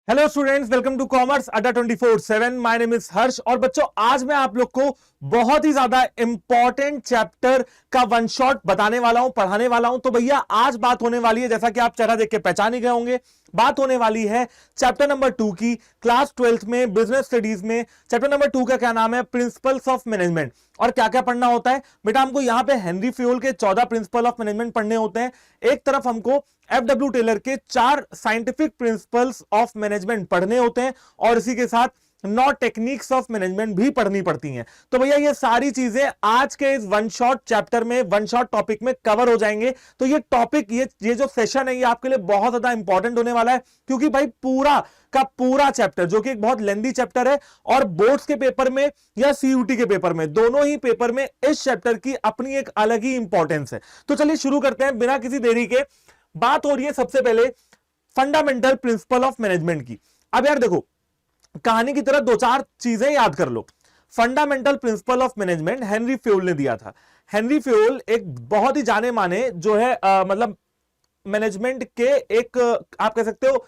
Hello students, welcome to Commerce Adda 24/7। My name is Harsh. और बच्चों, आज मैं आप लोग को बहुत ही ज्यादा इंपॉर्टेंट चैप्टर का वन शॉट बताने वाला हूं, पढ़ाने वाला हूं। तो भैया आज बात होने वाली है, जैसा कि आप चेहरा देख के पहचान ही गए होंगे, बात होने वाली है चैप्टर नंबर 2 की। क्लास 12th में बिजनेस स्टडीज में चैप्टर नंबर 2 का क्या नाम है? Principles of management. और क्या क्या पढ़ना होता है बेटा? हमको यहां पे हेनरी फ्यूल के 14 प्रिंसिपल ऑफ मैनेजमेंट पढ़ने होते हैं। एक तरफ हमको एफडब्ल्यू टेलर के 4 साइंटिफिक प्रिंसिपल्स ऑफ मैनेजमेंट पढ़ने होते हैं, और इसी के साथ 9 टेक्निक्स ऑफ मैनेजमेंट भी पढ़नी पड़ती हैं। तो भैया ये सारी चीजें आज के इस वन शॉट चैप्टर में, वन शॉट टॉपिक में कवर हो जाएंगे। तो ये टॉपिक, ये जो सेशन है, ये आपके लिए बहुत ज्यादा इंपॉर्टेंट होने वाला है, क्योंकि भाई पूरा का पूरा चैप्टर, जो कि एक बहुत लेंथी चैप्टर है, और बोर्ड्स के पेपर में या सीयूटी के पेपर में, दोनों ही पेपर में इस चैप्टर की अपनी एक अलग ही इंपॉर्टेंस है। तो चलिए शुरू करते हैं बिना किसी देरी के। बात हो रही है सबसे पहले फंडामेंटल प्रिंसिपल ऑफ मैनेजमेंट की। अब यार देखो, कहानी की तरह 2-4 चीजें याद कर लो। Fundamental principle of management Henri Fayol ने दिया था। हेनरी फ्यूल एक बहुत ही जाने माने जो है मतलब मैनेजमेंट के एक आप कह सकते हो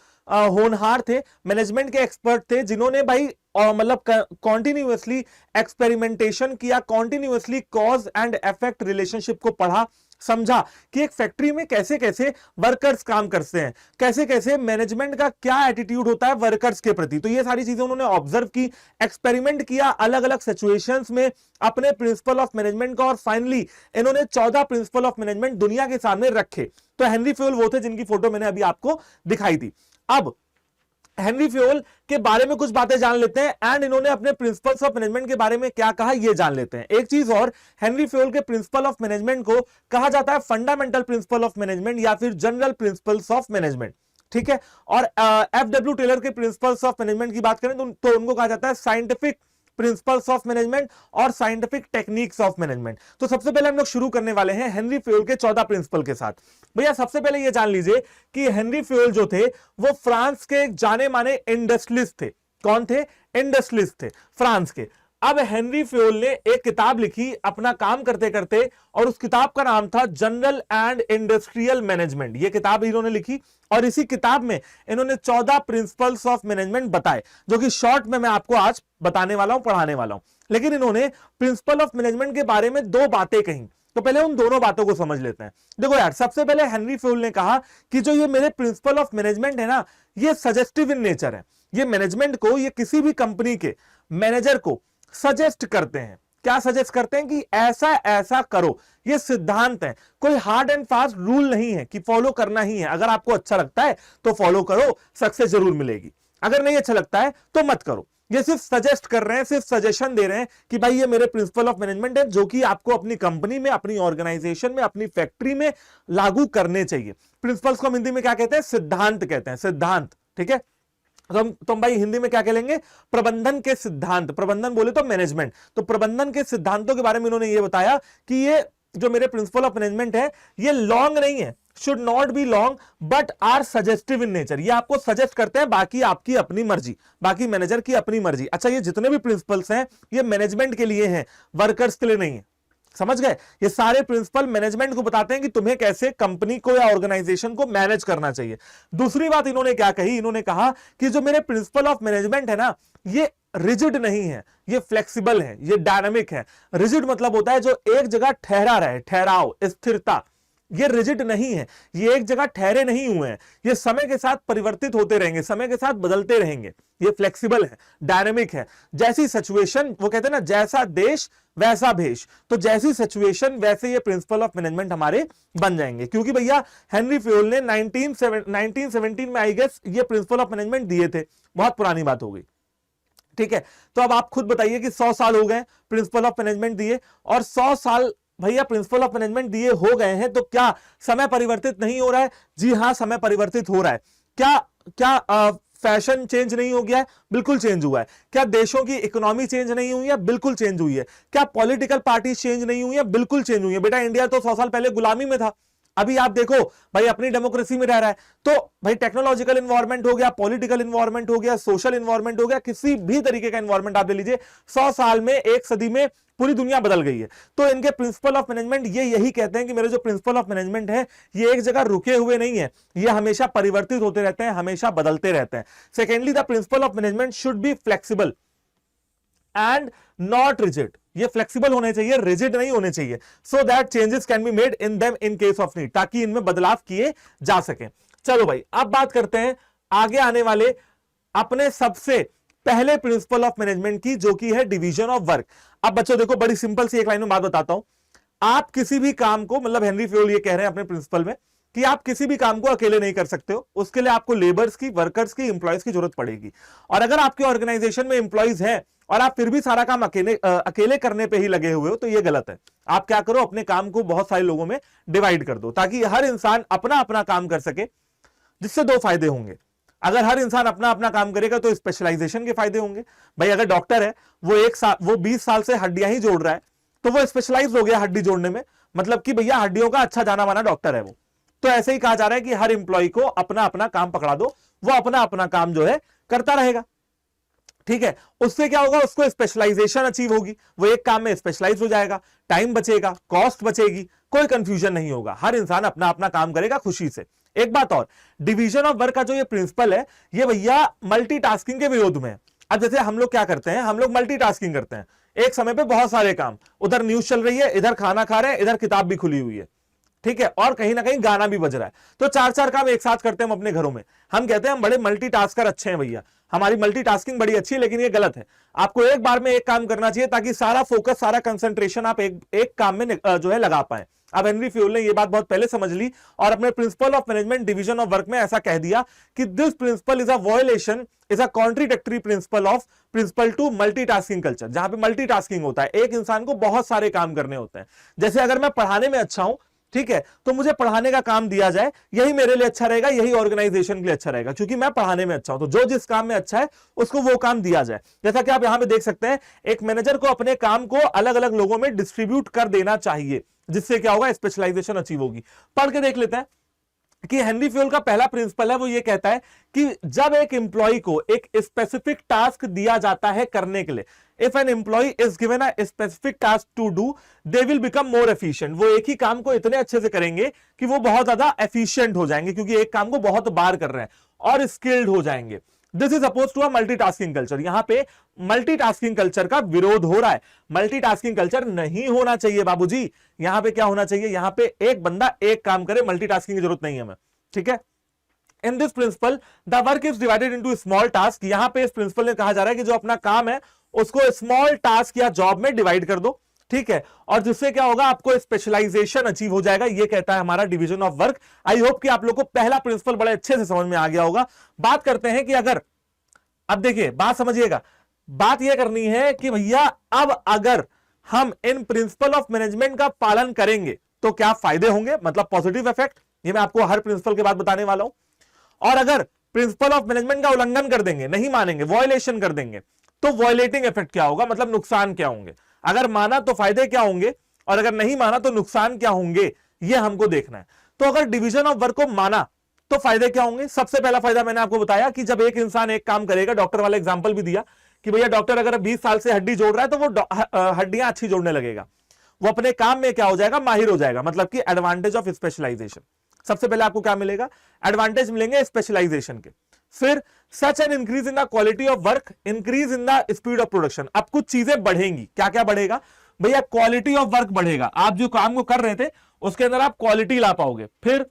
होनहार थे, मैनेजमेंट के एक्सपर्ट थे, जिन्होंने भाई मतलब कॉन्टिन्यूअसली एक्सपेरिमेंटेशन किया, continuously cause and effect relationship को पढ़ा, समझा कि एक फैक्ट्री में कैसे कैसे वर्कर्स काम करते हैं, कैसे कैसे मैनेजमेंट का क्या एटीट्यूड होता है वर्कर्स के प्रति। तो ये सारी चीजें उन्होंने ऑब्जर्व की, एक्सपेरिमेंट किया अलग अलग सिचुएशंस में अपने प्रिंसिपल ऑफ मैनेजमेंट का, और फाइनली इन्होंने 14 प्रिंसिपल ऑफ मैनेजमेंट दुनिया के सामने रखे। तो हेनरी फ्यूल वो थे जिनकी फोटो मैंने अभी आपको दिखाई थी। अब हेनरी फ्यूल के बारे में कुछ बातें जान लेते हैं, एंड इन्होंने अपने प्रिंसिपल्स ऑफ मैनेजमेंट के बारे में क्या कहा ये जान लेते हैं। एक चीज और, हेनरी फ्यूल के प्रिंसिपल ऑफ मैनेजमेंट को कहा जाता है फंडामेंटल प्रिंसिपल ऑफ मैनेजमेंट या फिर जनरल प्रिंसिपल्स ऑफ मैनेजमेंट, ठीक है। और एफडब्ल्यू टेलर के प्रिंसिपल्स ऑफ मैनेजमेंट की बात करें तो उनको कहा जाता है साइंटिफिक प्रिंसिपल्स ऑफ मैनेजमेंट और साइंटिफिक टेक्निक्स ऑफ मैनेजमेंट। तो सबसे पहले हम लोग शुरू करने वाले हैं हेनरी फ्यूल के 14 प्रिंसिपल के साथ। भैया सबसे पहले ये जान लीजिए कि हेनरी फ्यूल जो थे वो फ्रांस के एक जाने माने इंडस्ट्रियलिस्ट थे। कौन थे? इंडस्ट्रियलिस्ट थे फ्रांस के। अब हेनरी फ्यूल ने एक किताब लिखी अपना काम करते करते, और उस किताब का नाम था जनरल एंड इंडस्ट्रियल मैनेजमेंट। ये किताब इन्होंने लिखी, और इसी किताब में इन्होंने 14 प्रिंसिपल्स ऑफ मैनेजमेंट बताए, जो कि शॉर्ट में मैं आपको आज बताने वाला हूं, पढ़ाने वाला हूं। लेकिन इन्होंने प्रिंसिपल ऑफ मैनेजमेंट के बारे में 2 बातें कही। तो पहले उन दोनों बातों को समझ लेते हैं। देखो यार, सबसे पहले हेनरी फ्यूल ने कहा कि जो ये मेरे प्रिंसिपल ऑफ मैनेजमेंट है ना, ये सजेस्टिव इन नेचर है। ये मैनेजमेंट को, ये किसी भी कंपनी के मैनेजर को सजेस्ट करते हैं। क्या सजेस्ट करते हैं? कि ऐसा ऐसा करो। ये सिद्धांत है, कोई हार्ड एंड फास्ट रूल नहीं है कि फॉलो करना ही है। अगर आपको अच्छा लगता है तो फॉलो करो, सक्सेस जरूर मिलेगी। अगर नहीं अच्छा लगता है तो मत करो। ये सिर्फ सजेस्ट कर रहे हैं, सिर्फ सजेशन दे रहे हैं कि भाई ये मेरे प्रिंसिपल ऑफ मैनेजमेंट है, जो कि आपको अपनी कंपनी में, अपनी ऑर्गेनाइजेशन में, अपनी फैक्ट्री में लागू करने चाहिए। प्रिंसिपल्स को हम हिंदी में क्या कहते हैं? सिद्धांत कहते हैं, सिद्धांत, ठीक है। तो हम भाई हिंदी में क्या कहेंगे? प्रबंधन के सिद्धांत। प्रबंधन बोले तो मैनेजमेंट। तो प्रबंधन के सिद्धांतों के बारे में उन्होंने ये बताया कि ये जो मेरे प्रिंसिपल ऑफ मैनेजमेंट है, ये लॉन्ग नहीं है, should not be long, but are suggestive in nature. ये आपको सजेस्ट करते हैं, बाकी आपकी अपनी मर्जी, बाकी मैनेजर की अपनी मर्जी। अच्छा, ये जितने भी प्रिंसिपल्स हैं ये मैनेजमेंट के लिए हैं, वर्कर्स के लिए नहीं है। समझ गए? ये सारे प्रिंसिपल मैनेजमेंट को बताते हैं कि तुम्हें कैसे कंपनी को या ऑर्गेनाइजेशन को मैनेज करना चाहिए। दूसरी बात इन्होंने क्या कही? इन्होंने कहा कि जो मेरे प्रिंसिपल ऑफ मैनेजमेंट है ना, ये रिजिड नहीं है, ये फ्लेक्सिबल है, ये डायनामिक है। रिजिड मतलब होता है जो एक जगह ठहरा रहे, ठहराव, स्थिरता। ये रिजिड नहीं है, ये एक जगह ठहरे नहीं हुए हैं, ये समय के साथ परिवर्तित होते रहेंगे, समय के साथ बदलते रहेंगे। ये फ्लेक्सिबल है, डायनेमिक है। जैसी सिचुएशन, वो कहते हैं ना, जैसा देश वैसा भेष। तो जैसी सिचुएशन वैसे ये प्रिंसिपल ऑफ मैनेजमेंट हमारे बन जाएंगे। क्योंकि भैया हेनरी फ्यूल ने 1917 में आई गेस ये प्रिंसिपल ऑफ मैनेजमेंट दिए थे। बहुत पुरानी बात हो गई, ठीक है। तो अब आप खुद बताइए कि 100 साल हो गए प्रिंसिपल ऑफ मैनेजमेंट दिए, और 100 साल भैया प्रिंसिपल ऑफ मैनेजमेंट दिए हो गए हैं, तो क्या समय परिवर्तित नहीं हो रहा है? जी हां, समय परिवर्तित हो रहा है। क्या क्या फैशन चेंज नहीं हो गया है? बिल्कुल चेंज हुआ है। क्या देशों की इकोनॉमी चेंज नहीं हुई है? बिल्कुल चेंज हुई है। क्या पॉलिटिकल पार्टी चेंज नहीं हुई है? बिल्कुल चेंज हुई है। बेटा इंडिया तो 100 साल पहले गुलामी में था, अभी आप देखो भाई, अपनी डेमोक्रेसी में रह रहा है, तो भाई टेक्नोलॉजिकल इन्वायरमेंट हो गया, पॉलिटिकल इन्वायरमेंट हो गया, सोशल इन्वायरमेंट हो गया, किसी भी तरीके का इन्वायरमेंट आप ले लीजिए, 100 साल में, एक सदी में पूरी दुनिया बदल गई है। तो इनके प्रिंसिपल ऑफ मैनेजमेंट ये यही कहते हैं कि मेरे जो प्रिंसिपल ऑफ मैनेजमेंट है ये एक जगह रुके हुए नहीं है, ये हमेशा परिवर्तित होते रहते हैं, हमेशा बदलते रहते हैं। Secondly, the principal of management should be flexible and not rigid. ये फ्लेक्सिबल होने चाहिए, रिजिड नहीं होने चाहिए, so that changes can be made in them in case of need, ताकि इनमें बदलाव किए जा सके। चलो भाई, अब बात करते हैं आगे आने वाले अपने सबसे पहले प्रिंसिपल ऑफ मैनेजमेंट की, जो कि है डिवीजन ऑफ वर्क। अब बच्चों देखो, बड़ी सिंपल सी एक लाइन में बात बताता हूं। आप किसी भी काम को, मतलब हेनरी फ्योल ये कह रहे हैं अपने प्रिंसिपल में कि आप किसी भी काम को अकेले नहीं कर सकते हो, उसके लिए आपको लेबर्स की, वर्कर्स की, इंप्लॉयज की जरूरत पड़ेगी। और अगर आपके ऑर्गेनाइजेशन में इंप्लॉयज हैं और आप फिर भी सारा काम अकेले करने पे ही लगे हुए हो, तो ये गलत है। आप क्या करो, अपने काम को बहुत सारे लोगों में डिवाइड कर दो, ताकि हर इंसान अपना अपना काम कर सके, जिससे दो फायदे होंगे। अगर हर इंसान अपना अपना काम करेगा तो स्पेशलाइजेशन के फायदे होंगे। भाई अगर डॉक्टर है, वो 20 साल से हड्डियां ही जोड़ रहा है, तो वो स्पेशलाइज हो गया हड्डी जोड़ने में, मतलब कि भैया हड्डियों का अच्छा जाना माना डॉक्टर है वो। तो ऐसे ही कहा जा रहा है कि हर इंप्लॉय को अपना अपना काम पकड़ा दो, वो अपना अपना काम जो है करता रहेगा। ठीक है, उससे क्या होगा, उसको स्पेशलाइजेशन अचीव होगी, वो एक काम में स्पेशलाइज हो जाएगा, टाइम बचेगा, कॉस्ट बचेगी, कोई कंफ्यूजन नहीं होगा, हर इंसान अपना अपना काम करेगा खुशी से। एक बात और, डिवीजन ऑफ वर्क का जो ये प्रिंसिपल है, ये भैया मल्टीटास्किंग के विरोध में है। अब जैसे हम लोग क्या करते हैं, हम लोग मल्टीटास्किंग करते हैं, एक समय पे बहुत सारे काम, उधर न्यूज चल रही है, इधर खाना खा रहे हैं, इधर किताब भी खुली हुई है, ठीक है, और कहीं ना कहीं गाना भी बज रहा है, तो चार चार काम एक साथ करते हैं हम अपने घरों में। हम कहते हैं हम बड़े मल्टीटास्कर अच्छे हैं भैया, हमारी मल्टीटास्किंग बड़ी अच्छी है, लेकिन ये गलत है। आपको एक बार में एक काम करना चाहिए, ताकि सारा फोकस, सारा कंसंट्रेशन आप एक काम में जो है लगा पाए। अब हेनरी फ्योल ने ये बात बहुत पहले समझ ली और अपने principle of management division of work में ऐसा कह दिया कि this principle is a violation, is a contradictory principle to multitasking culture, जहां पे मल्टीटास्किंग होता है, एक इंसान को बहुत सारे काम करने होते हैं। जैसे अगर मैं पढ़ाने में अच्छा हूं, ठीक है, तो मुझे पढ़ाने का काम दिया जाए, यही मेरे लिए अच्छा रहेगा, यही ऑर्गेनाइजेशन के लिए अच्छा रहेगा, क्योंकि मैं पढ़ाने में अच्छा हूं। तो जो जिस काम में अच्छा है उसको वो काम दिया जाए। जैसा कि आप यहां पे देख सकते हैं, एक मैनेजर को अपने काम को अलग अलग लोगों में डिस्ट्रीब्यूट कर देना चाहिए, जिससे क्या होगा, स्पेशलाइजेशन अचीव होगी। पढ़ के देख लेते हैं कि हेनरी फ्योल का पहला प्रिंसिपल है, वो ये कहता है कि जब एक एम्प्लॉय को एक स्पेसिफिक टास्क दिया जाता है करने के लिए, if an employee is given a specific task to do, they will become more efficient. वो एक ही काम को इतने अच्छे से करेंगे कि वो बहुत ज्यादा एफिशिएंट हो जाएंगे, क्योंकि एक काम को बहुत बार कर रहे हैं, और स्किल्ड हो जाएंगे। This is oppose to a multitasking culture. यहां पे मल्टीटास्किंग कल्चर का विरोध हो रहा है। मल्टीटास्किंग कल्चर नहीं होना चाहिए बाबूजी। यहां पे क्या होना चाहिए, यहां पे एक बंदा एक काम करे, मल्टीटास्किंग की जरूरत नहीं है हमें, ठीक है। In this principle the work is divided into small task. यहां पे इस प्रिंसिपल ने कहा जा रहा है कि जो अपना काम है उसको स्मॉल टास्क या जॉब में डिवाइड कर दो, ठीक है, और जिससे क्या होगा, आपको स्पेशलाइजेशन अचीव हो जाएगा। ये कहता है हमारा division of work. I hope कि आप लोग को पहला प्रिंसिपल बड़े अच्छे से समझ में आ गया होगा। बात करते हैं कि अगर, अब देखिए बात समझिएगा, बात यह करनी है कि भैया अब अगर हम इन प्रिंसिपल ऑफ मैनेजमेंट का पालन करेंगे तो क्या फायदे होंगे, मतलब पॉजिटिव इफेक्ट। ये मैं आपको हर प्रिंसिपल के बाद बताने वाला हूं। और अगर प्रिंसिपल ऑफ मैनेजमेंट का उल्लंघन कर देंगे, नहीं मानेंगे, वॉयलेशन कर देंगे, तो वॉयलेटिंग इफेक्ट क्या होगा, मतलब नुकसान क्या होंगे। अगर माना तो फायदे क्या होंगे, और अगर नहीं माना तो नुकसान क्या होंगे, ये हमको देखना है। तो अगर डिवीजन ऑफ वर्क को माना तो फायदे क्या होंगे। सबसे पहला फायदा मैंने आपको बताया कि जब एक इंसान एक काम करेगा, डॉक्टर वाला एग्जांपल भी दिया कि भैया डॉक्टर अगर 20 साल से हड्डी जोड़ रहा है तो वो हड्डियां अच्छी जोड़ने लगेगा, वो अपने काम में क्या हो जाएगा, माहिर हो जाएगा, मतलब कि एडवांटेज ऑफ स्पेशलाइजेशन। सबसे पहले आपको क्या मिलेगा, एडवांटेज मिलेंगे स्पेशलाइजेशन के। फिर such an increase in the quality of work, increase in the speed of production. अब कुछ चीजें बढ़ेंगी, क्या क्या बढ़ेगा भैया, क्वालिटी ऑफ वर्क बढ़ेगा, आप जो काम को कर रहे थे उसके अंदर आप क्वालिटी ला पाओगे। फिर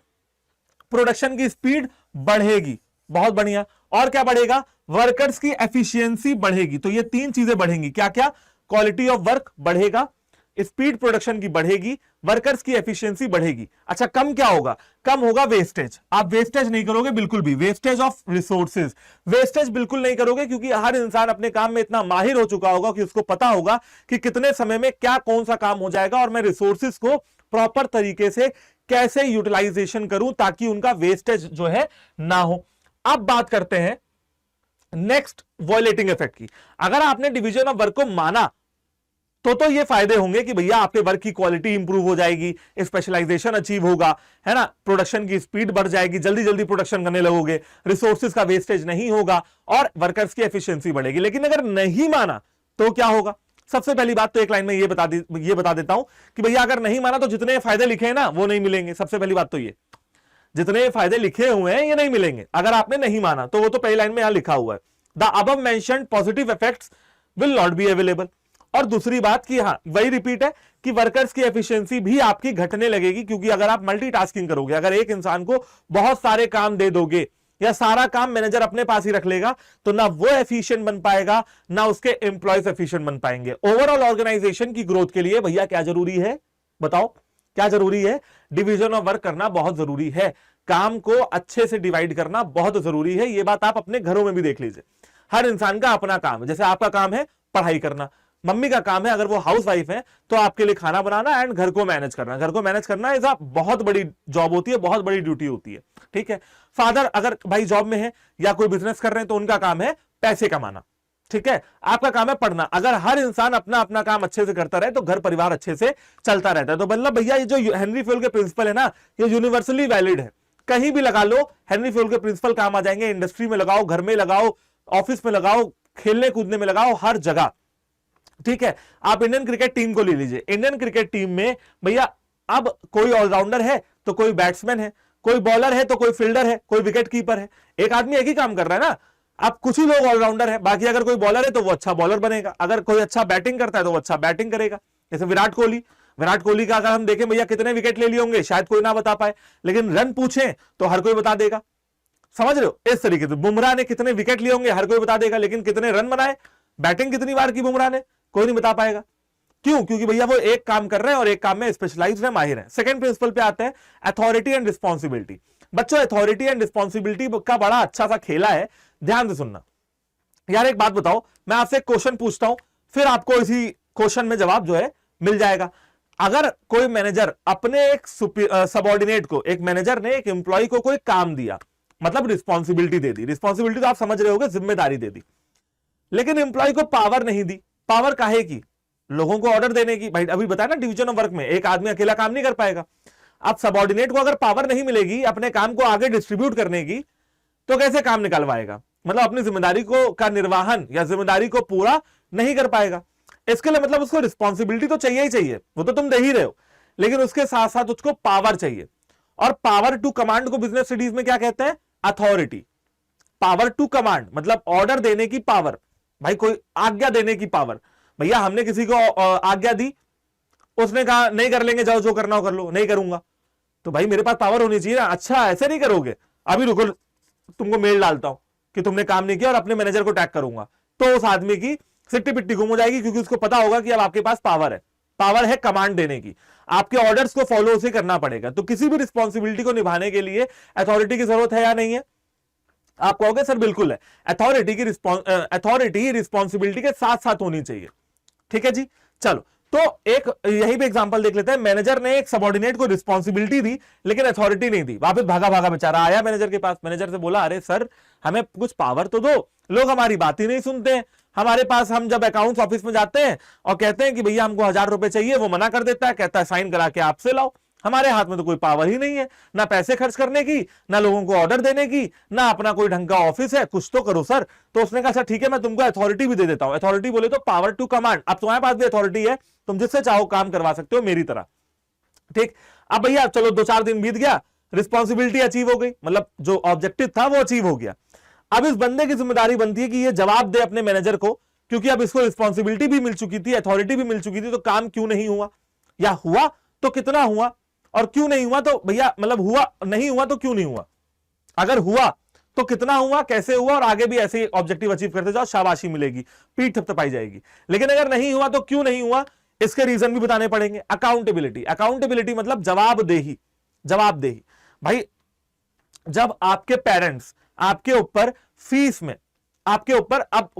प्रोडक्शन की स्पीड बढ़ेगी, बहुत बढ़िया। और क्या बढ़ेगा, वर्कर्स की एफिशिएंसी बढ़ेगी। तो ये तीन चीजें बढ़ेंगी, क्या क्या, क्वालिटी ऑफ वर्क बढ़ेगा, स्पीड प्रोडक्शन की बढ़ेगी, वर्कर्स की एफिशिएंसी बढ़ेगी। अच्छा, कम क्या होगा, कम होगा वेस्टेज। आप वेस्टेज नहीं करोगे बिल्कुल भी, वेस्टेज ऑफ रिसोर्सेज, वेस्टेज बिल्कुल नहीं करोगे, क्योंकि हर इंसान अपने काम में इतना माहिर हो चुका होगा कि उसको पता होगा कि कितने समय में क्या कौन सा काम हो जाएगा, और मैं रिसोर्सेज को प्रॉपर तरीके से कैसे यूटिलाइजेशन करूं ताकि उनका वेस्टेज जो है ना हो। अब बात करते हैं नेक्स्ट वॉयलेटिंग इफेक्ट की। अगर आपने डिवीजन ऑफ वर्क को माना तो ये फायदे होंगे कि भैया आपके वर्क की क्वालिटी इंप्रूव हो जाएगी, स्पेशलाइजेशन अचीव होगा, है ना, प्रोडक्शन की स्पीड बढ़ जाएगी, जल्दी जल्दी प्रोडक्शन करने लगोगे, रिसोर्सेज का वेस्टेज नहीं होगा और वर्कर्स की एफिशिएंसी बढ़ेगी। लेकिन अगर नहीं माना तो क्या होगा? सबसे पहली बात तो एक लाइन में ये बता देता हूं कि भैया अगर नहीं माना तो जितने फायदे लिखे हैं ना वो नहीं मिलेंगे। सबसे पहली बात तो ये, जितने फायदे लिखे हुए हैं ये नहीं मिलेंगे अगर आपने नहीं माना। तो वो तो पहली लाइन में यहां लिखा हुआ है, the above mentioned positive effects will not be available. और दूसरी बात कि हाँ, वही रिपीट है कि वर्कर्स की एफिशिएंसी भी आपकी घटने लगेगी, क्योंकि अगर आप मल्टीटास्किंग करोगे, अगर एक इंसान को बहुत सारे काम दे दोगे या सारा काम मैनेजर अपने पास ही रख लेगा, तो ना वो एफिशिएंट बन पाएगा ना उसके एम्प्लॉयज एफिशिएंट बन पाएंगे। ओवरऑल ऑर्गेनाइजेशन की ग्रोथ के लिए भैया क्या जरूरी है? बताओ क्या जरूरी है? डिवीजन ऑफ वर्क करना बहुत जरूरी है, काम को अच्छे से डिवाइड करना बहुत जरूरी है। ये बात आप अपने घरों में भी देख लीजिए, हर इंसान का अपना काम है। जैसे आपका काम है पढ़ाई करना, मम्मी का काम है अगर वो हाउस वाइफ है तो आपके लिए खाना बनाना एंड घर को मैनेज करना। घर को मैनेज करना इज बहुत बड़ी जॉब होती है, बहुत बड़ी ड्यूटी होती है, ठीक है। फादर अगर भाई जॉब में है या कोई बिजनेस कर रहे हैं तो उनका काम है पैसे कमाना, ठीक है। आपका काम है पढ़ना। अगर हर इंसान अपना अपना काम अच्छे से करता रहे तो घर परिवार अच्छे से चलता रहता है। तो मतलब भैया ये जो हेनरी फ्यूल के प्रिंसिपल है ना, ये यूनिवर्सली वैलिड है, कहीं भी लगा लो हेनरी फ्यूल के प्रिंसिपल काम आ जाएंगे। इंडस्ट्री में लगाओ, घर में लगाओ, ऑफिस में लगाओ, खेलने कूदने में लगाओ, हर जगह, ठीक है। आप इंडियन क्रिकेट टीम को ले लीजिए, इंडियन क्रिकेट टीम में भैया अब कोई ऑलराउंडर है तो कोई बैट्समैन है, कोई बॉलर है तो कोई फील्डर है, कोई विकेट कीपर है। एक आदमी एक ही काम कर रहा है ना। अब कुछ ही लोग ऑलराउंडर है, बाकी अगर कोई बॉलर है तो वो अच्छा बॉलर बनेगा, अगर कोई अच्छा बैटिंग करता है तो वो अच्छा बैटिंग करेगा। जैसे विराट कोहली का अगर हम देखें भैया कितने विकेट ले लिए होंगे शायद कोई ना बता पाए, लेकिन रन पूछें तो हर कोई बता देगा। समझ रहे हो? इस तरीके से बुमराह ने कितने विकेट लिए होंगे हर कोई बता देगा, लेकिन कितने रन बनाए, बैटिंग कितनी बार की बुमराह ने, कोई नहीं बता पाएगा। क्यों? क्योंकि भैया वो एक काम कर रहे हैं और एक काम में स्पेशलाइज्ड है, माहिर है। सेकंड प्रिंसिपल पे आते हैं, अथॉरिटी एंड रिस्पॉन्सिबिलिटी। बच्चों अथॉरिटी एंड रिस्पॉन्सिबिलिटी का बड़ा अच्छा सा खेला है, ध्यान से सुनना। यार एक बात बताओ, मैं आपसे एक क्वेश्चन पूछता हूं, फिर आपको इसी क्वेश्चन में जवाब जो है मिल जाएगा। अगर कोई मैनेजर अपने एक सबऑर्डिनेट को, एक मैनेजर ने एक एम्प्लॉय को कोई काम दिया, मतलब रिस्पॉन्सिबिलिटी दे दी, रिस्पॉन्सिबिलिटी तो आप समझ रहे होगे, जिम्मेदारी दे दी, लेकिन एम्प्लॉय को पावर नहीं दी। पावर काहे की? लोगों को ऑर्डर देने की। भाई अभी बताया ना, डिवीजन ऑफ वर्क में एक आदमी अकेला काम नहीं कर पाएगा। अब सबऑर्डिनेट को अगर पावर नहीं मिलेगी अपने काम को आगे डिस्ट्रीब्यूट करने की, तो कैसे काम निकालवाएगा? मतलब अपनी जिम्मेदारी को का निर्वाहन या जिम्मेदारी को पूरा नहीं कर पाएगा। इसके लिए मतलब उसको रिस्पॉन्सिबिलिटी तो चाहिए ही चाहिए, वो तो तुम दे ही रहे हो, लेकिन उसके साथ साथ उसको पावर चाहिए। और पावर टू कमांड को बिजनेस स्टडीज में क्या कहते हैं? अथॉरिटी। पावर टू कमांड मतलब ऑर्डर देने की पावर, भाई कोई आज्ञा देने की पावर। भैया हमने किसी को आज्ञा दी, उसने कहा नहीं कर लेंगे, जाओ जो करना हो कर लो, नहीं करूंगा, तो भाई मेरे पास पावर होनी चाहिए ना। अच्छा ऐसे नहीं करोगे, अभी रुको तुमको मेल डालता हूं कि तुमने काम नहीं किया और अपने मैनेजर को टैग करूंगा, तो उस आदमी की सिट्टी पिट्टी गुम हो जाएगी, क्योंकि उसको पता होगा कि अब आपके पास पावर है कमांड देने की, आपके ऑर्डर्स को फॉलो उसे करना पड़ेगा। तो किसी भी रिस्पॉन्सिबिलिटी को निभाने के लिए अथॉरिटी की जरूरत है या नहीं है? आप कहोगे सर बिल्कुल है। अथॉरिटी रिस्पॉन्सिबिलिटी के साथ साथ होनी चाहिए, ठीक है जी। चलो तो एक यही पे एग्जांपल देख लेते हैं। मैनेजर ने एक सबऑर्डिनेट को रिस्पॉन्सिबिलिटी दी लेकिन अथॉरिटी नहीं दी, वापस भागा भागा बेचारा आया मैनेजर के पास, मैनेजर से बोला अरे सर हमें कुछ पावर तो दो, लोग हमारी बात ही नहीं सुनते हैं। हमारे पास हम जब अकाउंट्स ऑफिस में जाते हैं और कहते हैं कि भैया हमको 1000 रुपए चाहिए, वो मना कर देता है, कहता है साइन करा के आपसे लाओ। हमारे हाथ में तो कोई पावर ही नहीं है, ना पैसे खर्च करने की, ना लोगों को ऑर्डर देने की, ना अपना कोई ढंग का ऑफिस है, कुछ तो करो सर। तो उसने कहा सर ठीक है मैं तुमको अथॉरिटी भी दे देता हूं। अथॉरिटी बोले तो पावर टू कमांड, अब तुम्हारे पास भी अथॉरिटी है, तुम जिससे चाहो काम करवा सकते हो मेरी तरह, ठीक। अब भैया चलो 2-4 दिन बीत गया, रिस्पॉन्सिबिलिटी अचीव हो गई, मतलब जो ऑब्जेक्टिव था वो अचीव हो गया। अब इस बंदे की जिम्मेदारी बनती है कि ये जवाब दे अपने मैनेजर को, क्योंकि अब इसको रिस्पॉन्सिबिलिटी भी मिल चुकी थी, अथॉरिटी भी मिल चुकी थी, तो काम क्यों नहीं हुआ, या हुआ तो कितना हुआ, और क्यों नहीं हुआ तो भैया मतलब हुआ नहीं हुआ तो क्यों नहीं हुआ, अगर हुआ तो कितना हुआ, कैसे हुआ, और आगे भी ऐसे ऑब्जेक्टिव अचीव करते जाओ, शाबाशी मिलेगी, पीठ थपथपाई जाएगी। लेकिन अगर नहीं हुआ तो क्यों नहीं हुआ, इसके रीजन भी बताने पड़ेंगे। अकाउंटेबिलिटी मतलब जवाबदेही। भाई जब आपके पेरेंट्स आपके ऊपर फीस में, आपके ऊपर अब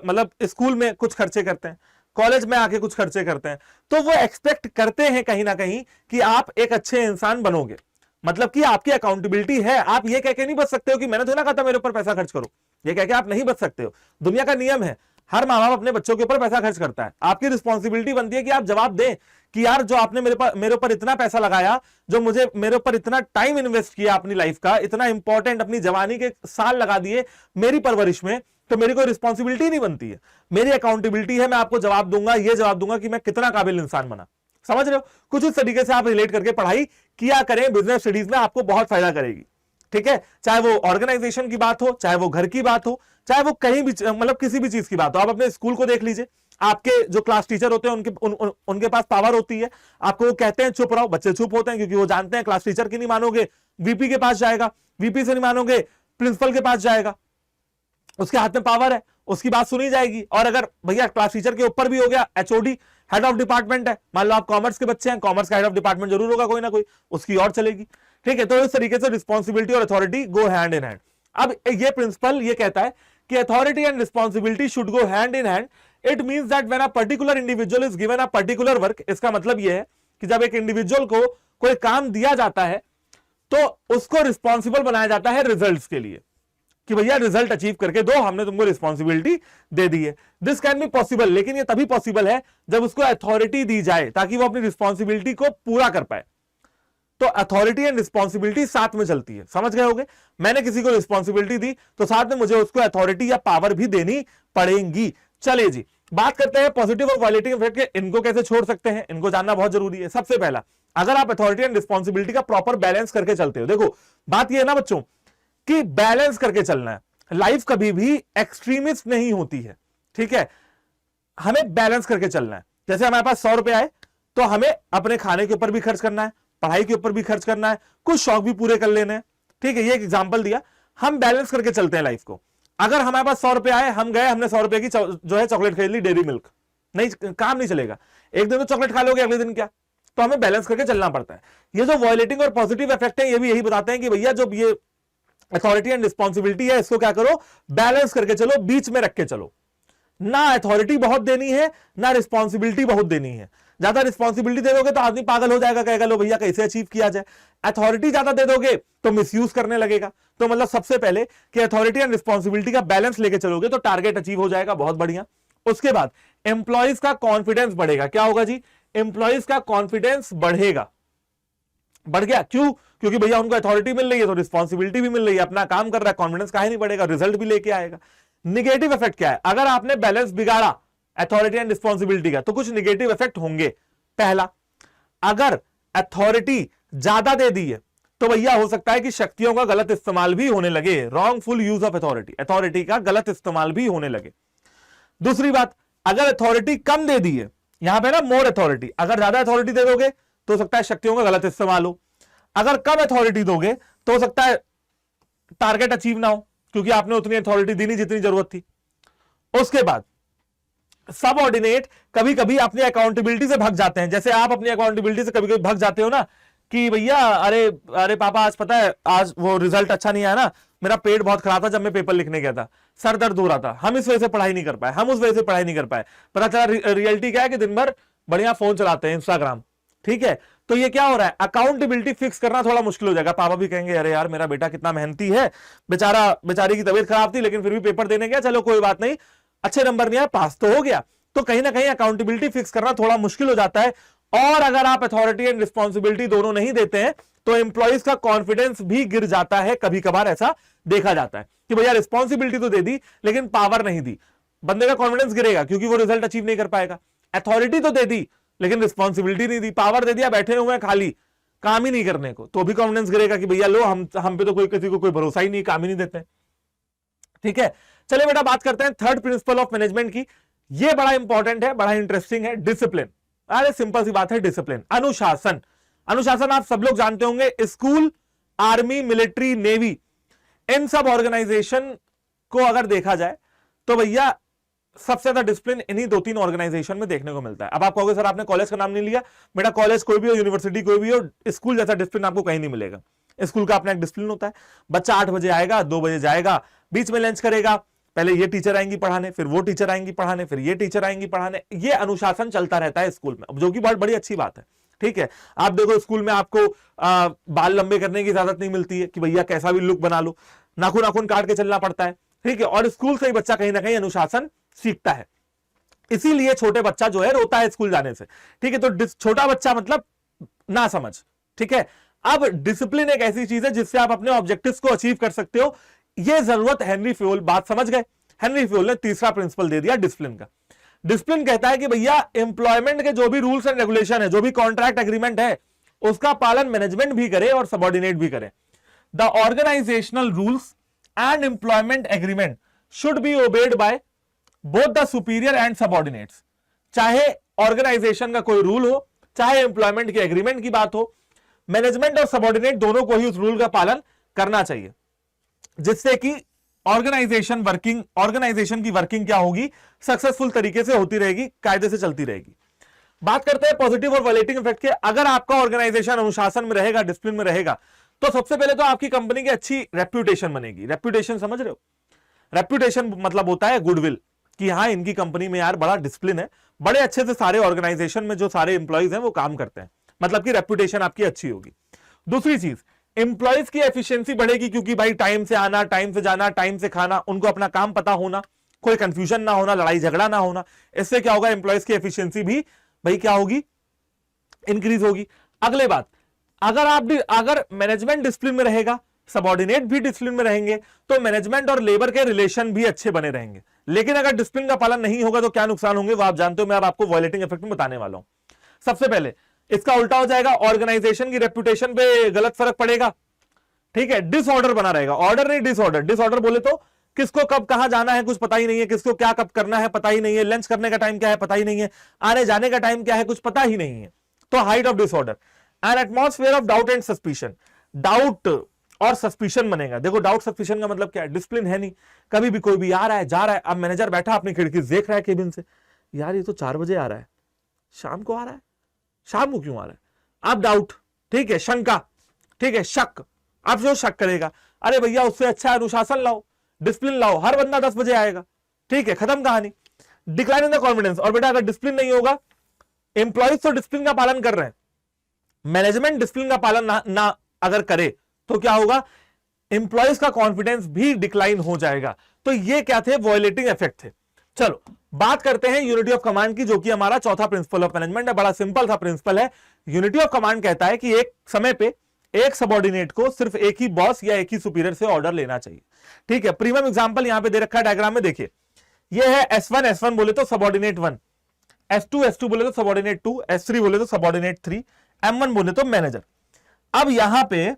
मतलब स्कूल में कुछ खर्चे करते हैं, कॉलेज में आके कुछ खर्चे करते हैं, तो वो एक्सपेक्ट करते हैं कहीं ना कहीं कि आप एक अच्छे इंसान बनोगे, मतलब कि आपकी अकाउंटेबिलिटी है। आप ये कह के नहीं बच सकते हो कि मैंने तो ना कहा था मेरे ऊपर पैसा खर्च करो, ये कह के आप नहीं बच सकते हो। दुनिया का नियम है, हर माँ बाप अपने बच्चों के ऊपर पैसा खर्च करता है, आपकी रिस्पॉन्सिबिलिटी बनती है कि आप जवाब दें कि यार जो आपने मेरे ऊपर इतना पैसा लगाया, जो मेरे ऊपर इतना टाइम इन्वेस्ट किया अपनी लाइफ का, इतना इंपॉर्टेंट अपनी जवानी के साल लगा दिए मेरी परवरिश में, तो मेरी कोई रिस्पॉन्सिबिलिटी नहीं बनती है, मेरी अकाउंटेबिलिटी है, मैं आपको जवाब दूंगा, ये जवाब दूंगा कि मैं कितना काबिल इंसान बना। समझ रहे हो? कुछ इस तरीके से आप रिलेट करके पढ़ाई किया करें, बिजनेस स्टडीज में आपको बहुत फायदा करेगी। ठीक है, चाहे वो ऑर्गेनाइजेशन की बात हो, चाहे वो घर की बात हो, चाहे वो कहीं भी मतलब किसी भी चीज की बात हो। आप अपने स्कूल को देख लीजिए, आपके जो क्लास टीचर होते हैं उनके पास पावर होती है, आपको वो कहते हैं चुप रहो, बच्चे चुप होते हैं क्योंकि वो जानते हैं क्लास टीचर की नहीं मानोगे वीपी के पास जाएगा, वीपी से नहीं मानोगे प्रिंसिपल के पास जाएगा, उसके हाथ में पावर है, उसकी बात सुनी जाएगी। और अगर भैया क्लास टीचर के ऊपर भी हो गया एचओडी, हेड ऑफ डिपार्टमेंट है, मान लो आप कॉमर्स के बच्चे हैं, कॉमर्स का हेड ऑफ डिपार्टमेंट जरूर होगा कोई ना कोई, उसकी और चलेगी। ठीक है, तो इस तरीके से रिस्पॉन्सिबिलिटी और authority go hand in hand. अब ये प्रिंसिपल ये कहता है कि authority and responsibility should go hand in hand. It means that when a particular individual is given a particular work, इसका मतलब यह है कि जब एक इंडिविजुअल को कोई काम दिया जाता है तो उसको रिस्पॉन्सिबल बनाया जाता है रिजल्ट्स के लिए, कि भैया रिजल्ट अचीव करके दो, हमने तुमको रिस्पॉन्सिबिलिटी दे दी है। दिस कैन बी पॉसिबल, लेकिन ये तभी पॉसिबल है जब उसको अथॉरिटी दी जाए ताकि वो अपनी रिस्पॉन्सिबिलिटी को पूरा कर पाए। तो अथॉरिटी एंड रिस्पॉन्सिबिलिटी साथ में चलती है, समझ गए होगे? मैंने किसी को रिस्पॉन्सिबिलिटी दी तो साथ में मुझे उसको अथॉरिटी या पावर भी देनी पड़ेगी। चलिए जी, बात करते हैं पॉजिटिव और वायलेटिव इफेक्ट के, इनको कैसे छोड़ सकते हैं, इनको जानना बहुत जरूरी है। सबसे पहला, अगर आप अथॉरिटी एंड रिस्पॉन्सिबिलिटी का प्रॉपर बैलेंस करके चलते हो, देखो बात यह है ना बच्चों कि बैलेंस करके चलना है, लाइफ कभी भी एक्सट्रीमिस्ट नहीं होती है। ठीक है, हमें बैलेंस करके चलना है। जैसे हमारे पास 100 रुपए आए तो हमें अपने खाने के ऊपर भी खर्च करना है, पढ़ाई के ऊपर भी खर्च करना है, कुछ शौक भी पूरे कर लेने हैं। ठीक है, ये एक एग्जांपल दिया, हम बैलेंस करके चलते हैं लाइफ को। अगर हमारे पास 100 रुपए आए, हम गए, हमने 100 रुपए की जो है चॉकलेट खरीद ली, डेयरी मिल्क, नहीं काम नहीं चलेगा। एक दिन तो चॉकलेट खा लोगे, अगले दिन क्या? तो हमें बैलेंस करके चलना पड़ता है। ये जो वायलेटिंग और पॉजिटिव इफेक्ट है, ये भी यही बताते हैं कि भैया जो ये अथॉरिटी एंड रिस्पॉन्सिबिलिटी है, इसको क्या करो, बैलेंस करके चलो, बीच में रख के चलो। ना अथॉरिटी बहुत देनी है, ना रिस्पॉन्सिबिलिटी बहुत देनी है। ज्यादा रिस्पॉन्सिबिलिटी दे दोगे तो आदमी पागल हो जाएगा, कहेगा लो भैया कैसे अचीव किया जाए। अथॉरिटी ज्यादा दे दोगे तो मिसयूज करने लगेगा। तो मतलब सबसे पहले कि अथॉरिटी एंड रिस्पॉन्सिबिलिटी का बैलेंस लेके चलोगे तो टारगेट अचीव हो जाएगा, बहुत बढ़िया। उसके बाद एम्प्लॉइज का कॉन्फिडेंस बढ़ेगा। क्या होगा जी? एम्प्लॉइज का कॉन्फिडेंस बढ़ेगा। बढ़ गया क्यों? क्योंकि भैया उनको अथॉरिटी मिल रही है तो रिस्पॉन्सिबिलिटी भी मिल रही है, अपना काम कर रहा है, कॉन्फिडेंस काहे नहीं बढ़ेगा, रिजल्ट भी लेके आएगा। निगेटिव इफेक्ट क्या है? अगर आपने बैलेंस बिगाड़ा अथॉरिटी एंड रिस्पॉन्सिबिलिटी का तो कुछ निगेटिव इफेक्ट होंगे। पहला, अगर अथॉरिटी ज्यादा दे दी है तो भैया हो सकता है कि शक्तियों का गलत इस्तेमाल भी होने लगे, wrongful use of authority, authority का गलत इस्तेमाल भी होने लगे। दूसरी बात, अगर अथॉरिटी कम दे दी है, यहां पे ना मोर अथॉरिटी, अगर ज्यादा अथॉरिटी दे दोगे तो हो सकता है शक्तियों का गलत इस्तेमाल हो। अगर कम अथॉरिटी दोगे तो हो सकता है टारगेट अचीव ना हो क्योंकि आपने उतनी अथॉरिटी दी नहीं जितनी जरूरत थी। उसके बाद सबऑर्डिनेट कभी कभी अपनी अकाउंटेबिलिटी से भाग जाते हैं। जैसे आप अपनी अकाउंटेबिलिटी से कभी कभी भाग जाते हो ना कि भैया अरे अरे पापा आज पता है आज वो रिजल्ट अच्छा नहीं आया ना, मेरा पेट बहुत खराब था जब मैं पेपर लिखने गया था, सर दर्द हो रहा था, हम इस वजह से पढ़ाई नहीं कर पाए, हम उस वजह से पढ़ाई नहीं कर पाए। पता चला रियलिटी क्या है कि दिन भर बढ़िया फोन चलाते हैं, इंस्टाग्राम। ठीक है, तो ये क्या हो रहा है, अकाउंटेबिलिटी फिक्स करना थोड़ा मुश्किल हो जाएगा। पापा भी कहेंगे अरे यार मेरा बेटा कितना मेहनती है, बेचारी की तबीयत खराब थी लेकिन फिर भी पेपर देने गया, चलो कोई बात नहीं, अच्छे नंबर नहीं आया, पास तो हो गया। तो कहीं ना कहीं अकाउंटेबिलिटी फिक्स करना थोड़ा मुश्किल हो जाता है। और अगर आप अथॉरिटी एंड रिस्पॉन्सिबिलिटी दोनों नहीं देते हैं तो एम्प्लॉइज का कॉन्फिडेंस भी गिर जाता है। कभी कभार ऐसा देखा जाता है कि भैया रिस्पॉन्सिबिलिटी तो दे दी लेकिन पावर नहीं दी, बंदे का कॉन्फिडेंस गिरेगा क्योंकि वो रिजल्ट अचीव नहीं कर पाएगा। अथॉरिटी तो दे दी लेकिन रिस्पॉन्सिबिलिटी नहीं दी, पावर दे दिया, बैठे हुए हैं खाली काम ही नहीं करने को, तो भी कॉन्फिडेंस गिरेगा कि भैया लो हम पे तो कोई किसी को कोई भरोसा ही नहीं, काम ही नहीं देते। ठीक है, चलिए बेटा बात करते हैं थर्ड प्रिंसिपल ऑफ मैनेजमेंट की। ये बड़ा इंपॉर्टेंट है, बड़ा इंटरेस्टिंग है, डिसिप्लिन। अरे सिंपल सी बात है, डिसिप्लिन, अनुशासन। अनुशासन आप सब लोग जानते होंगे, स्कूल, आर्मी, मिलिट्री, नेवी, इन सब ऑर्गेनाइजेशन को अगर देखा जाए तो भैया सबसे ज्यादा डिसिप्लिन इन्हीं 2-3 ऑर्गेनाइजेशन में देखने को मिलता है। अब आप कहोगे सर आपने कॉलेज का नाम नहीं लिया, बेटा कॉलेज कोई भी हो, यूनिवर्सिटी कोई भी हो, स्कूल जैसा डिसिप्लिन आपको कहीं नहीं मिलेगा। स्कूल का अपना एक डिसिप्लिन होता है, बच्चा 8 बजे आएगा, 2 बजे जाएगा, बीच में लंच करेगा, पहले ये टीचर आएंगी पढ़ाने, फिर वो टीचर आएंगी पढ़ाने, फिर ये टीचर आएंगी पढ़ाने। ये अनुशासन चलता रहता है स्कूल में, जो कि बहुत बड़ी अच्छी बात है। ठीक है, आप देखो स्कूल में आपको बाल लंबे करने की इजाजत नहीं मिलती है कि भैया कैसा भी लुक बना लो, नाखून नाखून काट के चलना पड़ता है। ठीक है, और स्कूल से ही बच्चा कहीं ना कहीं अनुशासन सीखता है। इसीलिए छोटे बच्चा जो है रोता है स्कूल जाने से, ठीक है। तो छोटा बच्चा मतलब ना समझ, ठीक है। अब डिसिप्लिन एक ऐसी चीज है जिससे आप अपने ऑब्जेक्टिव्स को अचीव कर सकते हो। यह जरूरत हेनरी फ्यूल, बात समझ गए। हेनरी फ्यूल ने तीसरा प्रिंसिपल दे दिया डिसिप्लिन का। डिसिप्लिन कहता है कि भैया एम्प्लॉयमेंट के जो भी रूल्स एंड रेगुलेशन है, जो भी कॉन्ट्रैक्ट एग्रीमेंट है, उसका पालन मैनेजमेंट भी करे और सबॉर्डिनेट भी करे। The organisational rules and employment agreement should be obeyed by both the superior and subordinates. चाहे ऑर्गेनाइजेशन का कोई रूल हो, चाहे एम्प्लॉयमेंट के एग्रीमेंट की बात हो, मैनेजमेंट और सबॉर्डिनेट दोनों को ही उस रूल का पालन करना चाहिए, जिससे कि ऑर्गेनाइजेशन की वर्किंग क्या होगी, सक्सेसफुल तरीके से होती रहेगी, कायदे से चलती रहेगी। बात करते हैं पॉजिटिव और वायलेटिंग इफेक्ट के। अगर आपका ऑर्गेनाइजेशन अनुशासन में रहेगा, डिसिप्लिन में रहेगा, तो सबसे पहले तो आपकी कंपनी की अच्छी रेप्यूटेशन बनेगी। रेप्यूटेशन समझ रहे हो? रेप्यूटेशन मतलब होता है गुडविल, कि हाँ इनकी कंपनी में यार बड़ा डिसिप्लिन है, बड़े अच्छे से सारे ऑर्गेनाइजेशन में जो सारे इंप्लॉइज हैं वो काम करते हैं, मतलब कि रेप्यूटेशन आपकी अच्छी होगी। दूसरी चीज, इंप्लॉइज की एफिशिएंसी बढ़ेगी, क्योंकि भाई टाइम से आना, टाइम से जाना, टाइम से खाना, उनको अपना काम पता होना, कोई कंफ्यूजन ना होना, लड़ाई झगड़ा ना होना। इससे क्या होगा, इंप्लॉइज की एफिशिएंसी भी भाई क्या होगी, इंक्रीज होगी। अगले बात, अगर मैनेजमेंट डिसिप्लिन में रहेगा, सबॉर्डिनेट भी डिसिप्लिन में रहेंगे, तो मैनेजमेंट और लेबर के रिलेशन भी अच्छे बने रहेंगे। लेकिन अगर डिसिप्लिन का पालन नहीं होगा तो क्या नुकसान होंगे वो आप जानते हो, मैं अब आपको वायलेटिंग इफेक्ट में बताने वाला हूं। सबसे पहले इसका उल्टा हो जाएगा, ऑर्गेनाइजेशन की रेप्यूटेशन पे गलत फर्क पड़ेगा, ठीक है। डिसऑर्डर बना रहेगा, ऑर्डर नहीं डिसऑर्डर। डिसऑर्डर बोले तो किसको कब कहां जाना है कुछ पता ही नहीं है, किसको क्या कब करना है पता ही नहीं है, लंच करने का टाइम क्या है पता ही नहीं है, आने जाने का टाइम क्या है कुछ पता ही नहीं है। तो height of disorder and atmosphere of doubt and suspicion. Doubt और सस्पिशन बनेगा। देखो डाउट सस्पिशन का मतलब क्या है, डिसिप्लिन है नहीं, कभी भी कोई भी आ रहा है जा रहा है। अब मैनेजर बैठा अपनी खिड़की देख रहा है केबिन से, यार ये तो 4 बजे आ रहा है, शाम को आ रहा है, शाम को क्यों आ रहा है। अब डाउट, ठीक है, शंका, ठीक है, शक। आप जो शक करेगा, अरे भैया उससे अच्छा अनुशासन लाओ, डिसिप्लिन लाओ, हर बंदा 10 बजे आएगा, ठीक है, खत्म कहानी। Decline in the confidence. और बेटा अगर डिसिप्लिन नहीं होगा, एम्प्लॉइज तो डिसिप्लिन का पालन कर रहे हैं, मैनेजमेंट डिसिप्लिन का पालन ना अगर करे तो क्या होगा, एम्प्लॉइज का कॉन्फिडेंस भी डिक्लाइन हो जाएगा। तो ये क्या थे, वायलेटिंग इफेक्ट थे। चलो बात करते हैं यूनिटी ऑफ कमांड की, जो कि हमारा चौथा प्रिंसिपल ऑफ मैनेजमेंट है। बड़ा सिंपल सा प्रिंसिपल है। यूनिटी ऑफ कमांड कहता है कि एक समय पे एक सबॉर्डिनेट को सिर्फ एक ही बॉस या एक ही सुपीरियर से ऑर्डर लेना चाहिए, ठीक है। प्रीमियम एग्जांपल यहां पे दे रखा है डायग्राम में, देखिए ये है S1 बोले तो सबॉर्डिनेट 1, S2 बोले तो सबॉर्डिनेट 2, S3 बोले तो सबॉर्डिनेट 3, M1 बोले तो मैनेजर। अब यहां पे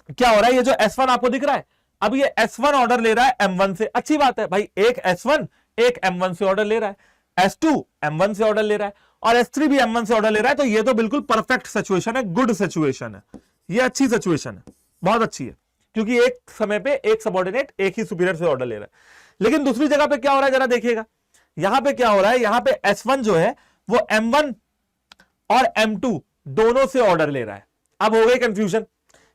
क्या हो रहा है, ये जो S1 आपको दिख रहा है, अब ये S1 ऑर्डर ले रहा है M1 से। अच्छी बात है भाई, एक S1 एक M1 से ऑर्डर ले रहा है, S2 M1 से ऑर्डर ले रहा है और S3 भी M1 से ऑर्डर ले रहा है। तो ये तो बिल्कुल परफेक्ट सिचुएशन है, गुड सिचुएशन है, ये अच्छी सिचुएशन है, बहुत अच्छी है, क्योंकि एक समय पे एक सबॉर्डिनेट एक ही सुपीरियर से ऑर्डर ले रहा है। लेकिन दूसरी जगह पे क्या हो रहा है जरा देखिएगा, यहां पे क्या हो रहा है, यहां पे S1 जो है वो M1 और M2 दोनों से ऑर्डर ले रहा है। अब हो गई कंफ्यूजन,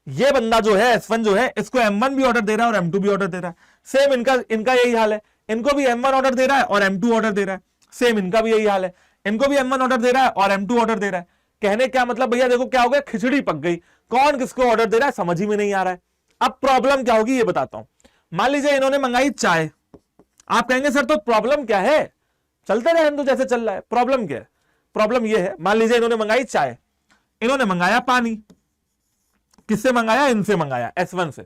ये बंदा जो है S1 जो है इसको M1 भी ऑर्डर दे रहा है और M2 भी ऑर्डर दे रहा है। सेम इनका यही हाल है, इनको भी M1 ऑर्डर दे रहा है और M2 ऑर्डर दे रहा है। सेम इनका भी यही हाल है, इनको भी M1 ऑर्डर दे रहा है और M2 ऑर्डर दे रहा है। कहने क्या मतलब भैया, देखो क्या हो गया, खिचड़ी पक गई, कौन किसको ऑर्डर दे रहा है समझ ही में नहीं आ रहा है। अब प्रॉब्लम क्या होगी ये बताता हूं। मान लीजिए इन्होंने मंगाई चाय, आप कहेंगे सर तो प्रॉब्लम क्या है, चलते रहे हम तो जैसे चल रहा है, प्रॉब्लम क्या है। प्रॉब्लम ये है, मान लीजिए इन्होंने मंगाई चाय, इन्होंने मंगाया पानी, किससे मंगाया, इनसे मंगाया S1 से,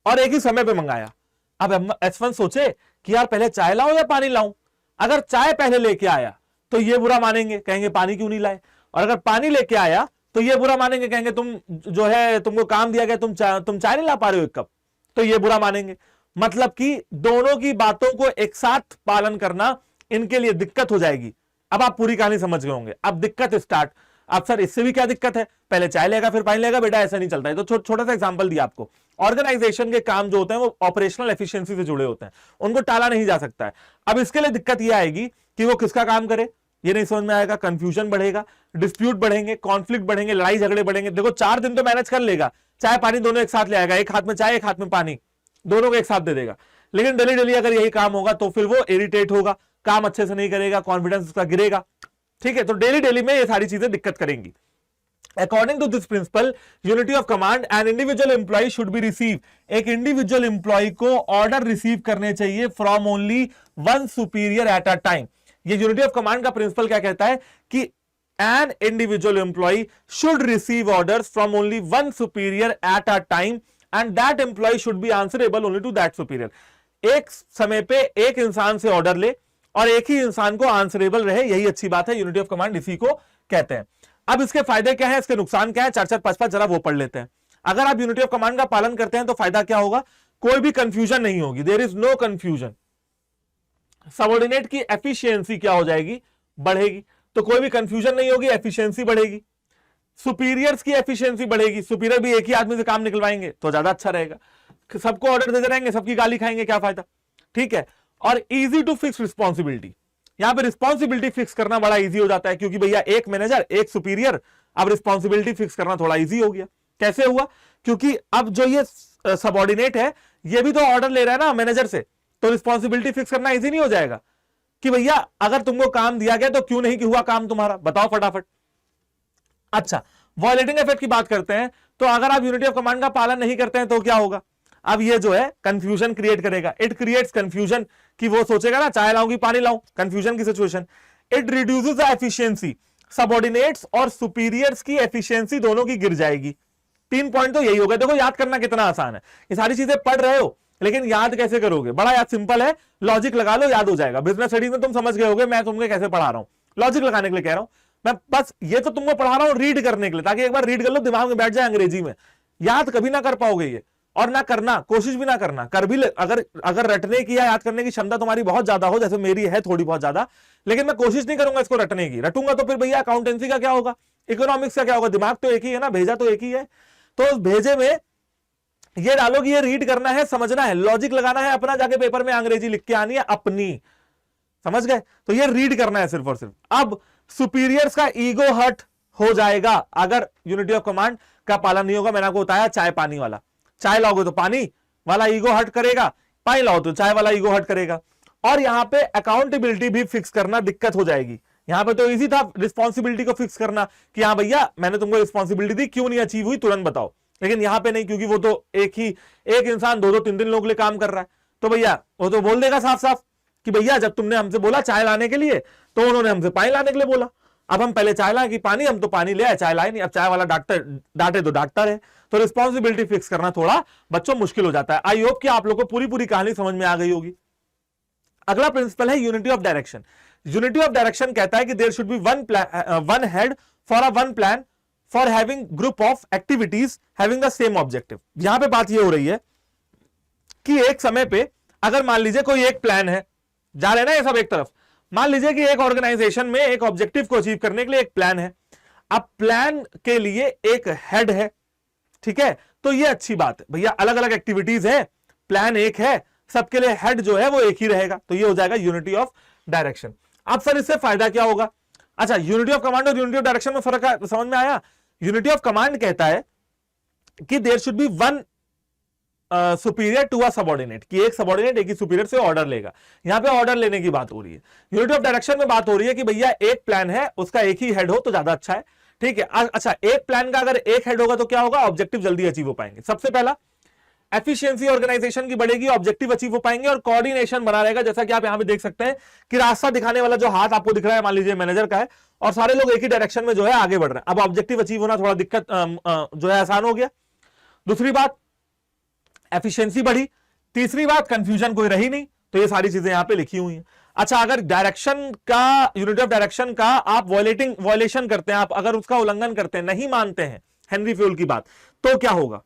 और एक ही समय पे मंगाया। अब S1 सोचे कि यार पहले चाय लाऊं या पानी लाऊं। अगर चाय पहले लेके आया तो ये बुरा मानेंगे, कहेंगे पानी क्यों नहीं लाए, और अगर पानी लेके आया तो ये बुरा मानेंगे, कहेंगे तुम जो है तुमको काम दिया गया, तुम चाय नहीं ला पा रहे हो एक कप, तो ये बुरा मानेंगे। मतलब कि दोनों की बातों को एक साथ पालन करना इनके लिए दिक्कत हो जाएगी। अब आप पूरी कहानी समझ गए होंगे, अब दिक्कत स्टार्ट। अब सर इससे भी क्या दिक्कत है, पहले चाय लेगा फिर पानी लेगा, बेटा ऐसा नहीं चलता है। तो छोटा सा एग्जांपल दिया आपको। ऑर्गेनाइजेशन के काम जो होते हैं वो ऑपरेशनल एफिशिएंसी से जुड़े होते हैं, उनको टाला नहीं जा सकता है। अब इसके लिए दिक्कत यह आएगी कि वो किसका काम करे, ये नहीं समझ में आएगा, कंफ्यूजन बढ़ेगा, डिस्प्यूट बढ़ेंगे, कॉन्फ्लिक्ट बढ़ेंगे, लड़ाई झगड़े बढ़ेंगे। देखो 4 दिन तो मैनेज कर लेगा, चाय पानी दोनों एक साथ ले आएगा, एक हाथ में चाय एक हाथ में पानी, दोनों को एक साथ दे देगा। लेकिन डेली डेली अगर यही काम होगा तो फिर वो इरिटेट होगा, काम अच्छे से नहीं करेगा, कॉन्फिडेंस उसका गिरेगा, ठीक है। तो डेली डेली में ये सारी चीजें दिक्कत करेंगी। According to this principle unity of command an individual employee should be receive, एक इंडिविजुअल एम्प्लॉय को ऑर्डर रिसीव करने चाहिए from only one superior at a time. ये यूनिटी ऑफ कमांड का प्रिंसिपल क्या कहता है कि an individual employee should receive orders from only one superior at a time and that employee should be answerable only to that superior. एक समय पे एक इंसान से ऑर्डर ले और एक ही इंसान को आंसरेबल रहे, यही अच्छी बात है, यूनिटी ऑफ कमांड इसी को कहते हैं। अब इसके फायदे क्या है, इसके नुकसान क्या है, 4-4, 5-5 जरा वो पढ़ लेते हैं। अगर आप यूनिटी ऑफ कमांड का पालन करते हैं तो फायदा क्या होगा, कोई भी कंफ्यूजन नहीं होगी, there is no confusion. Subordinate की एफिशिएंसी क्या हो जाएगी, बढ़ेगी, तो कोई भी कंफ्यूजन नहीं होगी, एफिशिएंसी बढ़ेगी। सुपीरियर्स की एफिशिएंसी बढ़ेगी, सुपीरियर भी एक ही आदमी से काम निकलवाएंगे तो ज्यादा अच्छा रहेगा। सबको ऑर्डर देते रहेंगे, सबकी गाली खाएंगे, क्या फायदा, ठीक है। और इजी टू फिक्स रिस्पॉन्सिबिलिटी, यहां पे रिस्पॉन्सिबिलिटी फिक्स करना बड़ा इजी हो जाता है, क्योंकि भैया एक मैनेजर एक सुपीरियर, अब रिस्पॉन्सिबिलिटी फिक्स करना थोड़ा इजी हो गया। कैसे हुआ, क्योंकि अब जो ये सबऑर्डिनेट है ये भी तो ऑर्डर ले रहा है ना मैनेजर से, तो रिस्पॉन्सिबिलिटी फिक्स करना इजी नहीं हो जाएगा कि भैया अगर तुमको काम दिया गया तो क्यों नहीं कि हुआ काम तुम्हारा, बताओ फटाफट। अच्छा, वॉयलेटिंग इफेक्ट की बात करते हैं, तो अगर आप यूनिटी ऑफ कमांड का पालन नहीं करते हैं तो क्या होगा, अब ये जो है कंफ्यूजन क्रिएट करेगा, इट क्रिएट्स कंफ्यूजन, कि वो सोचेगा ना चाय लाऊं कि पानी लाऊं, कंफ्यूजन की situation. It reduces the efficiency, subordinates और सुपीरियर्स की एफिशिएंसी दोनों की गिर जाएगी। 3 पॉइंट तो यही हो गए। देखो याद करना कितना आसान है, ये सारी चीजें पढ़ रहे हो लेकिन याद कैसे करोगे, बड़ा याद सिंपल है, लॉजिक लगा लो याद हो जाएगा। बिजनेस स्टडीज में तुम समझ गए होगे मैं तुमको कैसे पढ़ा रहा हूं, लॉजिक लगाने के लिए कह रहा हूं मैं, बस ये तो तुमको पढ़ा रहा हूं रीड करने के लिए, ताकि एक बार रीड कर लो दिमाग में बैठ जाए अंग्रेजी में। याद कभी ना कर पाओगे ये, और ना करना, कोशिश भी ना करना, कर भी अगर रटने की या याद करने की क्षमता तुम्हारी बहुत ज्यादा हो, जैसे मेरी है थोड़ी बहुत ज्यादा, लेकिन मैं कोशिश नहीं करूंगा इसको रटने की, रटूंगा तो फिर भैया अकाउंटेंसी का क्या होगा, इकोनॉमिक्स का क्या होगा, दिमाग तो एक ही है ना, भेजा तो एक ही है। तो उस भेजे में ये डालो कि ये रीड करना है, समझना है, लॉजिक लगाना है अपना, जाके पेपर में अंग्रेजी लिख के आनी है अपनी, समझ गए, तो ये रीड करना है सिर्फ और सिर्फ। अब सुपीरियर्स का ईगो हर्ट हो जाएगा अगर यूनिटी ऑफ कमांड का पालन नहीं होगा। मैंने आपको बताया चाय पानी वाला, चाय लाओगे तो पानी वाला ईगो हर्ट करेगा, पानी लाओ तो चाय वाला ईगो हर्ट करेगा। और यहां पे अकाउंटेबिलिटी भी फिक्स करना दिक्कत हो जाएगी। यहां पे तो इजी था रिस्पॉन्सिबिलिटी को फिक्स करना कि हाँ भैया मैंने तुमको रिस्पॉन्सिबिलिटी दी, क्यों नहीं अचीव हुई तुरंत बताओ, लेकिन यहां पे नहीं, क्योंकि वो तो एक इंसान 2-2, 3-3 लोगों के लिए काम कर रहा है, तो भैया वो तो बोल देगा साफ साफ कि भैया जब तुमने हमसे बोला चाय लाने के लिए तो उन्होंने हमसे पानी लाने के लिए बोला, अब हम पहले चाय लाए कि पानी, हम तो पानी ले आए, चाय लाए नहीं, अब चाय वाला डांटे तो डांटता रहे। तो रिस्पॉन्सिबिलिटी फिक्स करना थोड़ा बच्चों मुश्किल हो जाता है। आई होप कि आप लोगों को पूरी कहानी समझ में आ गई होगी। अगला प्रिंसिपल है unity of direction. Unity of direction कहता है कि there should be one head for one plan for having group of activities having the same objective. यहां पे बात ये हो रही है कि एक समय पे अगर मान लीजिए कोई एक प्लान है, जा रहे ना ये सब एक तरफ, मान लीजिए कि एक ऑर्गेनाइजेशन में एक ऑब्जेक्टिव को अचीव करने के लिए एक प्लान है, अब प्लान के लिए एक हेड है, ठीक है, तो ये अच्छी बात है भैया, अलग अलग एक्टिविटीज है, प्लान एक है, सबके लिए हेड जो है वो एक ही रहेगा, तो ये हो जाएगा यूनिटी ऑफ डायरेक्शन। अब सर इससे फायदा क्या होगा, अच्छा यूनिटी ऑफ कमांड और यूनिटी ऑफ डायरेक्शन में फर्क समझ में आया। यूनिटी ऑफ कमांड कहता है कि there should be one superior to a subordinate, कि एक सबऑर्डिनेट एक ही सुपीरियर से ऑर्डर लेगा, यहां पे ऑर्डर लेने की बात हो रही है। यूनिटी ऑफ डायरेक्शन में बात हो रही है कि भैया एक प्लान है उसका एक ही हेड हो तो ज्यादा अच्छा है, ठीक है। अच्छा एक प्लान का अगर एक हेड होगा तो क्या होगा, ऑब्जेक्टिव जल्दी अचीव हो पाएंगे। सबसे पहला एफिशिएंसी ऑर्गेनाइजेशन की बढ़ेगी, ऑब्जेक्टिव अचीव हो पाएंगे और कोऑर्डिनेशन बना रहेगा। जैसा कि आप यहां पे देख सकते हैं कि रास्ता दिखाने वाला जो हाथ आपको दिख रहा है मान लीजिए मैनेजर का है, और सारे लोग एक ही डायरेक्शन में जो है आगे बढ़ रहे हैं। अब ऑब्जेक्टिव अचीव होना थोड़ा दिक्कत जो है आसान हो गया। दूसरी बात एफिशिएंसी बढ़ी। तीसरी बात कंफ्यूजन कोई रही नहीं, तो ये सारी चीजें यहां पे लिखी हुई हैं। अच्छा अगर डायरेक्शन का, यूनिटी ऑफ डायरेक्शन का आप वॉयलेशन करते हैं, आप अगर उसका उल्लंघन करते हैं, नहीं मानते हैं हेनरी फ्यूल की बात, तो क्या होगा,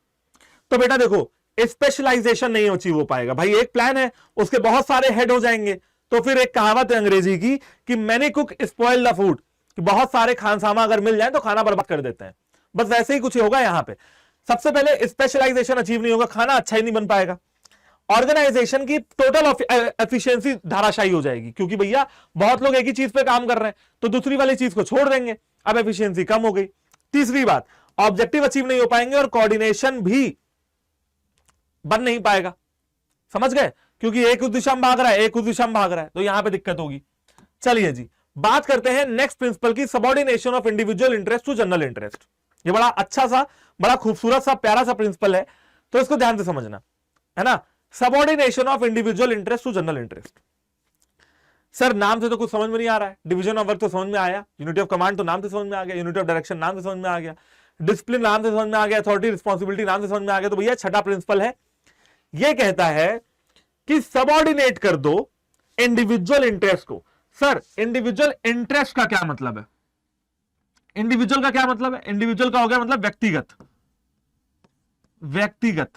तो बेटा देखो स्पेशलाइजेशन नहीं अचीव हो पाएगा। भाई एक प्लान है उसके बहुत सारे हेड हो जाएंगे, तो फिर एक कहावत है अंग्रेजी की कि many cook spoil the food, कि बहुत सारे खानसामा अगर मिल जाए तो खाना बर्बाद कर देते हैं, बस वैसे ही कुछ होगा यहां पे। सबसे पहले स्पेशलाइजेशन अचीव नहीं होगा, खाना अच्छा ही नहीं बन पाएगा, ऑर्गेनाइजेशन की टोटल एफिशिएंसी धाराशायी हो जाएगी, क्योंकि भैया बहुत लोग एक ही चीज पे काम कर रहे हैं तो दूसरी वाली चीज को छोड़ देंगे, अब एफिशिएंसी कम हो गई। तीसरी बात ऑब्जेक्टिव अचीव नहीं हो पाएंगे और कोऑर्डिनेशन भी बन नहीं पाएगा, समझ गए, क्योंकि एक उस दिशा में भाग रहा है एक उस दिशा में भाग रहा है, तो यहां पे दिक्कत होगी। चलिए जी बात करते हैं नेक्स्ट प्रिंसिपल की, subordination of individual interest to general interest. ये बड़ा अच्छा सा, बड़ा खूबसूरत सा, प्यारा सा प्रिंसिपल है, तो इसको ध्यान से समझना, है ना। Subordination of individual interest to general interest. Sir नाम से तो कुछ समझ में नहीं आ रहा है, डिवीजन ऑफ वर्क तो समझ में आया, यूनिटी ऑफ कमांड तो नाम से समझ में आ गया, यूनिटी ऑफ डायरेक्शन नाम से समझ में आ गया, डिसिप्लिन नाम से समझ में आ गया, अथॉरिटी रिस्पॉन्सिबिलिटी नाम से समझ में आ गया। तो भैया छठा प्रिंसिपल है, ये कहता है कि सबऑर्डिनेट कर दो इंडिविजुअल इंटरेस्ट को। सर इंडिविजुअल इंटरेस्ट का क्या मतलब है? इंडिविजुअल का क्या मतलब है? इंडिविजुअल का हो गया मतलब व्यक्तिगत, व्यक्तिगत,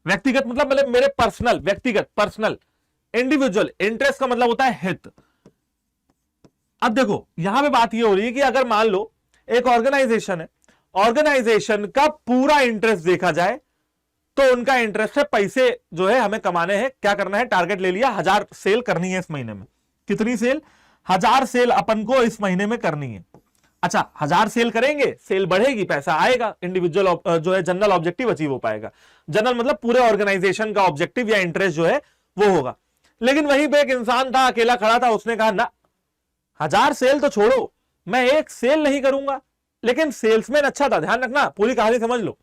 व्यक्तिगत मतलब मेरे पर्सनल, व्यक्तिगत, पर्सनल। इंडिविजुअल इंटरेस्ट का मतलब होता है हित। अब देखो यहां पे बात ये हो रही है कि अगर मान लो एक ऑर्गेनाइजेशन है, ऑर्गेनाइजेशन का पूरा इंटरेस्ट देखा जाए तो उनका इंटरेस्ट है पैसे जो है हमें कमाने हैं, क्या करना है, टारगेट ले लिया 1000 सेल करनी है इस महीने में। कितनी सेल? 1000 सेल अपन को इस महीने में करनी है। अच्छा 1000 सेल करेंगे, सेल बढ़ेगी, पैसा आएगा, इंडिविजुअल जो है जनरल ऑब्जेक्टिव अचीव हो पाएगा। जनरल मतलब पूरे ऑर्गेनाइजेशन का ऑब्जेक्टिव या इंटरेस्ट जो है वो होगा। लेकिन वहीं पे एक इंसान था, अकेला खड़ा था, उसने कहा ना 1000 सेल तो छोड़ो, मैं एक सेल नहीं करूंगा। लेकिन सेल्समैन अच्छा था, ध्यान रखना, पूरी कहानी समझ लो।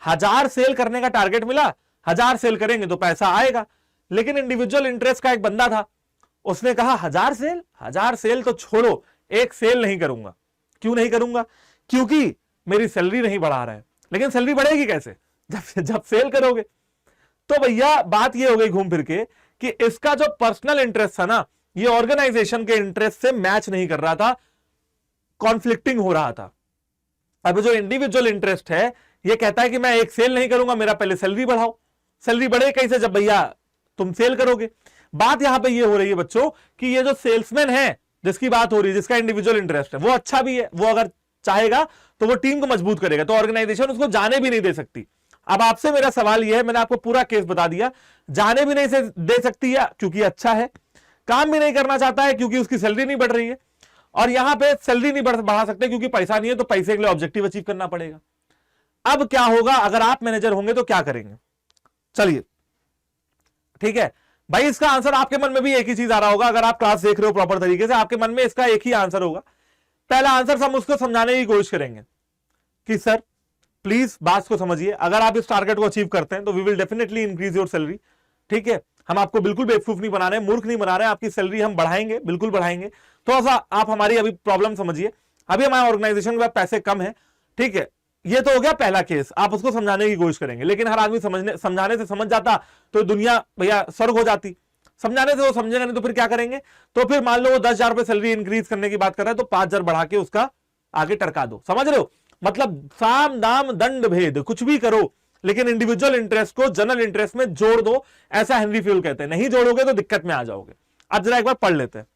1000 सेल करने का टारगेट मिला, 1000 सेल करेंगे तो पैसा आएगा। लेकिन इंडिविजुअल इंटरेस्ट का एक बंदा था, उसने कहा 1000 सेल तो छोड़ो, एक सेल नहीं करूंगा। क्यों नहीं करूंगा? क्योंकि मेरी सैलरी नहीं बढ़ा रहा है। लेकिन सैलरी बढ़ेगी कैसे? जब सेल करोगे। तो भैया बात ये हो गई घूम फिर के कि इसका जो पर्सनल इंटरेस्ट था ना, ये ऑर्गेनाइजेशन के इंटरेस्ट से मैच नहीं कर रहा था, कॉन्फ्लिक्टिंग हो रहा था। अब जो इंडिविजुअल इंटरेस्ट है ये कहता है कि मैं एक सेल नहीं करूंगा, मेरा पहले सैलरी बढ़ाओ। सैलरी बढ़े कैसे? जब भैया तुम सेल करोगे। बात यहां पे ये हो रही है बच्चों कि ये जो सेल्समैन है जिसकी बात हो रही है, जिसका इंडिविजुअल इंटरेस्ट है, वो अच्छा भी है, वो अगर चाहेगा तो वो टीम को मजबूत करेगा, तो ऑर्गेनाइजेशन उसको जाने भी नहीं दे सकती। अब आपसे मेरा सवाल यह है, मैंने आपको पूरा केस बता दिया, जाने भी नहीं से दे सकती है क्योंकि अच्छा है, काम भी नहीं करना चाहता है क्योंकि उसकी सैलरी नहीं बढ़ रही है, और यहां पे सैलरी नहीं बढ़ा सकते क्योंकि पैसा नहीं है, तो पैसे के लिए ऑब्जेक्टिव अचीव करना पड़ेगा। अब क्या होगा अगर आप मैनेजर होंगे तो क्या करेंगे? चलिए ठीक है भाई, इसका आंसर आपके मन में भी एक ही चीज आ रहा होगा। अगर आप क्लास देख रहे हो प्रॉपर तरीके से, आपके मन में इसका एक ही आंसर होगा। पहला आंसर हम उसको समझाने की कोशिश करेंगे कि सर प्लीज बात को समझिए, अगर आप इस टारगेट को अचीव करते हैं तो we will definitely increase your salary. ठीक है, हम आपको बिल्कुल बेवकूफ नहीं बना रहे, मूर्ख नहीं बना रहे, आपकी सैलरी हम बढ़ाएंगे, बिल्कुल बढ़ाएंगे। थोड़ा सा आप हमारी अभी प्रॉब्लम समझिए, अभी हमारे ऑर्गेनाइजेशन में पैसे कम है। ठीक है, ये तो हो गया पहला केस, आप उसको समझाने की कोशिश करेंगे। लेकिन हर आदमी समझाने से समझ जाता तो दुनिया भैया स्वर्ग हो जाती। समझाने से वो समझेगा नहीं तो फिर क्या करेंगे? तो फिर मान लो वो 10,000 रुपए सैलरी इंक्रीज करने की बात कर रहा है तो 5,000 बढ़ा के उसका आगे टरका दो। समझ रहे हो? मतलब साम दाम दंड भेद कुछ भी करो, लेकिन इंडिविजुअल इंटरेस्ट को जनरल इंटरेस्ट में जोड़ दो, ऐसा हेनरी फ्यूल कहते हैं। नहीं जोड़ोगे तो दिक्कत में आ जाओगे। अब जरा एक बार पढ़ लेते हैं।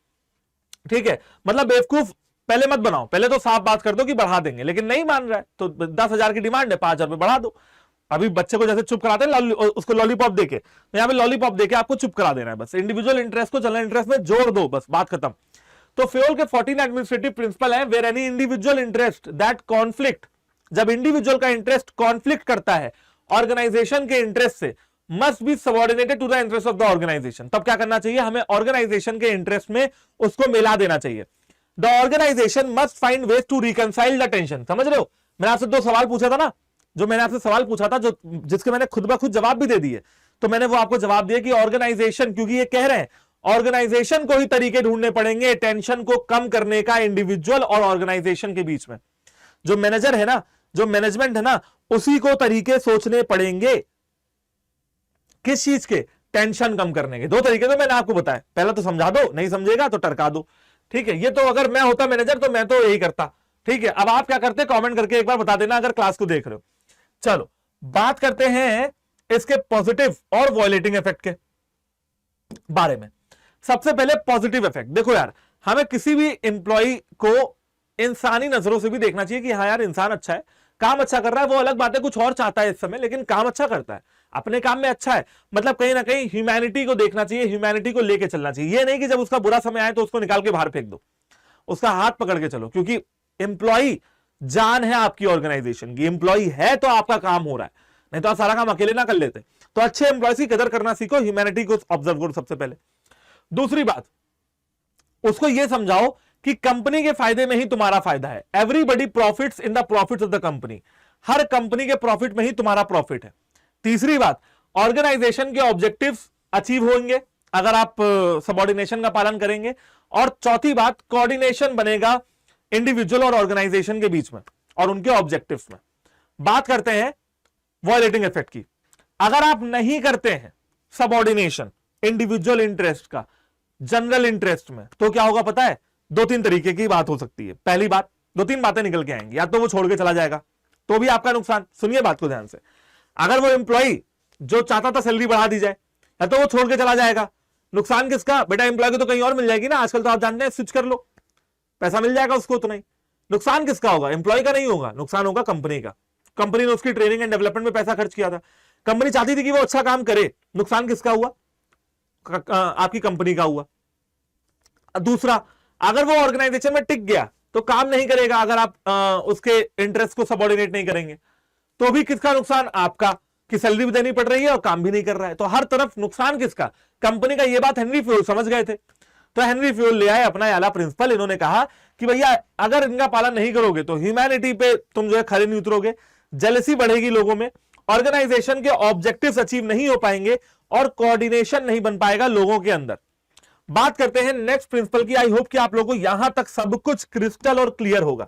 ठीक है, मतलब बेवकूफ पहले मत बनाओ, पहले तो साफ बात कर दो कि बढ़ा देंगे, लेकिन नहीं मान रहा है तो 10,000 की डिमांड है, 5,000 रुपए बढ़ा दो। अभी बच्चे को जैसे चुप कराते हैं उसको लॉलीपॉप देके, तो यहां पे लॉलीपॉप देके आपको चुप करा देना है बस। इंडिविजुअल इंटरेस्ट को जनरल इंटरेस्ट में जोड़ दो, बस बात खत्म। तो फ्योल के 14 एडमिनिस्ट्रेटिव प्रिंसिपल है, where any individual interest that conflict, जब इंडिविजुअल का इंटरेस्ट कॉन्फ्लिक्ट करता है ऑर्गेनाइजेशन के इंटरेस्ट से, must be subordinated to the interest of the organisation. तब क्या करना चाहिए? हमें ऑर्गेनाइजेशन के इंटरेस्ट में उसको मिला देना चाहिए। The organisation must find ways to reconcile the tension. समझ रहे हो? मैंने आपसे 2 सवाल पूछा था ना, जो मैंने आपसे सवाल पूछा था, जो जिसके मैंने खुद ब खुद जवाब भी दे दिए, तो मैंने वो आपको जवाब दिया कि ऑर्गेनाइजेशन, क्योंकि ये कह रहे हैं ऑर्गेनाइजेशन को ही तरीके ढूंढने पड़ेंगे टेंशन को कम करने का इंडिविजुअल और ऑर्गेनाइजेशन के बीच में। जो मैनेजर है ना, जो मैनेजमेंट है ना, उसी को तरीके सोचने पड़ेंगे। किस चीज के? टेंशन कम करने के। 2 तरीके तो मैंने आपको बताया, पहला तो समझा दो, नहीं समझेगा तो टरका दो। ठीक है, ये तो अगर मैं होता मैनेजर तो मैं तो यही करता। ठीक है, अब आप क्या करते? कमेंट करके एक बार बता देना अगर क्लास को देख रहे हो। चलो बात करते हैं इसके पॉजिटिव और वॉयलेटिंग इफेक्ट के बारे में। सबसे पहले पॉजिटिव इफेक्ट देखो यार, हमें किसी भी एम्प्लॉय को इंसानी नजरों से भी देखना चाहिए कि हाँ यार इंसान अच्छा है, काम अच्छा कर रहा है। वो अलग बात है कुछ और चाहता है इस समय, लेकिन काम अच्छा करता है, अपने काम में अच्छा है। मतलब कहीं ना कहीं ह्यूमैनिटी को देखना चाहिए, ह्यूमैनिटी को लेके चलना चाहिए। ये नहीं कि जब उसका बुरा समय आए तो उसको निकाल के बाहर फेंक दो, उसका हाथ पकड़ के चलो, क्योंकि एम्प्लॉय जान है आपकी ऑर्गेनाइजेशन की। एम्प्लॉय है तो आपका काम हो रहा है, नहीं तो आप सारा काम अकेले ना कर लेते। तो अच्छे एम्प्लॉयज की कदर करना सीखो, ह्यूमैनिटी को ऑब्जर्व करो सबसे पहले। दूसरी बात, उसको यह समझाओ कि कंपनी के फायदे में ही तुम्हारा फायदा है। Everybody profits in the profits of the company, her company के प्रॉफिट में ही तुम्हारा प्रॉफिट है। तीसरी बात, ऑर्गेनाइजेशन के ऑब्जेक्टिव्स अचीव होंगे अगर आप सबऑर्डिनेशन का पालन करेंगे। और चौथी बात, कोऑर्डिनेशन बनेगा इंडिविजुअल और ऑर्गेनाइजेशन के बीच में और उनके ऑब्जेक्टिव्स में। बात करते हैं वॉयलेटिंग इफेक्ट की। अगर आप नहीं करते हैं सबऑर्डिनेशन इंडिविजुअल इंटरेस्ट का जनरल इंटरेस्ट में, तो क्या होगा पता है? दो तीन तरीके की बात हो सकती है। पहली बात, दो तीन बातें निकल के आएंगी। या तो वो छोड़ के चला जाएगा, तो भी आपका नुकसान। सुनिए बात को ध्यान से। अगर वो एम्प्लॉय जो चाहता था सैलरी बढ़ा दी जाए, या तो वो छोड़ के चला जाएगा, नुकसान किसका? बेटा एम्प्लॉय को तो कहीं और मिल जाएगी ना, आजकल तो आप जानते हैं, स्विच कर लो, पैसा मिल जाएगा उसको उतना ही। नुकसान किसका होगा? एम्प्लॉय का नहीं होगा, नुकसान होगा कंपनी का। कंपनी ने उसकी ट्रेनिंग एंड डेवलपमेंट में पैसा खर्च किया था, कंपनी चाहती थी कि वो अच्छा काम करे, नुकसान किसका हुआ? आपकी कंपनी का हुआ। दूसरा, अगर वो ऑर्गेनाइजेशन में टिक गया तो काम नहीं करेगा, अगर आप उसके इंटरेस्ट को सबऑर्डिनेट नहीं करेंगे, तो भी किसका नुकसान? आपका, कि सैलरी भी देनी पड़ रही है और काम भी नहीं कर रहा है। तो हर तरफ नुकसान किसका? कंपनी का। ये बात हेनरी फ्यूल समझ गए थे, तो हेनरी फ्यूल ले आए अपना आला प्रिंसिपल। इन्होंने कहा कि भैया अगर इनका पालन नहीं करोगे तो ह्यूमैनिटी पे तुम जो है खड़े नहीं उतरोगे, जेलसी बढ़ेगी लोगों में, ऑर्गेनाइजेशन के ऑब्जेक्टिव्स अचीव नहीं हो पाएंगे और कोऑर्डिनेशन नहीं बन पाएगा लोगों के अंदर। बात करते हैं नेक्स्ट प्रिंसिपल की। आई होप कि आप लोगों को यहां तक सब कुछ क्रिस्टल और क्लियर होगा।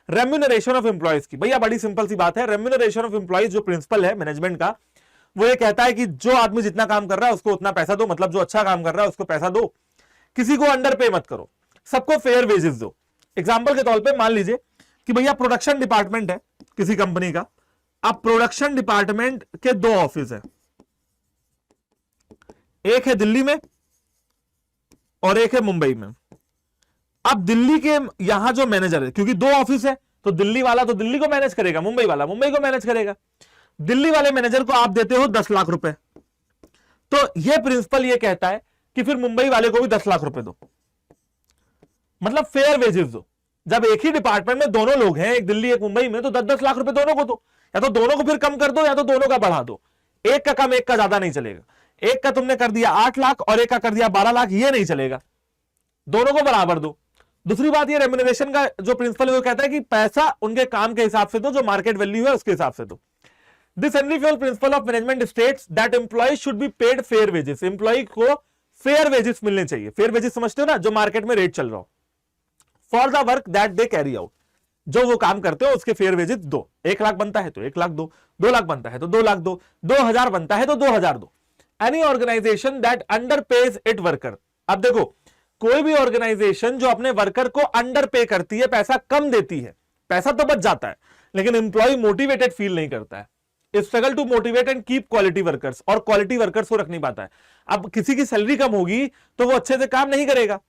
रेम्यूनरेशन ऑफ एम्प्लॉयज की, भैया बड़ी सिंपल सी बात है। रेम्यूनरेशन ऑफ एम्प्लॉयज जो प्रिंसिपल है मैनेजमेंट का, वो ये कहता है कि जो आदमी जितना काम कर रहा है उसको उतना पैसा दो, मतलब जो अच्छा काम कर रहा है उसको पैसा दो, किसी को अंडर पे मत करो, सबको फेयर वेजेस दो। एग्जाम्पल के तौर पे मान लीजिए कि भैया प्रोडक्शन डिपार्टमेंट है किसी कंपनी का। अब प्रोडक्शन डिपार्टमेंट के दो ऑफिस है, एक है दिल्ली में और एक है मुंबई में। अब दिल्ली के यहां जो मैनेजर है, क्योंकि दो ऑफिस है तो दिल्ली वाला तो दिल्ली को मैनेज करेगा, मुंबई वाला मुंबई को मैनेज करेगा। दिल्ली वाले मैनेजर को आप देते हो 10 लाख रुपए, तो यह प्रिंसिपल यह कहता है कि फिर मुंबई वाले को भी 10 लाख रुपए दो, मतलब फेयर वेजेस दो। जब एक ही डिपार्टमेंट में दोनों लोग हैं, एक दिल्ली एक मुंबई में, तो 10-10 लाख रुपए दोनों को दो, या तो दोनों को फिर कम कर दो या तो दोनों का बढ़ा दो। एक का कम एक का ज्यादा नहीं चलेगा। एक का तुमने कर दिया 8 लाख और एक का कर दिया 12 लाख, ये नहीं चलेगा, दोनों को बराबर दो। दूसरी बात, ये रेम्यूनरेशन का जो प्रिंसिपल है वो कहता है कि पैसा उनके काम के हिसाब से दो, जो मार्केट वैल्यू है उसके हिसाब से दो। This Henri Fayol principle of management states that employees should be paid fair wages. Employee को फेयर वेजेस मिलने चाहिए। फेयर वेजेस समझते हो ना, जो मार्केट में रेट चल रहा हो, for the work that they carry out. जो वो काम करते हो उसके फेयर वेजेस दो। 1 लाख बनता है तो 1 लाख दो, 2 लाख बनता है तो 2 लाख दो, 2000 बनता है तो 2000 दो। Any organisation that underpays it worker. अब देखो, कोई भी ऑर्गेनाइजेशन जो अपने वर्कर को अंडर पे करती है, पैसा कम देती है, पैसा तो बच जाता है, लेकिन एम्प्लॉय मोटिवेटेड फील नहीं करता है, struggle to motivate and keep quality workers, और क्वालिटी वर्कर्स को रख नहीं पाता है। अब किसी की सैलरी कम होगी तो वो अच्छे से काम नहीं करेगा।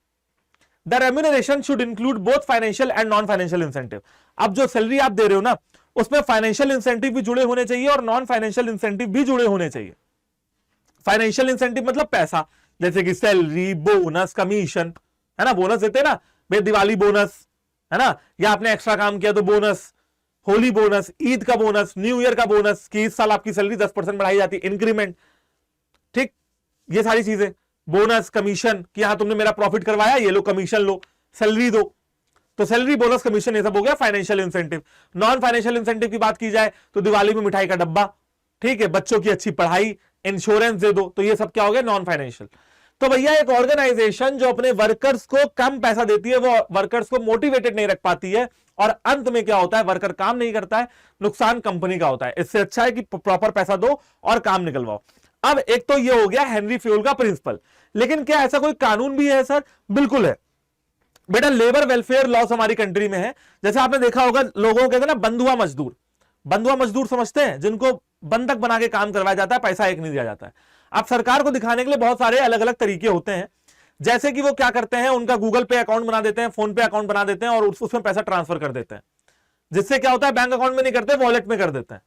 The remuneration should include both financial and non financial incentive. अब जो सैलरी आप दे रहे हो ना, उसमें फाइनेंशियल इंसेंटिव भी जुड़े होने चाहिए और नॉन फाइनेंशियल इंसेंटिव भी जुड़े होने चाहिए। फाइनेंशियल इंसेंटिव मतलब पैसा, जैसे कि सैलरी, बोनस, कमीशन, है ना, बोनस देते हैं ना भाई, दिवाली बोनस, है ना, या आपने एक्स्ट्रा काम किया तो बोनस, होली बोनस, ईद का बोनस, न्यू ईयर का बोनस, कि इस साल आपकी सैलरी 10% बढ़ाई जाती है, इंक्रीमेंट, ठीक, ये सारी चीजें। बोनस, कमीशन, कि हाँ तुमने मेरा प्रॉफिट करवाया, ये लो कमीशन लो, सैलरी दो। तो सैलरी, बोनस, कमीशन, ये सब हो गया financial incentive. Non financial incentive की बात की जाए तो दिवाली में मिठाई का डब्बा, ठीक है, बच्चों की अच्छी पढ़ाई, इंश्योरेंस दे दो, तो ये सब क्या हो गया? Non financial. तो भैया एक ऑर्गेनाइजेशन जो अपने वर्कर्स को कम पैसा देती है, वो वर्कर्स को मोटिवेटेड नहीं रख पाती है, और अंत में क्या होता है? वर्कर काम नहीं करता है, नुकसान कंपनी का होता है। इससे अच्छा है कि प्रॉपर पैसा दो और काम निकलवाओ। अब एक तो ये हो गया हेनरी फ्यूल का प्रिंसिपल, लेकिन क्या ऐसा कोई कानून भी है सर? बिल्कुल है बेटा। लेबर वेलफेयर लॉस हमारी कंट्री में है। जैसे आपने देखा होगा, लोगों कहते हैं ना बंधुआ मजदूर, बंधुआ मजदूर समझते हैं, जिनको बंधक बना के काम करवाया जाता है, पैसा एक नहीं दिया जाता है। अब सरकार को दिखाने के लिए बहुत सारे अलग अलग तरीके होते हैं, जैसे कि वो क्या करते हैं, उनका गूगल पे अकाउंट बना देते हैं, फोन पे अकाउंट बना देते हैं और उसमें पैसा ट्रांसफर कर देते हैं। जिससे क्या होता है, बैंक अकाउंट में नहीं करते, वॉलेट में कर देते हैं।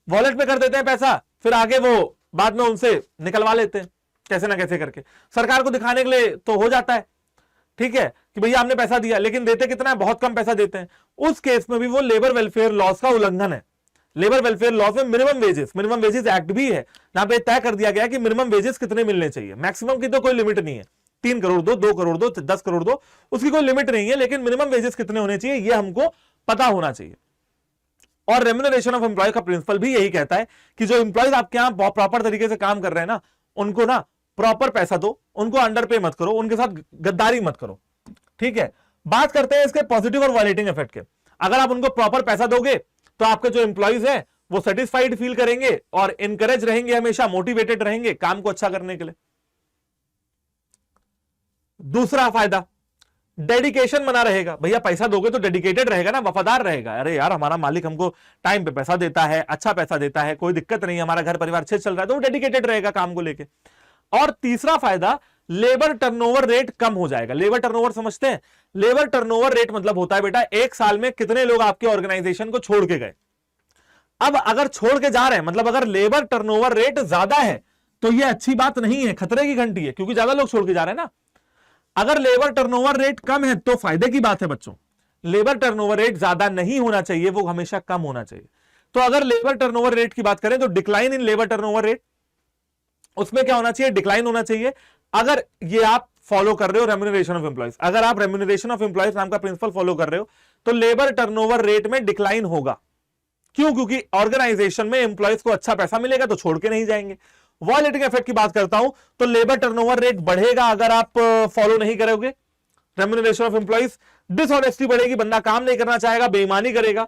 वॉलेट में कर देते हैं पैसा, फिर आगे वो बाद में उनसे निकलवा लेते हैं कैसे ना कैसे करके। सरकार को दिखाने के लिए तो हो जाता है, ठीक है, कि भैया हमने पैसा दिया, लेकिन देते कितना है? बहुत कम पैसा देते हैं। उस केस में भी वो लेबर वेलफेयर लॉस का उल्लंघन है। लेबर वेलफेयर लॉस में मिनिमम वेजेस एक्ट भी है, जहां पे तय कर दिया गया कि मिनिमम वेजेस कितने मिलने चाहिए, मैक्सिमम की तो कोई लिमिट नहीं है। 3 करोड़ दो, 2 करोड़ दो, 10 करोड़ दो, उसकी कोई लिमिट नहीं है, लेकिन मिनिमम वेजेस कितने होने चाहिए ये हमको पता होना चाहिए। और रेम्यूनरेशन ऑफ एम्प्लॉय का प्रिंसिपल भी यही कहता है कि जो एम्प्लॉयज आपके यहां प्रॉपर तरीके से काम कर रहे हैं ना, उनको ना प्रॉपर पैसा दो, उनको अंडर पे मत करो, उनके साथ गद्दारी मत करो। ठीक है, बात करते हैं इसके पॉजिटिव और वायलेटिंग इफेक्ट के। अगर आप उनको प्रॉपर पैसा दोगे तो आपके जो एम्प्लॉयज हैं वो सेटिस्फाइड फील करेंगे और इनकरेज रहेंगे, हमेशा मोटिवेटेड रहेंगे काम को अच्छा करने के लिए। दूसरा फायदा, डेडिकेशन बना रहेगा। भैया पैसा दोगे तो डेडिकेटेड रहेगा ना, वफादार रहेगा। अरे यार हमारा मालिक हमको टाइम पे पैसा देता है, अच्छा पैसा देता है, कोई दिक्कत नहीं, हमारा घर परिवार अच्छे चल रहा है, तो वो डेडिकेटेड रहेगा काम को लेके। और तीसरा फायदा, लेबर टर्नओवर रेट कम हो जाएगा। लेबर टर्नओवर समझते हैं? लेबर टर्नओवर रेट मतलब होता है बेटा एक साल में कितने लोग आपके ऑर्गेनाइजेशन को छोड़ के गए। अब अगर छोड़ के जा रहे हैं, मतलब अगर लेबर टर्नओवर रेट ज्यादा है तो यह अच्छी बात नहीं है, खतरे की घंटी है, क्योंकि ज्यादा लोग छोड़ के जा रहे हैं ना। अगर लेबर टर्नओवर रेट कम है तो फायदे की बात है बच्चों। लेबर टर्नओवर रेट ज्यादा नहीं होना चाहिए, वो हमेशा कम होना चाहिए। तो अगर लेबर टर्नओवर रेट की बात करें तो decline in labour turnover rate, उसमें क्या होना चाहिए? डिक्लाइन होना चाहिए। अगर ये आप फॉलो कर रहे हो रेम्यूनरेशन ऑफ एम्प्लॉयज, अगर आप रेम्यूनरेशन ऑफ एम्प्लॉयज नाम का प्रिंसिपल फॉलो कर रहे हो तो लेबर टर्नओवर रेट में डिक्लाइन होगा। क्यों? क्योंकि ऑर्गेनाइजेशन में एम्प्लॉयज को अच्छा पैसा मिलेगा तो छोड़ के नहीं जाएंगे। वॉलेटिंग इफेक्ट की बात करता हूं तो लेबर टर्नओवर रेट बढ़ेगा अगर आप फॉलो नहीं करोगे रेम्यूनरेशन ऑफ एम्प्लॉयज। डिसऑनेस्टी बढ़ेगी, बंदा काम नहीं करना चाहेगा, बेईमानी करेगा,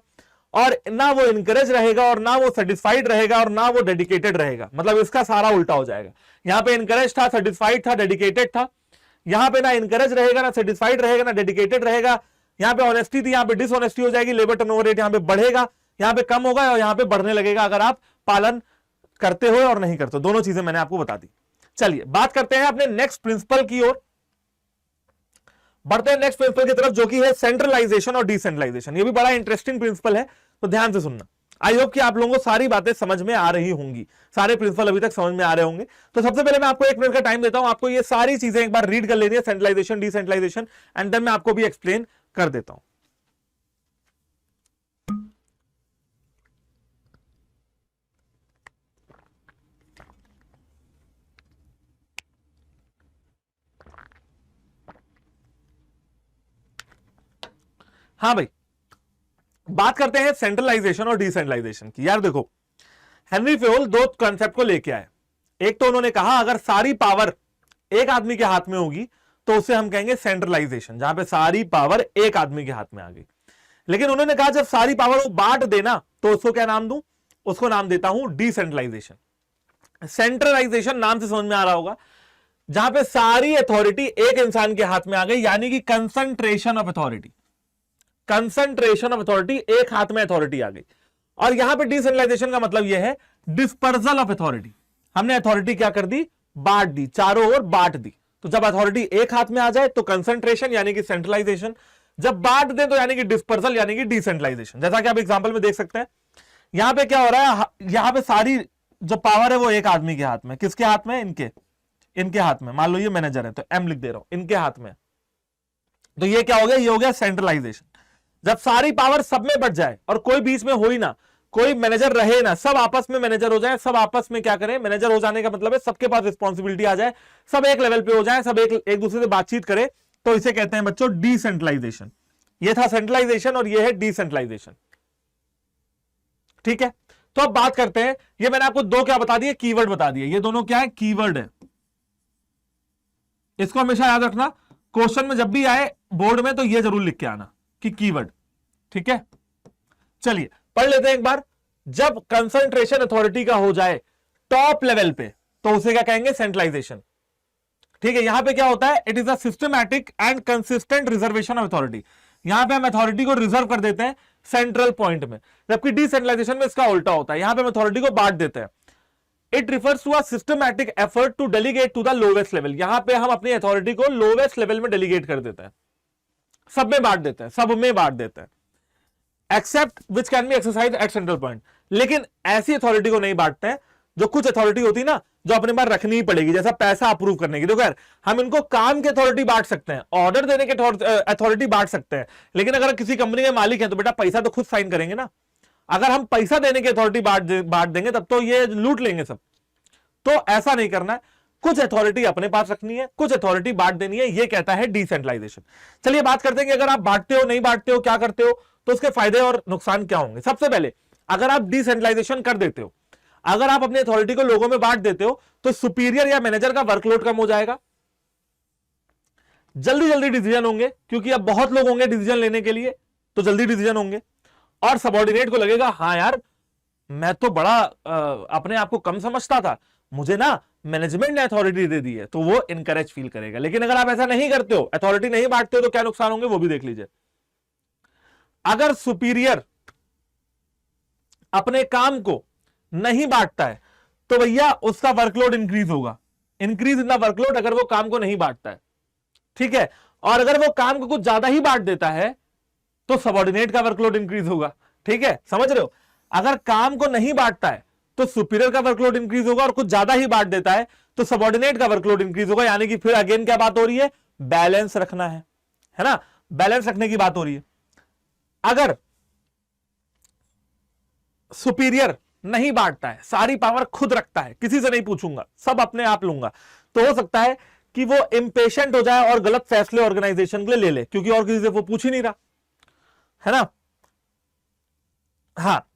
और ना वो इनकरेज रहेगा और ना वो सेटिस्फाइड रहेगा और ना वो डेडिकेटेड रहेगा। मतलब इसका सारा उल्टा हो जाएगा। यहां पे इनकरेज था, सेटिस्फाइड था, डेडिकेटेड था, यहां पे ना इनकरेज रहेगा, ना सेटिस्फाइड रहेगा, ना डेडिकेटेड रहेगा। यहां पे ऑनेस्टी थी, यहां पे डिसऑनेस्टी हो जाएगी। लेबर टर्नओवर रेट यहां पे बढ़ेगा, यहां पे कम होगा और यहां पे बढ़ने लगेगा अगर आप पालन करते हो और नहीं करते हो। दोनों चीजें मैंने आपको बता दी। चलिए बात करते हैं अपने नेक्स्ट प्रिंसिपल की ओर, बढ़ते हैं नेक्स्ट प्रिंसिपल की तरफ, जो कि है सेंट्रलाइजेशन और डिसेंट्रलाइजेशन। ये भी बड़ा इंटरेस्टिंग प्रिंसिपल है, तो ध्यान से सुनना। आई होप कि आप लोगों को सारी बातें समझ में आ रही होंगी, सारे प्रिंसिपल अभी तक समझ में आ रहे होंगे। तो सबसे पहले मैं आपको 1 मिनट का टाइम देता हूं, आपको ये सारी चीजें एक बार रीड कर लेनी है, सेंट्रलाइजेशन, डिसेंट्रलाइजेशन, एंड देन मैं आपको भी एक्सप्लेन कर देता हूं। हाँ भाई, बात करते हैं सेंट्रलाइजेशन और डिसेंट्रलाइजेशन की। यार देखो, हेनरी फेयोल 2 कॉन्सेप्ट को लेके आए। एक तो उन्होंने कहा अगर सारी पावर एक आदमी के हाथ में होगी तो उसे हम कहेंगे सेंट्रलाइजेशन, जहां पे सारी पावर एक आदमी के हाथ में आ गई। लेकिन उन्होंने कहा जब सारी पावर वो बांट देना तो उसको क्या नाम दूं? उसको नाम देता हूं डिसेंट्रलाइजेशन। सेंट्रलाइजेशन नाम से समझ में आ रहा होगा, जहां पे सारी अथॉरिटी एक इंसान के हाथ में आ गई, यानी कि concentration of authority. Concentration of authority, एक हाथ में अथॉरिटी आ गई। और यहां पे डिसेंट्रलाइजेशन का मतलब यह है डिस्पर्सल ऑफ अथॉरिटी। हमने अथॉरिटी क्या कर दी? बांट दी, चारों ओर बांट दी। तो जब अथॉरिटी एक हाथ में आ जाए तो कंसंट्रेशन यानी कि सेंट्रलाइजेशन, जब बांट दे तो यानी कि डिस्पर्सल यानी कि डिसेंट्रलाइजेशन। जैसा कि आप एग्जांपल में देख सकते हैं, यहां पे क्या हो रहा है, यहां पे सारी जो पावर है वो एक आदमी के हाथ में। किसके हाथ में? इनके हाथ में। मान लो ये मैनेजर है तो एम लिख दे रहा हूं, इनके हाथ में। तो ये क्या हो गया? ये हो गया सेंट्रलाइजेशन। जब सारी पावर सब में बट जाए और कोई बीच में हो ही ना, कोई मैनेजर रहे ना, सब आपस में मैनेजर हो जाए, सब आपस में क्या करें? मैनेजर हो जाने का मतलब है सबके पास रिस्पॉन्सिबिलिटी आ जाए, सब एक लेवल पे हो जाए, सब एक दूसरे से बातचीत करें, तो इसे कहते हैं बच्चों डिसेंट्रलाइजेशन। ये था सेंट्रलाइजेशन और ये है डिसेंट्रलाइजेशन। ठीक है, तो अब बात करते हैं, ये मैंने आपको 2 क्या बता दिए? कीवर्ड बता दिए। ये दोनों क्या है? कीवर्ड है। इसको हमेशा याद रखना, क्वेश्चन में जब भी आए बोर्ड में तो ये जरूर लिख के आना कि कीवर्ड। ठीक है, चलिए पढ़ लेते हैं एक बार। जब कंसंट्रेशन अथॉरिटी का हो जाए टॉप लेवल पे तो उसे क्या कहेंगे? सेंट्रलाइजेशन। ठीक है, यहां पे क्या होता है? It is a systematic and consistent reservation of authority. यहां पे हम अथॉरिटी को रिजर्व कर देते हैं सेंट्रल पॉइंट में, जबकि डिसेंट्रलाइजेशन में इसका उल्टा होता है, यहां पे हम अथॉरिटी को बांट देते हैं। It refers to a systematic effort to delegate to the lowest level. यहां पे हम अपनी अथॉरिटी को लोवेस्ट लेवल में डेलीगेट कर देते हैं, सब में बांट देते हैं, सब में बांट देते हैं, except which can be exercise at central point. लेकिन ऐसी अथॉरिटी को नहीं बांटते हैं, जो कुछ अथॉरिटी होती ना जो अपने पास रखनी ही पड़ेगी, जैसा पैसा अप्रूव करने की। देखो यार, हम इनको काम की अथॉरिटी बांट सकते हैं, ऑर्डर देने की अथॉरिटी बांट सकते हैं, लेकिन अगर किसी कंपनी के मालिक हैं तो बेटा पैसा तो खुद साइन करेंगे ना। अगर हम पैसा देने की अथॉरिटी बांट देंगे तब तो ये लूट लेंगे सब। तो ऐसा नहीं करना है। कुछ अथॉरिटी अपने पास रखनी है, कुछ अथॉरिटी बांट देनी है, ये कहता है डिसेंट्रलाइजेशन। चलिए बात करते हैं कि अगर आप बांटते हो, नहीं बांटते हो, क्या करते हो, तो उसके फायदे और नुकसान क्या होंगे। सबसे पहले अगर आप डिसेंट्रलाइजेशन कर देते हो, अगर आप अपनी अथॉरिटी को लोगों में बांट देते हो, तो सुपीरियर या मैनेजर का वर्कलोड कम हो जाएगा, जल्दी जल्दी डिसीजन होंगे, क्योंकि अब बहुत लोग होंगे डिसीजन लेने के लिए, तो जल्दी डिसीजन होंगे। और सबऑर्डिनेट को लगेगा हाँ यार मैं तो बड़ा अपने आप को कम समझता था, मुझे ना मैनेजमेंट ने अथॉरिटी दे दी है, तो वो इनकरेज फील करेगा। लेकिन अगर आप ऐसा नहीं करते हो, अथॉरिटी नहीं बांटते हो, तो क्या नुकसान होंगे वो भी देख लीजिए। अगर सुपीरियर अपने काम को नहीं बांटता है, तो भैया उसका वर्कलोड इंक्रीज होगा, इंक्रीज इन द वर्कलोड, अगर वो काम को नहीं बांटता है, ठीक है। और अगर वो काम को कुछ ज्यादा ही बांट देता है, तो सबऑर्डिनेट का वर्कलोड इंक्रीज होगा, ठीक है, समझ रहे हो। अगर काम को नहीं बांटता है तो सुपीरियर का वर्कलोड इंक्रीज होगा, और कुछ ज्यादा ही बांट देता है तो सबऑर्डिनेट का वर्कलोड इंक्रीज होगा। यानी कि फिर अगेन क्या बात हो रही है, बैलेंस रखना है ना, बैलेंस रखने की बात हो रही है। अगर सुपीरियर नहीं बांटता है, सारी पावर खुद रखता है, किसी से नहीं पूछूंगा, सब अपने आप लूंगा, तो हो सकता है कि वो इंपेशेंट हो जाए और गलत फैसले ऑर्गेनाइजेशन के लिए ले ले, क्योंकि और किसी से वो पूछ ही नहीं रहा है ना। हाँ,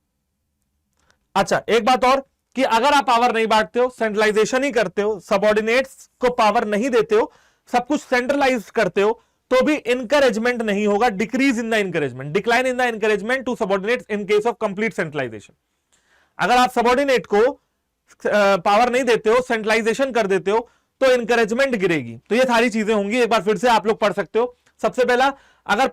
अच्छा एक बात और कि अगर आप पावर नहीं बांटते हो, सेंट्रलाइजेशन ही करते हो, सबऑर्डिनेट्स को पावर नहीं देते हो, सब कुछ सेंट्रलाइज करते हो, तो भी इंकरेजमेंट नहीं होगा, decrease in the encouragement, decline in the encouragement to subordinates in case of complete centralisation. अगर आप सबऑर्डिनेट को पावर नहीं देते हो, सेंट्रलाइजेशन कर देते हो, तो इंकरेजमेंट गिरेगी। तो ये सारी चीजें होंगी, एक बार फिर से आप लोग पढ़ सकते हो। सबसे पहला, अगर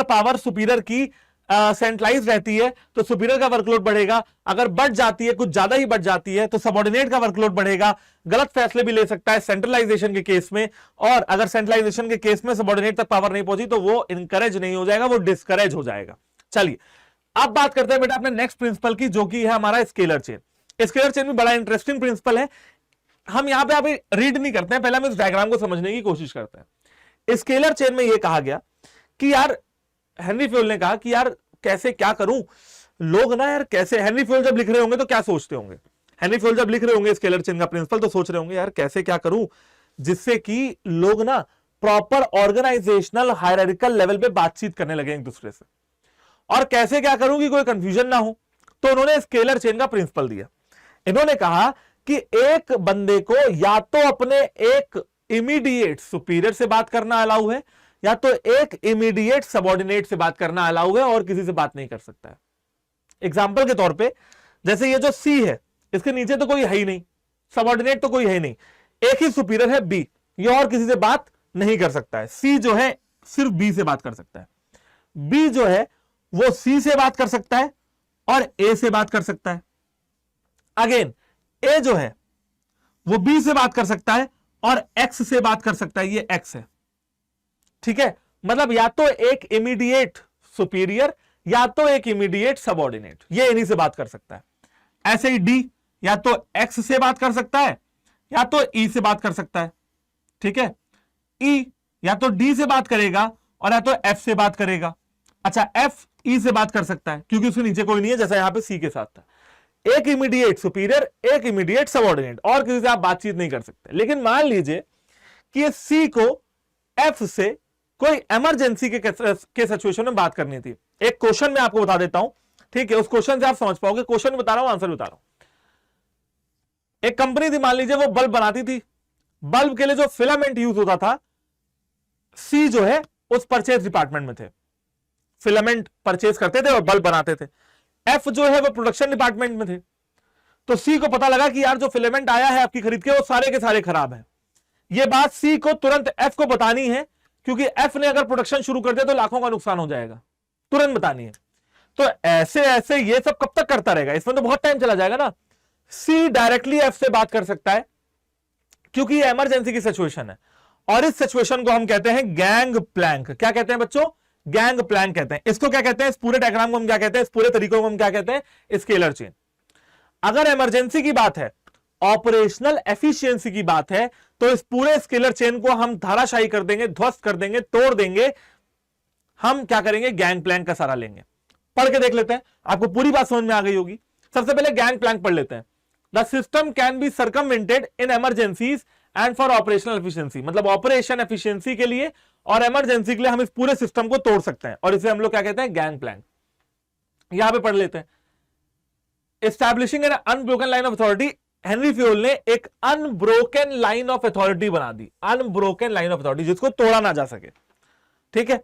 पावर सुपीरियर की सेंट्रलाइज रहती है तो सुपीरियर का वर्कलोड बढ़ेगा, अगर बढ़ जाती है, कुछ ज्यादा ही बढ़ जाती है, तो सबऑर्डिनेट का वर्कलोड बढ़ेगा, गलत फैसले भी ले सकता है सेंट्रलाइजेशन के केस में, और अगर सेंट्रलाइजेशन के केस में सबऑर्डिनेट तक पावर नहीं पहुंची तो वो इनकरेज नहीं हो जाएगा, वो डिस्करेज हो जाएगा। चलिए अब बात करते हैं बेटा अपने नेक्स्ट प्रिंसिपल की, जो कि है हमारा स्केलर चेन। स्केलर चेन में बड़ा इंटरेस्टिंग प्रिंसिपल है, हम यहां पे अभी रीड नहीं करते हैं, पहले हम इस डायग्राम को समझने की कोशिश करते हैं। स्केलर चेन में यह कहा गया कि यार हेनरी फ्यूल ने कहा कि यार कैसे क्या करूं, लोग ना यार कैसे, हेनरी फ्यूल जब लिख रहे होंगे तो क्या सोचते होंगे, हेनरी फ्यूल जब लिख रहे होंगे स्केलर चेन का प्रिंसिपल, तो सोच रहे होंगे यार कैसे क्या करूं जिससे कि लोग ना प्रॉपर ऑर्गेनाइजेशनल हायरार्किकल लेवल पे बातचीत करने लगे एक दूसरे से, और कैसे क्या करूं कि कोई कंफ्यूजन ना हो। तो उन्होंने स्केलर चेन का प्रिंसिपल दिया। इन्होंने कहा कि एक बंदे को या तो अपने एक इमीडिएट सुपीरियर से बात करना अलाउ है, या तो एक इमीडिएट सबऑर्डिनेट से बात करना अलाउ है, और किसी से बात नहीं कर सकता है। एग्जाम्पल के तौर पे, जैसे ये जो सी है, इसके नीचे तो कोई है ही नहीं, सबऑर्डिनेट तो कोई है ही नहीं, एक ही सुपीरियर है बी, ये और किसी से बात नहीं कर सकता है। सी जो है सिर्फ बी से बात कर सकता है, बी जो है वो सी से बात कर सकता है और ए से बात कर सकता है। अगेन ए जो है वो बी से बात कर सकता है और एक्स से बात कर सकता है, ये एक्स है, ठीक है। मतलब या तो एक इमीडिएट सुपीरियर या तो एक इमीडिएट सबऑर्डिनेट, ये इन्हीं से बात कर सकता है। ऐसे ही डी या तो एक्स से बात कर सकता है या तो ई से बात कर सकता है, ठीक है। ई या तो डी से बात करेगा और या तो एफ से बात करेगा। अच्छा, एफ ई से बात कर सकता है क्योंकि उसके नीचे कोई नहीं है, जैसा यहां पे सी के साथ था। एक इमीडिएट सुपीरियर, एक इमीडिएट सबऑर्डिनेट, और किसी से आप बातचीत नहीं कर सकते। लेकिन मान लीजिए कि सी को एफ से कोई इमरजेंसी के सिचुएशन में बात करनी थी। एक क्वेश्चन मैं आपको बता देता हूं, ठीक है, उस क्वेश्चन से आप समझ पाओगे। क्वेश्चन बता रहा हूं, आंसर बता रहा हूं। एक कंपनी थी, मान लीजिए वो बल्ब बनाती थी, बल्ब के लिए जो फिलामेंट यूज होता था, सी जो है उस परचेज डिपार्टमेंट में थे, फिलामेंट परचेज करते थे और बल्ब बनाते थे। एफ जो है वो प्रोडक्शन डिपार्टमेंट में थे। तो सी को पता लगा कि यार जो फिलामेंट आया है आपकी खरीद के, वो सारे के सारे खराब हैं। ये बात सी को तुरंत एफ को बतानी है, क्योंकि एफ ने अगर प्रोडक्शन शुरू कर दिया तो लाखों का नुकसान हो जाएगा, तुरंत बतानी है। तो ऐसे ऐसे ये सब कब तक करता रहेगा, इसमें तो बहुत टाइम चला जाएगा ना। सी डायरेक्टली एफ से बात कर सकता है क्योंकि ये इमरजेंसी की सिचुएशन है, और इस सिचुएशन को हम कहते हैं गैंग प्लैंक। क्या कहते हैं बच्चों? गैंग प्लैंक कहते हैं। इसको क्या कहते हैं? इस पूरे डायग्राम को हम क्या कहते हैं? इस पूरे तरीकों को हम क्या कहते हैं? Scalar chain. अगर इमरजेंसी की बात है, ऑपरेशनल एफिशिएंसी की बात है, तो इस पूरे स्केलर चेन को हम धाराशाही कर देंगे, ध्वस्त कर देंगे, तोड़ देंगे। हम क्या करेंगे? गैंग प्लैंक का सहारा लेंगे। पढ़ के देख लेते हैं, आपको पूरी बात समझ में आ गई होगी। सबसे पहले गैंग प्लैंक पढ़ लेते हैं। The system can be circumvented in emergencies and for operational efficiency, मतलब ऑपरेशन एफिशिएंसी के लिए और इमरजेंसी के लिए हम इस पूरे सिस्टम को तोड़ सकते हैं, और इसे हम लोग क्या कहते हैं, गैंग प्लैंक। यहां पे पढ़ लेते हैं, establishing an unbroken line of authority, Henri Fayol ने एक अनब्रोकन लाइन ऑफ अथॉरिटी बना दी, अनब्रोकन लाइन ऑफ अथॉरिटी, जिसको तोड़ा ना जा सके। ठीक है,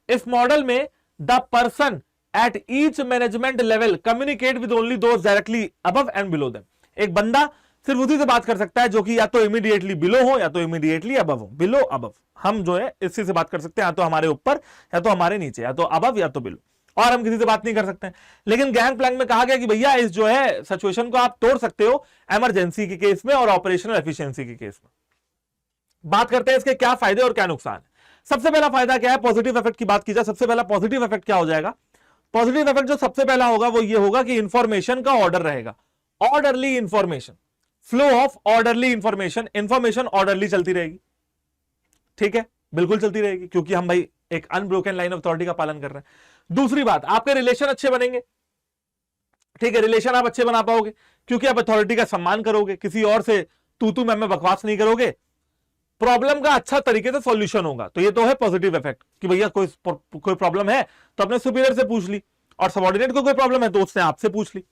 इस मॉडल में the person at each management level communicate with only those directly above and below them. एक बंदा सिर्फ उसी से बात कर सकता है जो कि या तो इमीडिएटली बिलो हो या तो इमीडिएटली अबव हो। बिलो अबव, हम जो है इसी से बात कर सकते हैं, या तो हमारे ऊपर या तो हमारे नीचे, या तो अबव या तो बिलो, और हम किसी से बात नहीं कर सकते हैं। लेकिन गैंग प्लैंक में कहा गया कि भैया इस जो है सिचुएशन को आप तोड़ सकते हो इमरजेंसी के केस में और ऑपरेशनल एफिशिएंसी के केस में। बात करते हैं इसके क्या फायदे और क्या नुकसान है। सबसे पहला फायदा क्या है, पॉजिटिव इफेक्ट की बात की जाए, सबसे पहला पॉजिटिव इफेक्ट क्या हो जाएगा। पॉजिटिव इफेक्ट जो सबसे पहला होगा वो ये होगा कि इंफॉर्मेशन का ऑर्डर रहेगा, orderly information, flow of orderly information, information orderly चलती रहेगी। ठीक है, बिल्कुल चलती रहेगी, क्योंकि हम भाई एक अनब्रोकन लाइन ऑफ अथॉरिटी का पालन कर रहे हैं। दूसरी बात, आपके रिलेशन अच्छे बनेंगे। ठीक है, रिलेशन आप अच्छे बना पाओगे क्योंकि आप अथॉरिटी का सम्मान करोगे, किसी और से तू मैं बकवास नहीं करोगे, प्रॉब्लम का अच्छा तरीके से सॉल्यूशन होगा। तो ये तो है पॉजिटिव इफेक्ट कि भैया कोई प्रॉब्लम है तो अपने सुपीरियर से पूछ ली, और सबऑर्डिनेट को कोई प्रॉब्लम है तो उसने आपसे पूछ ली।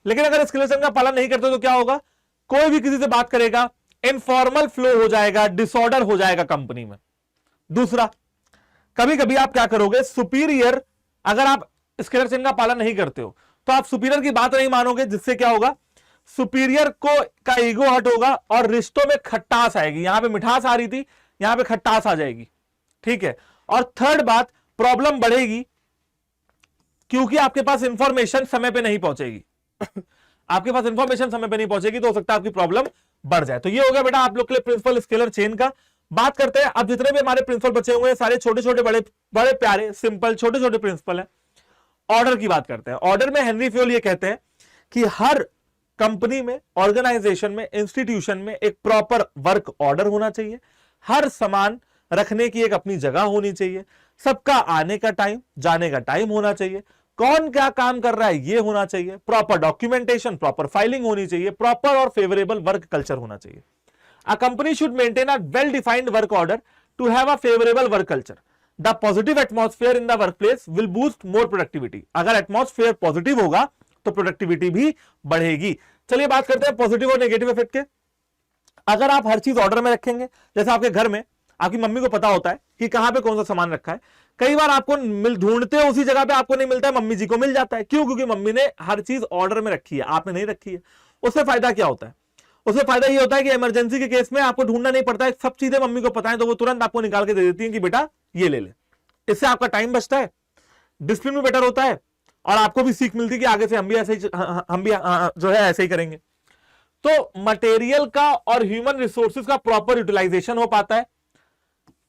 लेकिन अगर एस्केलेशन का पालन नहीं करते तो क्या होगा, कोई भी किसी से बात करेगा, इनफॉर्मल फ्लो हो जाएगा, डिसऑर्डर हो जाएगा कंपनी में। दूसरा, कभी कभी आप क्या करोगे, सुपीरियर, अगर आप एस्केलेशन का पालन नहीं करते हो तो आप सुपीरियर की बात नहीं मानोगे, जिससे क्या होगा, सुपीरियर को का ईगो हट होगा और रिश्तों में खट्टास आएगी। यहां पे मिठास आ रही थी, यहां पे खट्टास आ जाएगी। ठीक है, और थर्ड बात, प्रॉब्लम बढ़ेगी क्योंकि आपके पास इंफॉर्मेशन समय पे नहीं पहुंचेगी आपके पास इंफॉर्मेशन समय पे नहीं पहुंचेगी तो हो सकता है आपकी प्रॉब्लम बढ़ जाए। तो ये हो गया बेटा आप लोग के लिए प्रिंसिपल स्केलर चेन का। बात करते हैं अब जितने भी हमारे प्रिंसिपल बचे हुए हैं, सारे छोटे छोटे बड़े बड़े प्यारे सिंपल छोटे छोटे प्रिंसिपल हैं। ऑर्डर की बात करते हैं। ऑर्डर में हेनरी फ्यूल ये कहते हैं कि हर कंपनी में, ऑर्गेनाइजेशन में, इंस्टीट्यूशन में एक प्रॉपर वर्क ऑर्डर होना चाहिए, हर सामान रखने की एक अपनी जगह होनी चाहिए, सबका आने का टाइम जाने का टाइम होना चाहिए, कौन क्या काम कर रहा है ये होना चाहिए, प्रॉपर डॉक्यूमेंटेशन, प्रॉपर फाइलिंग होनी चाहिए, प्रॉपर और फेवरेबल वर्क कल्चर होना चाहिए। A company should maintain a well defined work order to have a favourable work culture. The positive atmosphere in the workplace will boost more productivity. अगर atmosphere positive होगा तो productivity भी बढ़ेगी। चलिए बात करते हैं पॉजिटिव और नेगेटिव इफेक्ट के। अगर आप हर चीज ऑर्डर में रखेंगे, जैसे आपके घर में आपकी मम्मी को पता होता है कि कहां पे कौन सा सामान रखा है, कई बार आपको ढूंढते हो उसी जगह पे आपको नहीं मिलता है, मम्मी जी को मिल जाता है। क्यों? क्योंकि मम्मी ने हर चीज ऑर्डर में रखी है, आपने नहीं रखी है। उससे फायदा क्या होता है? उससे फायदा ये होता है कि इमरजेंसी के केस में आपको ढूंढना नहीं पड़ता है, सब चीजें मम्मी को पता है तो वो तुरंत आपको निकाल के दे देती है कि बेटा ये ले ले। इससे आपका टाइम बचता है, डिसिप्लिन भी बेटर होता है, और आपको भी सीख मिलती है कि आगे से हम भी ऐसे ही जो है ऐसे ही करेंगे। तो मटेरियल का और ह्यूमन रिसोर्सेज का प्रॉपर यूटिलाइजेशन हो पाता है,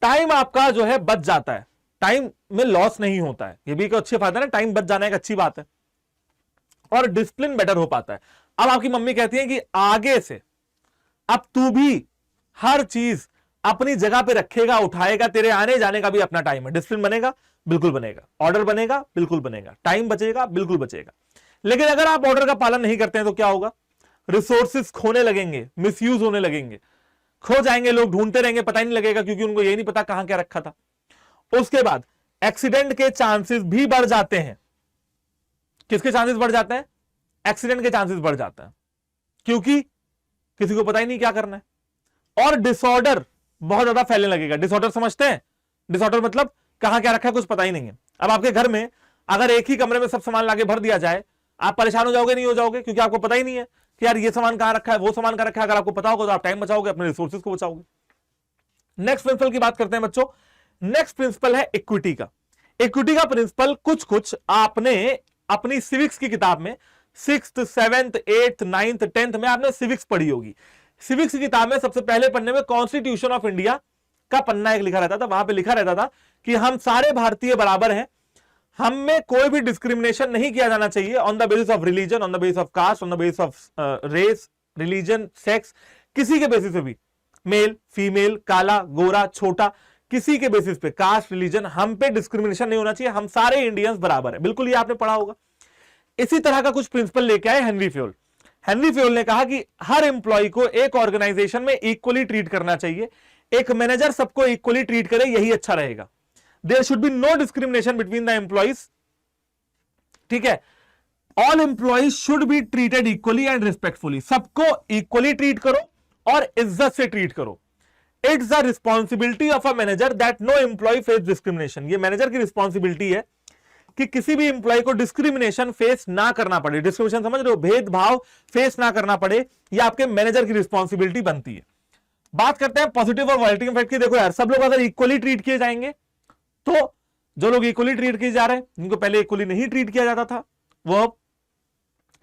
टाइम आपका जो है बच जाता है, टाइम में लॉस नहीं होता है। ये भी एक अच्छी फायदा है ना, टाइम बच जाना एक अच्छी बात है, और डिसिप्लिन बेटर हो पाता है। अब आपकी मम्मी कहती है कि आगे से अब तू भी हर चीज अपनी जगह पे रखेगा, उठाएगा, तेरे आने जाने का भी अपना टाइम है। डिसिप्लिन बनेगा, बिल्कुल बनेगा, ऑर्डर बनेगा, बिल्कुल बनेगा, टाइम बचेगा, बिल्कुल बचेगा। लेकिन अगर आप ऑर्डर का पालन नहीं करते हैं तो क्या होगा? रिसोर्सेज खोने लगेंगे, मिसयूज होने लगेंगे, खो जाएंगे, लोग ढूंढते रहेंगे, पता ही नहीं लगेगा क्योंकि उनको ये नहीं पता कहां क्या रखा था। उसके बाद एक्सीडेंट के चांसेस भी बढ़ जाते हैं। किसके चांसेस बढ़ जाते हैं? एक्सीडेंट के चांसेस बढ़ जाते हैं, क्योंकि किसी को पता ही नहीं क्या करना है। और डिसऑर्डर बहुत ज्यादा फैलने लगेगा। डिसऑर्डर समझते हैं? डिसऑर्डर मतलब कहां क्या रखा है कुछ पता ही नहीं है। अब आपके घर में अगर एक ही कमरे में सब सामान लाके भर दिया जाए, आप परेशान हो जाओगे? नहीं हो जाओगे? क्योंकि आपको पता ही नहीं है कि यार ये सामान कहां रखा है, वो सामान कहां रखा है। अगर आपको पता होगा तो आप टाइम बचाओगे, अपने रिसोर्सेज को बचाओगे। नेक्स्ट प्रिंसिपल की बात करते हैं बच्चों। नेक्स्ट प्रिंसिपल है इक्विटी का। इक्विटी का प्रिंसिपल कुछ आपने अपनी सिविक्स की किताब में 6th 7th 8th 9th 10th में आपने सिविक्स पढ़ी होगी। सिविक्स की किताब में सबसे पहले पन्ने में कॉन्स्टिट्यूशन ऑफ इंडिया का पन्ना एक लिखा रहता था। वहां पे लिखा रहता था कि हम सारे भारतीय बराबर हैं, हम में कोई भी डिस्क्रिमिनेशन नहीं किया जाना चाहिए on the basis of religion, on the basis of caste, on the basis of race, religion, sex, किसी के बेसिस पे भी, मेल, फीमेल, काला, गोरा, छोटा, किसी के बेसिस पे, कास्ट, रिलीजन, हम पे डिस्क्रिमिनेशन नहीं होना चाहिए, हम सारे इंडियंस बराबर है। बिल्कुल ये आपने पढ़ा होगा। इसी तरह का कुछ प्रिंसिपल लेके आए हेनरी फ्यूल। हेनरी फ्योल ने कहा कि हर एम्प्लॉय को एक ऑर्गेनाइजेशन में इक्वली ट्रीट करना चाहिए, एक मैनेजर सबको इक्वली ट्रीट करे, यही अच्छा रहेगा। There should be no discrimination between the employees, ठीक है। All employees should be treated equally and respectfully, सबको इक्वली ट्रीट करो और इज्जत से ट्रीट करो। It's the responsibility of a manager that no employee face discrimination, ये मैनेजर की रिस्पॉन्सिबिलिटी है कि किसी भी एम्प्लॉय को डिस्क्रिमिनेशन फेस ना करना पड़े। डिस्क्रिमिनेशन समझ रहे हो, भेदभाव फेस ना करना पड़े, ये आपके मैनेजर की रिस्पॉन्सिबिलिटी बनती है। बात करते हैं पॉजिटिव और वॉल्टिंग इफेक्ट की। देखो यार, सब लोग अगर इक्वली ट्रीट किए जाएंगे तो जो लोग इक्वली ट्रीट किए जा रहे हैं, जिनको पहले इक्वली नहीं ट्रीट किया जाता था, वो अब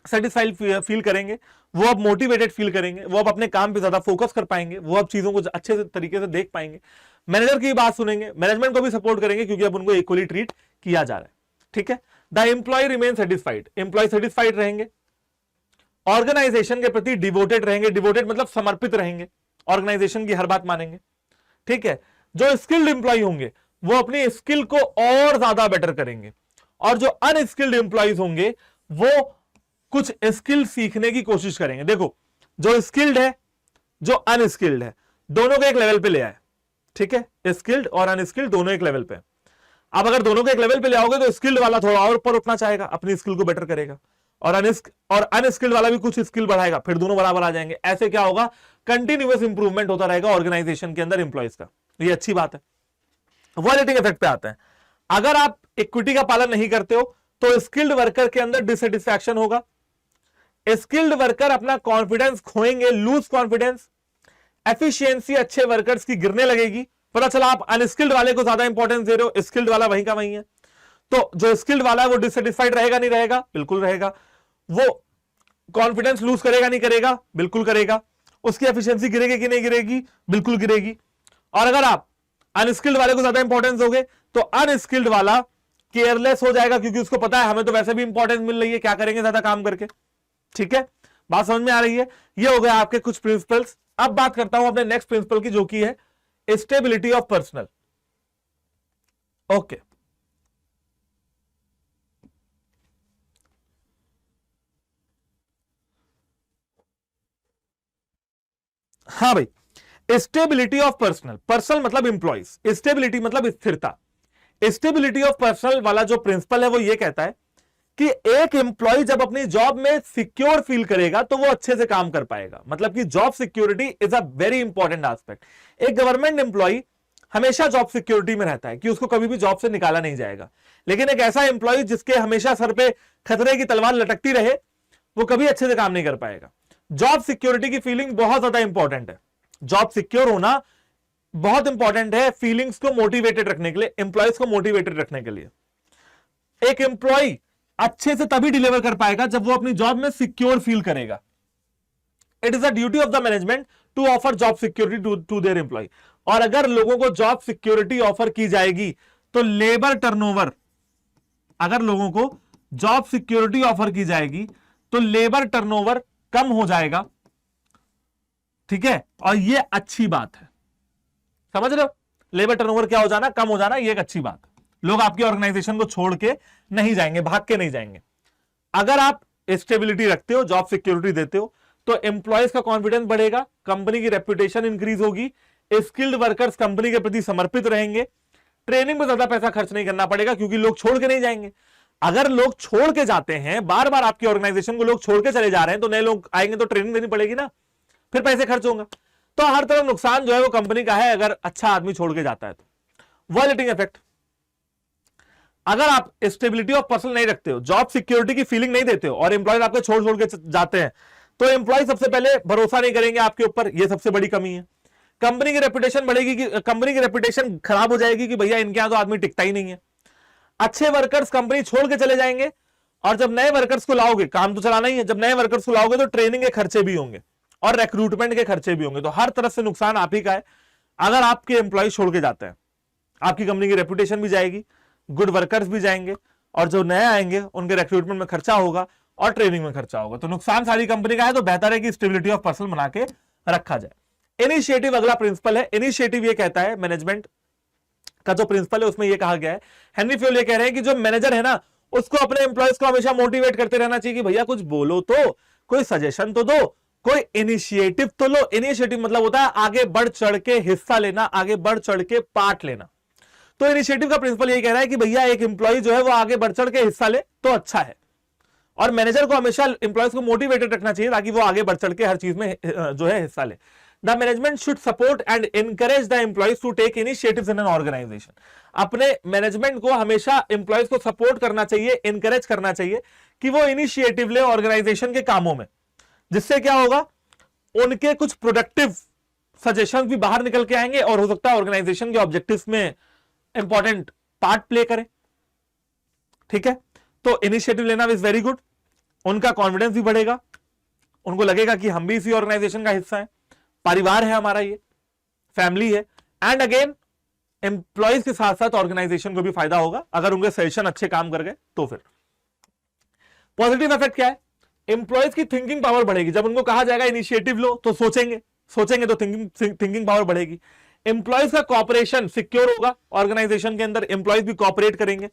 सेटिस्फाइड फील करेंगे, वो अब मोटिवेटेड फील करेंगे, वो अब अपने काम पे ज्यादा फोकस कर पाएंगे, वो अब चीजों को अच्छे से तरीके से देख पाएंगे, मैनेजर की बात सुनेंगे, मैनेजमेंट को भी सपोर्ट करेंगे क्योंकि अब उनको इक्वली ट्रीट किया जा रहा है, ठीक है। The employee remain satisfied, employee satisfied रहेंगे, ऑर्गेनाइजेशन के प्रति डिवोटेड रहेंगे, डिवोटेड मतलब समर्पित रहेंगे, ऑर्गेनाइजेशन की हर बात मानेंगे, ठीक है। जो स्किल्ड एम्प्लॉय होंगे वो अपनी स्किल को और ज्यादा बेटर करेंगे, और जो अनस्किल्ड एम्प्लॉयज होंगे वो कुछ स्किल सीखने की कोशिश करेंगे। देखो, जो स्किल्ड है, जो अनस्किल्ड है, दोनों को एक लेवल पे ले आए, ठीक है। स्किल्ड और अनस्किल्ड दोनों एक लेवल पे। अब अगर दोनों को एक लेवल पे ले आओगे तो स्किल्ड वाला थोड़ा और ऊपर उठना चाहेगा, अपनी स्किल को बेटर करेगा, और अनस्किल्ड वाला भी कुछ स्किल बढ़ाएगा, फिर दोनों बराबर आ जाएंगे। ऐसे क्या होगा, कंटिन्यूअस इंप्रूवमेंट होता रहेगा ऑर्गेनाइजेशन के अंदर एम्प्लॉयज का, ये अच्छी बात है। वॉलेटिंग इफेक्ट पे आते हैं। अगर आप इक्विटी का पालन नहीं करते हो तो स्किल्ड वर्कर के अंदर डिससेटिस्फैक्शन होगा, स्किल्ड वर्कर अपना कॉन्फिडेंस खोएंगे, लूज कॉन्फिडेंस, एफिशिएंसी अच्छे वर्कर्स की गिरने लगेगी। पता चला आप अनस्किल्ड वाले को ज्यादा इंपॉर्टेंस दे रहे हो, स्किल्ड वाला वहीं का वहीं है, तो जो स्किल्ड वाला है वो डिससेटिस्फाइड रहेगा नहीं रहेगा, बिल्कुल रहेगा। वो कॉन्फिडेंस लूज करेगा नहीं करेगा, बिल्कुल करेगा। उसकी एफिशिएंसी गिरेगी कि नहीं गिरेगी, बिल्कुल गिरेगी। और अगर आप अनस्किल्ड वाले को ज्यादा इंपॉर्टेंस दोगे तो अनस्किल्ड वाला केयरलेस हो जाएगा, क्योंकि उसको पता है हमें तो वैसे भी इंपॉर्टेंस मिल रही है, क्या करेंगे ज्यादा काम करके, ठीक है। बात समझ में आ रही है। ये हो गया आपके कुछ प्रिंसिपल्स। अब बात करता हूं अपने नेक्स्ट प्रिंसिपल की, जो की है स्टेबिलिटी ऑफ पर्सनल। ओके, हाँ भाई, स्टेबिलिटी ऑफ पर्सनल, पर्सनल मतलब इंप्लॉइज, स्टेबिलिटी मतलब स्थिरता। स्टेबिलिटी ऑफ पर्सनल वाला जो प्रिंसिपल है वो ये कहता है कि एक एम्प्लॉय जब अपनी जॉब में सिक्योर फील करेगा तो वो अच्छे से काम कर पाएगा। मतलब कि job security is a very important aspect. एक गवर्नमेंट एम्प्लॉय हमेशा जॉब सिक्योरिटी में रहता है कि उसको कभी भी जॉब से निकाला नहीं जाएगा, लेकिन एक ऐसा एम्प्लॉय जिसके हमेशा सर पे खतरे की तलवार लटकती रहे, वो कभी अच्छे से काम नहीं कर पाएगा। जॉब सिक्योरिटी की फीलिंग बहुत ज्यादा इंपॉर्टेंट है। जॉब सिक्योर होना बहुत इंपॉर्टेंट है फीलिंग्स को मोटिवेटेड रखने के लिए, एम्प्लॉयज को मोटिवेटेड रखने के लिए। एक एम्प्लॉय अच्छे से तभी डिलीवर कर पाएगा जब वो अपनी जॉब में सिक्योर फील करेगा। It is the duty of the management to offer job security to their employee. और अगर लोगों को जॉब सिक्योरिटी ऑफर की जाएगी तो लेबर टर्नओवर, अगर लोगों को जॉब सिक्योरिटी ऑफर की जाएगी तो लेबर टर्नओवर कम हो जाएगा, ठीक है। और ये अच्छी बात है, समझ रहे हो। लेबर टर्नओवर क्या हो जाना, कम हो जाना, ये एक अच्छी बात है। लोग आपकी ऑर्गेनाइजेशन को छोड़ के नहीं जाएंगे, भाग के नहीं जाएंगे। अगर आप स्टेबिलिटी रखते हो, जॉब सिक्योरिटी देते हो, तो एम्प्लॉयज का कॉन्फिडेंस बढ़ेगा, कंपनी की रेपुटेशन इंक्रीज होगी, स्किल्ड वर्कर्स कंपनी के प्रति समर्पित रहेंगे, ट्रेनिंग में ज्यादा पैसा खर्च नहीं करना पड़ेगा क्योंकि लोग छोड़ के नहीं जाएंगे। अगर लोग छोड़ के जाते हैं, बार बार आपकी ऑर्गेनाइजेशन को लोग छोड़ के चले जा रहे हैं, तो नए लोग आएंगे तो ट्रेनिंग देनी पड़ेगी ना, फिर पैसे खर्च होंगे। तो हर तरफ नुकसान जो है वो कंपनी का है अगर अच्छा आदमी छोड़ के जाता है तो। वॉलेटिंग इफेक्ट, अगर आप स्टेबिलिटी ऑफ पर्सन नहीं रखते हो, जॉब सिक्योरिटी की फीलिंग नहीं देते हो और एम्प्लॉय आपके छोड़ छोड़ के जाते हैं, तो एम्प्लॉय सबसे पहले भरोसा नहीं करेंगे आपके ऊपर, ये सबसे बड़ी कमी है। कंपनी की रेपुटेशन बढ़ेगी कि कंपनी की रेपुटेशन खराब हो जाएगी कि भैया इनके यहां तो आदमी टिकता ही नहीं है। अच्छे वर्कर्स कंपनी छोड़ के चले जाएंगे, और जब नए वर्कर्स को लाओगे, काम तो चलाना ही है, जब नए वर्कर्स को लाओगे तो ट्रेनिंग के खर्चे भी होंगे और रिक्रूटमेंट के खर्चे भी होंगे, तो हर तरफ से नुकसान आप ही का है। अगर आपके एम्प्लॉय छोड़ के जाते हैं, आपकी कंपनी की रेपुटेशन भी जाएगी, गुड वर्कर्स भी जाएंगे, और जो नए आएंगे उनके रिक्रूटमेंट में खर्चा होगा और ट्रेनिंग में खर्चा होगा, तो नुकसान सारी कंपनी का है। तो बेहतर है कि स्टेबिलिटी ऑफ पर्सन बना के रखा जाए। इनिशिएटिव अगला प्रिंसिपल है। इनिशिएटिव ये कहता है, मैनेजमेंट का जो प्रिंसिपल है उसमें ये कहा गया है, हेनरी फ्योल ये कह रहे हैं कि जो मैनेजर है ना, उसको अपने एम्प्लॉयज को हमेशा मोटिवेट करते रहना चाहिए कि भैया कुछ बोलो तो, कोई सजेशन तो दो, कोई इनिशिएटिव तो लो। इनिशिएटिव मतलब होता है आगे बढ़ चढ़ के हिस्सा लेना, आगे बढ़ चढ़ के पार्ट लेना। तो इनिशिएटिव का प्रिंसिपल यही कह रहा है कि भैया एक एम्प्लॉय जो है वो आगे बढ़ चढ़ के हिस्सा ले तो अच्छा है, और मैनेजर को हमेशा एम्प्लॉयज को मोटिवेटेड रखना चाहिए ताकि वो आगे बढ़ चढ़ के हर चीज में जो है हिस्सा ले। The management should support and encourage the employees to take initiatives in an organisation. अपने मैनेजमेंट को हमेशा एम्प्लॉयज को सपोर्ट करना चाहिए, एनकरेज करना चाहिए कि वो इनिशिएटिव ले ऑर्गेनाइजेशन के कामों में, जिससे क्या होगा, उनके कुछ प्रोडक्टिव सजेशन भी बाहर निकल के आएंगे और हो सकता है ऑर्गेनाइजेशन के ऑब्जेक्टिव्स में इंपॉर्टेंट पार्ट प्ले करें। ठीक है, तो इनिशिएटिव लेना इज वेरी गुड, उनका कॉन्फिडेंस भी बढ़ेगा, उनको लगेगा कि हम भी इसी ऑर्गेनाइजेशन का हिस्सा है, परिवार है हमारा, ये फैमिली है। एंड अगेन एम्प्लॉयज के साथ साथ ऑर्गेनाइजेशन को भी फायदा होगा अगर उनके सजेशन अच्छे काम कर गए तो। फिर पॉजिटिव इफेक्ट क्या है, एम्प्लॉयज की थिंकिंग पावर बढ़ेगी। जब उनको कहा जाएगा इनिशिएटिव लो तो सोचेंगे तो थिंकिंग पावर बढ़ेगी। एम्प्लॉयज का कॉपरेशन सिक्योर होगा, ऑर्गेनाइजेशन के अंदर एम्प्लॉयज भी कॉपरेट करेंगे।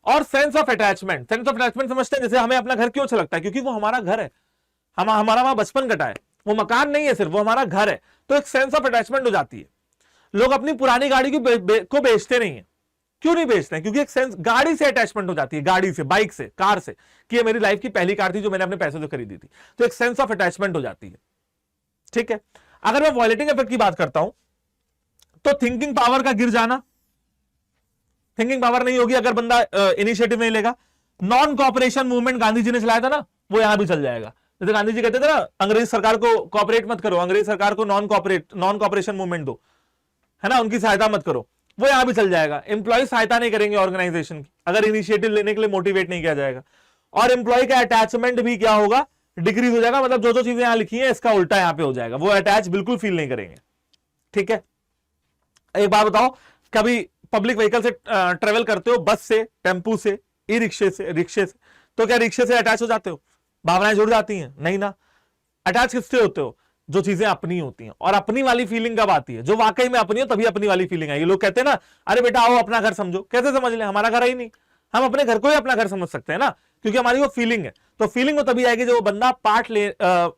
और सेंस ऑफ अटैचमेंट समझते हैं, जैसे हमें अपना घर क्यों अच्छा लगता है, क्योंकि वो हमारा घर है, हमारा वहां बचपन कटा है, वो मकान नहीं है सिर्फ, वो हमारा घर है। तो एक सेंस ऑफ अटैचमेंट हो जाती है। लोग अपनी पुरानी गाड़ी को बेचते नहीं है, क्यों नहीं बेचते हैं, क्योंकि एक सेंस, गाड़ी से अटैचमेंट हो जाती है, गाड़ी से, बाइक से, कार से, कि ये मेरी लाइफ की पहली कार थी जो मैंने अपने पैसों से खरीदी थी। तो एक सेंस ऑफ अटैचमेंट हो जाती है। ठीक है, अगर मैं वॉयलेटिंग इफेक्ट की बात करता हूं तो थिंकिंग पावर का गिर जाना, थिंकिंग पावर नहीं होगी अगर बंदा इनिशिएटिव नहीं लेगा। Non cooperation movement Gandhi ji ने चलाया था ना, वो यहां भी चल जाएगा। जैसे गांधी जी कहते थे ना, अंग्रेज सरकार को कॉपरेट मत करो, अंग्रेज सरकार को नॉन कॉपरेशन मूवमेंट दो, है ना, उनकी सहायता मत करो, वो यहां भी चल जाएगा। एम्प्लॉय सहायता नहीं करेंगे ऑर्गेनाइजेशन की अगर इनिशिएटिव लेने के लिए मोटिवेट नहीं किया जाएगा। और एम्प्लॉय का अटैचमेंट भी क्या होगा, डिक्रीज हो जाएगा। मतलब जो चीजें यहां लिखी है इसका उल्टा यहां पे हो जाएगा, वो अटैच बिल्कुल फील नहीं करेंगे। ठीक है, एक बात बताओ, कभी पब्लिक व्हीकल से ट्रेवल करते हो, बस से, टेम्पू से, ई रिक्शे से, तो क्या रिक्शे से अटैच हो जाते हो, भावनाएं जुड़ जाती हैं? नहीं ना। अटैच किससे होते हो, जो चीजें अपनी होती हैं। और अपनी वाली फीलिंग कब आती है, जो वाकई में अपनी हो तभी अपनी वाली फीलिंग आएगी। लोग कहते हैं ना, अरे बेटा आओ अपना घर समझो, कैसे समझ लें, हमारा घर है ही नहीं। हम अपने घर को ही अपना घर समझ सकते हैं ना, क्योंकि हमारी वो फीलिंग है। तो फीलिंग वो तभी आएगी जब वो बंदा पार्ट ले,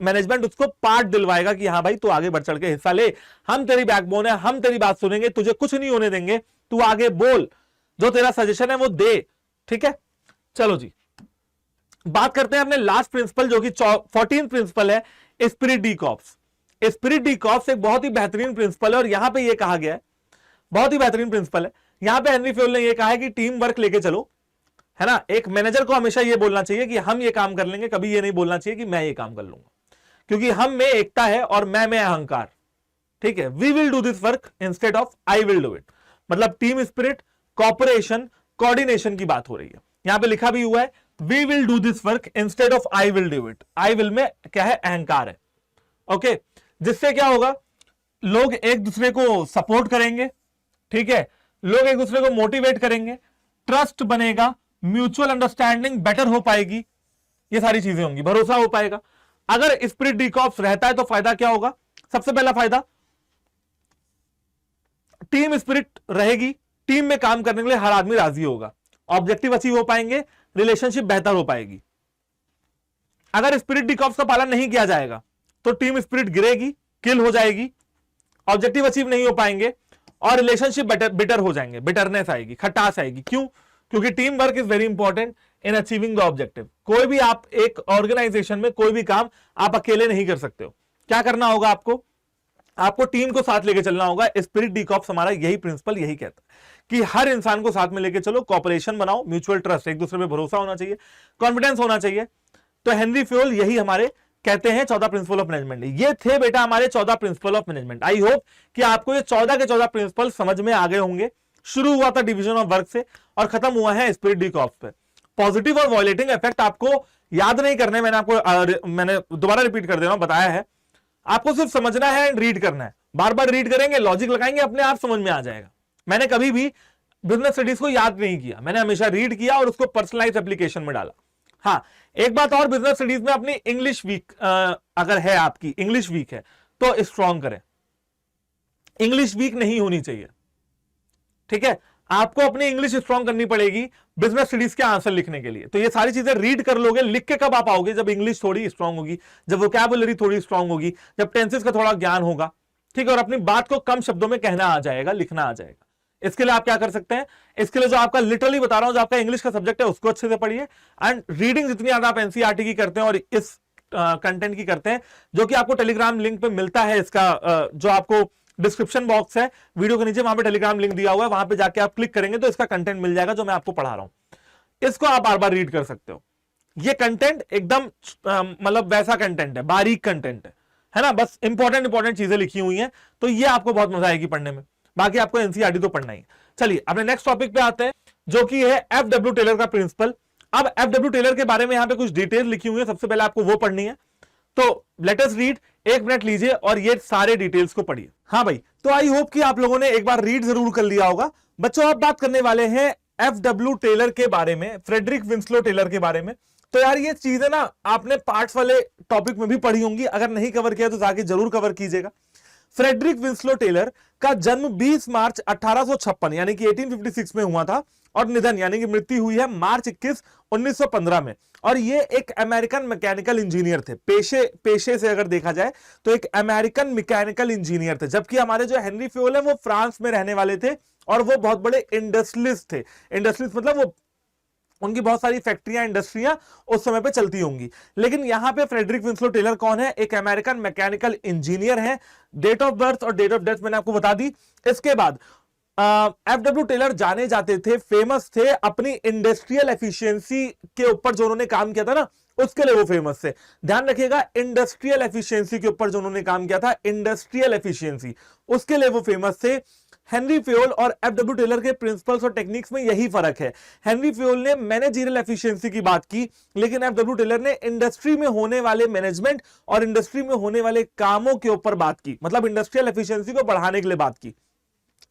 मैनेजमेंट उसको पार्ट दिलवाएगा कि हाँ भाई तू आगे बढ़ चढ़ के हिस्सा ले, हम तेरी बैकबोन है, हम तेरी बात सुनेंगे, तुझे कुछ नहीं होने देंगे, तू आगे बोल, जो तेरा सजेशन है वो दे। ठीक है, चलो जी बात करते हैं अपने लास्ट प्रिंसिपल, जो कि 14th प्रिंसिपल है, spirit D corps. Spirit D corps एक बहुत ही बेहतरीन प्रिंसिपल है, और यहां पे ये कहा गया है, बहुत ही बेहतरीन प्रिंसिपल है। यहां पे हेनरी फ्योल ने ये कहा है कि टीम वर्क लेके चलो, है ना। एक मैनेजर को हमेशा ये बोलना चाहिए कि हम ये काम कर लेंगे, कभी ये नहीं बोलना चाहिए कि मैं ये काम कर लूंगा, क्योंकि हम में एकता है और मैं में अहंकार। ठीक है, we will do this work instead of I will do it. मतलब टीम स्पिरिट, कॉपरेशन, कोऑर्डिनेशन की बात हो रही है। यहां पे लिखा भी हुआ है we will do this work instead of I will do it. I will में क्या है, अहंकार है। ओके, जिससे क्या होगा, लोग एक दूसरे को सपोर्ट करेंगे। ठीक है, लोग एक दूसरे को मोटिवेट करेंगे, ट्रस्ट बनेगा, म्यूचुअल अंडरस्टैंडिंग बेटर हो पाएगी, ये सारी चीजें होंगी, भरोसा हो पाएगा। अगर स्पिरिट डी कॉर्प्स रहता है तो फायदा क्या होगा, सबसे पहला फायदा, टीम स्पिरिट रहेगी, टीम में काम करने के लिए हर आदमी राजी होगा, ऑब्जेक्टिव अचीव हो पाएंगे, रिलेशनशिप बेहतर हो पाएगी। अगर स्पिरिट डी कॉर्प्स का पालन नहीं किया जाएगा तो टीम स्पिरिट गिरेगी, किल हो जाएगी, ऑब्जेक्टिव अचीव नहीं हो पाएंगे, और रिलेशनशिप बिटर हो जाएंगे, बिटरनेस आएगी, खटास आएगी। क्यों? क्योंकि team work is very important in achieving the objective. कोई भी आप एक ऑर्गेनाइजेशन में कोई भी काम आप अकेले नहीं कर सकते हो। क्या करना होगा आपको टीम को साथ लेके चलना होगा। स्पिरिट डी कॉर्प्स हमारा यही प्रिंसिपल यही कहता है कि हर इंसान को साथ में लेके चलो, कॉपरेशन बनाओ, म्यूचुअल ट्रस्ट, एक दूसरे पे भरोसा होना चाहिए, कॉन्फिडेंस होना चाहिए। तो हेनरी फ्योल यही हमारे कहते हैं 14 प्रिंसिपल ऑफ मैनेजमेंट। ये थे बेटा हमारे 14 principal of management. I hope कि आपको ये 14 के 14 प्रिंसिपल समझ में आ गए होंगे। शुरू हुआ था डिवीजन ऑफ वर्क से और खत्म हुआ है स्पिरिट डी कॉर्प्स पे। पॉजिटिव और वॉयलेटिंग इफेक्ट आपको याद नहीं करने, मैंने दोबारा रिपीट कर दे रहा हूं, बताया है। आपको सिर्फ समझना है एंड रीड करना है। बार बार रीड करेंगे, लॉजिक लगाएंगे, अपने आप समझ में आ जाएगा। मैंने कभी भी बिजनेस स्टडीज को याद नहीं किया, मैंने हमेशा रीड किया और उसको पर्सनलाइज एप्लीकेशन में डाला। हाँ, एक बात और, बिजनेस स्टडीज में अपनी इंग्लिश वीक, अगर है आपकी इंग्लिश वीक है तो स्ट्रॉन्ग करें, इंग्लिश वीक नहीं होनी चाहिए। ठीक है, आपको अपनी इंग्लिश स्ट्रांग करनी पड़ेगी बिजनेस स्टडीज के आंसर लिखने के लिए। तो ये सारी चीजें रीड कर लोगे, लिख के कब आप आओगे? जब इंग्लिश थोड़ी स्ट्रांग होगी, जब वोकैबुलरी थोड़ी स्ट्रांग होगी, जब टेंसेस का थोड़ा ज्ञान होगा, ठीक है, और अपनी बात को कम शब्दों में कहना आ जाएगा, लिखना आ जाएगा। इसके लिए आप क्या कर सकते हैं? इसके लिए जो आपका लिटरली बता रहा हूं, जो आपका इंग्लिश का सब्जेक्ट है उसको अच्छे से पढ़िए, एंड रीडिंग जितनी ज्यादा आप एनसीईआरटी की करते हैं और इस कंटेंट की करते हैं, जो कि आपको टेलीग्राम लिंक पे मिलता है, इसका जो आपको डिस्क्रिप्शन बॉक्स है वीडियो के नीचे, वहां पे टेलीग्राम लिंक दिया हुआ है, वहां पे जाके आप क्लिक करेंगे तो इसका कंटेंट मिल जाएगा जो मैं आपको पढ़ा रहा हूं। इसको आप बार बार रीड कर सकते हो। ये कंटेंट एकदम मतलब वैसा कंटेंट है, बारीक कंटेंट है ना, बस इंपॉर्टेंट चीजें लिखी हुई हैं, तो ये आपको बहुत मजा आएगी पढ़ने में। बाकी आपको एनसीईआरटी तो पढ़ना ही। चलिए अपने नेक्स्ट टॉपिक पे आते हैं, जो कि है एफडब्ल्यू टेलर का प्रिंसिपल। अब एफडब्ल्यू टेलर के बारे में यहां पे कुछ डिटेल लिखी हुई है, सबसे पहले आपको वो पढ़नी है। तो लेट अस रीड, 1 मिनट लीजिए और ये सारे डिटेल्स को पढ़िए। हाँ भाई, तो आई होप कि आप लोगों ने एक बार रीड जरूर कर लिया होगा। बच्चों आप बात करने वाले हैं एफडब्ल्यू टेलर के बारे में, फ्रेडरिक विंस्लो टेलर के बारे में। तो यार ये चीजें ना आपने पार्ट्स वाले टॉपिक में भी पढ़ी होंगी, अगर नहीं कवर किया तो जाके जरूर कवर कीजिएगा। फ्रेडरिक विंस्लो टेलर का जन्म 20 मार्च 1856 यानी कि 1856 में हुआ था, और निधन यानी कि मृत्यु हुई है मार्च 21, 1915 में। और ये एक अमेरिकन मैकेनिकल इंजीनियर थे, पेशे से अगर देखा जाए तो एक अमेरिकन मैकेनिकल इंजीनियर थे, जबकि हमारे जो हेनरी फ्योल है वो फ्रांस में रहने वाले थे और वो बहुत बड़े इंडस्ट्रियलिस्ट थे। इंडस्ट्रियलिस्ट मतलब वो उनकी बहुत सारी फैक्ट्रियां, इंडस्ट्रियां उस समय पे चलती होंगी। लेकिन यहां पे फ्रेडरिक विंस्लो टेलर कौन है? एक अमेरिकन मैकेनिकल इंजीनियर है। डेट ऑफ बर्थ और डेट ऑफ डेथ मैंने आपको बता दी। इसके बाद एफडब्ल्यू टेलर जाने जाते थे, फेमस थे अपनी इंडस्ट्रियल एफिशिएंसी के ऊपर, जो उन्होंने काम किया था ना उसके लिए वो फेमस थे। ध्यान रखिएगा, इंडस्ट्रियल एफिशिएंसी के ऊपर जो उन्होंने काम किया था, इंडस्ट्रियल एफिशिएंसी, उसके लिए वो फेमस थे। हेनरी फ्योल और एफडब्ल्यू टेलर के प्रिंसिपल्स और टेक्निक्स में यही फर्क है। हेनरी फ्योल ने मैनेजरियल एफिशिएंसी की बात की, लेकिन एफडब्ल्यू टेलर ने इंडस्ट्री में होने वाले मैनेजमेंट और इंडस्ट्री में होने वाले कामों के ऊपर बात की, मतलब इंडस्ट्रियल एफिशिएंसी को बढ़ाने के लिए बात की।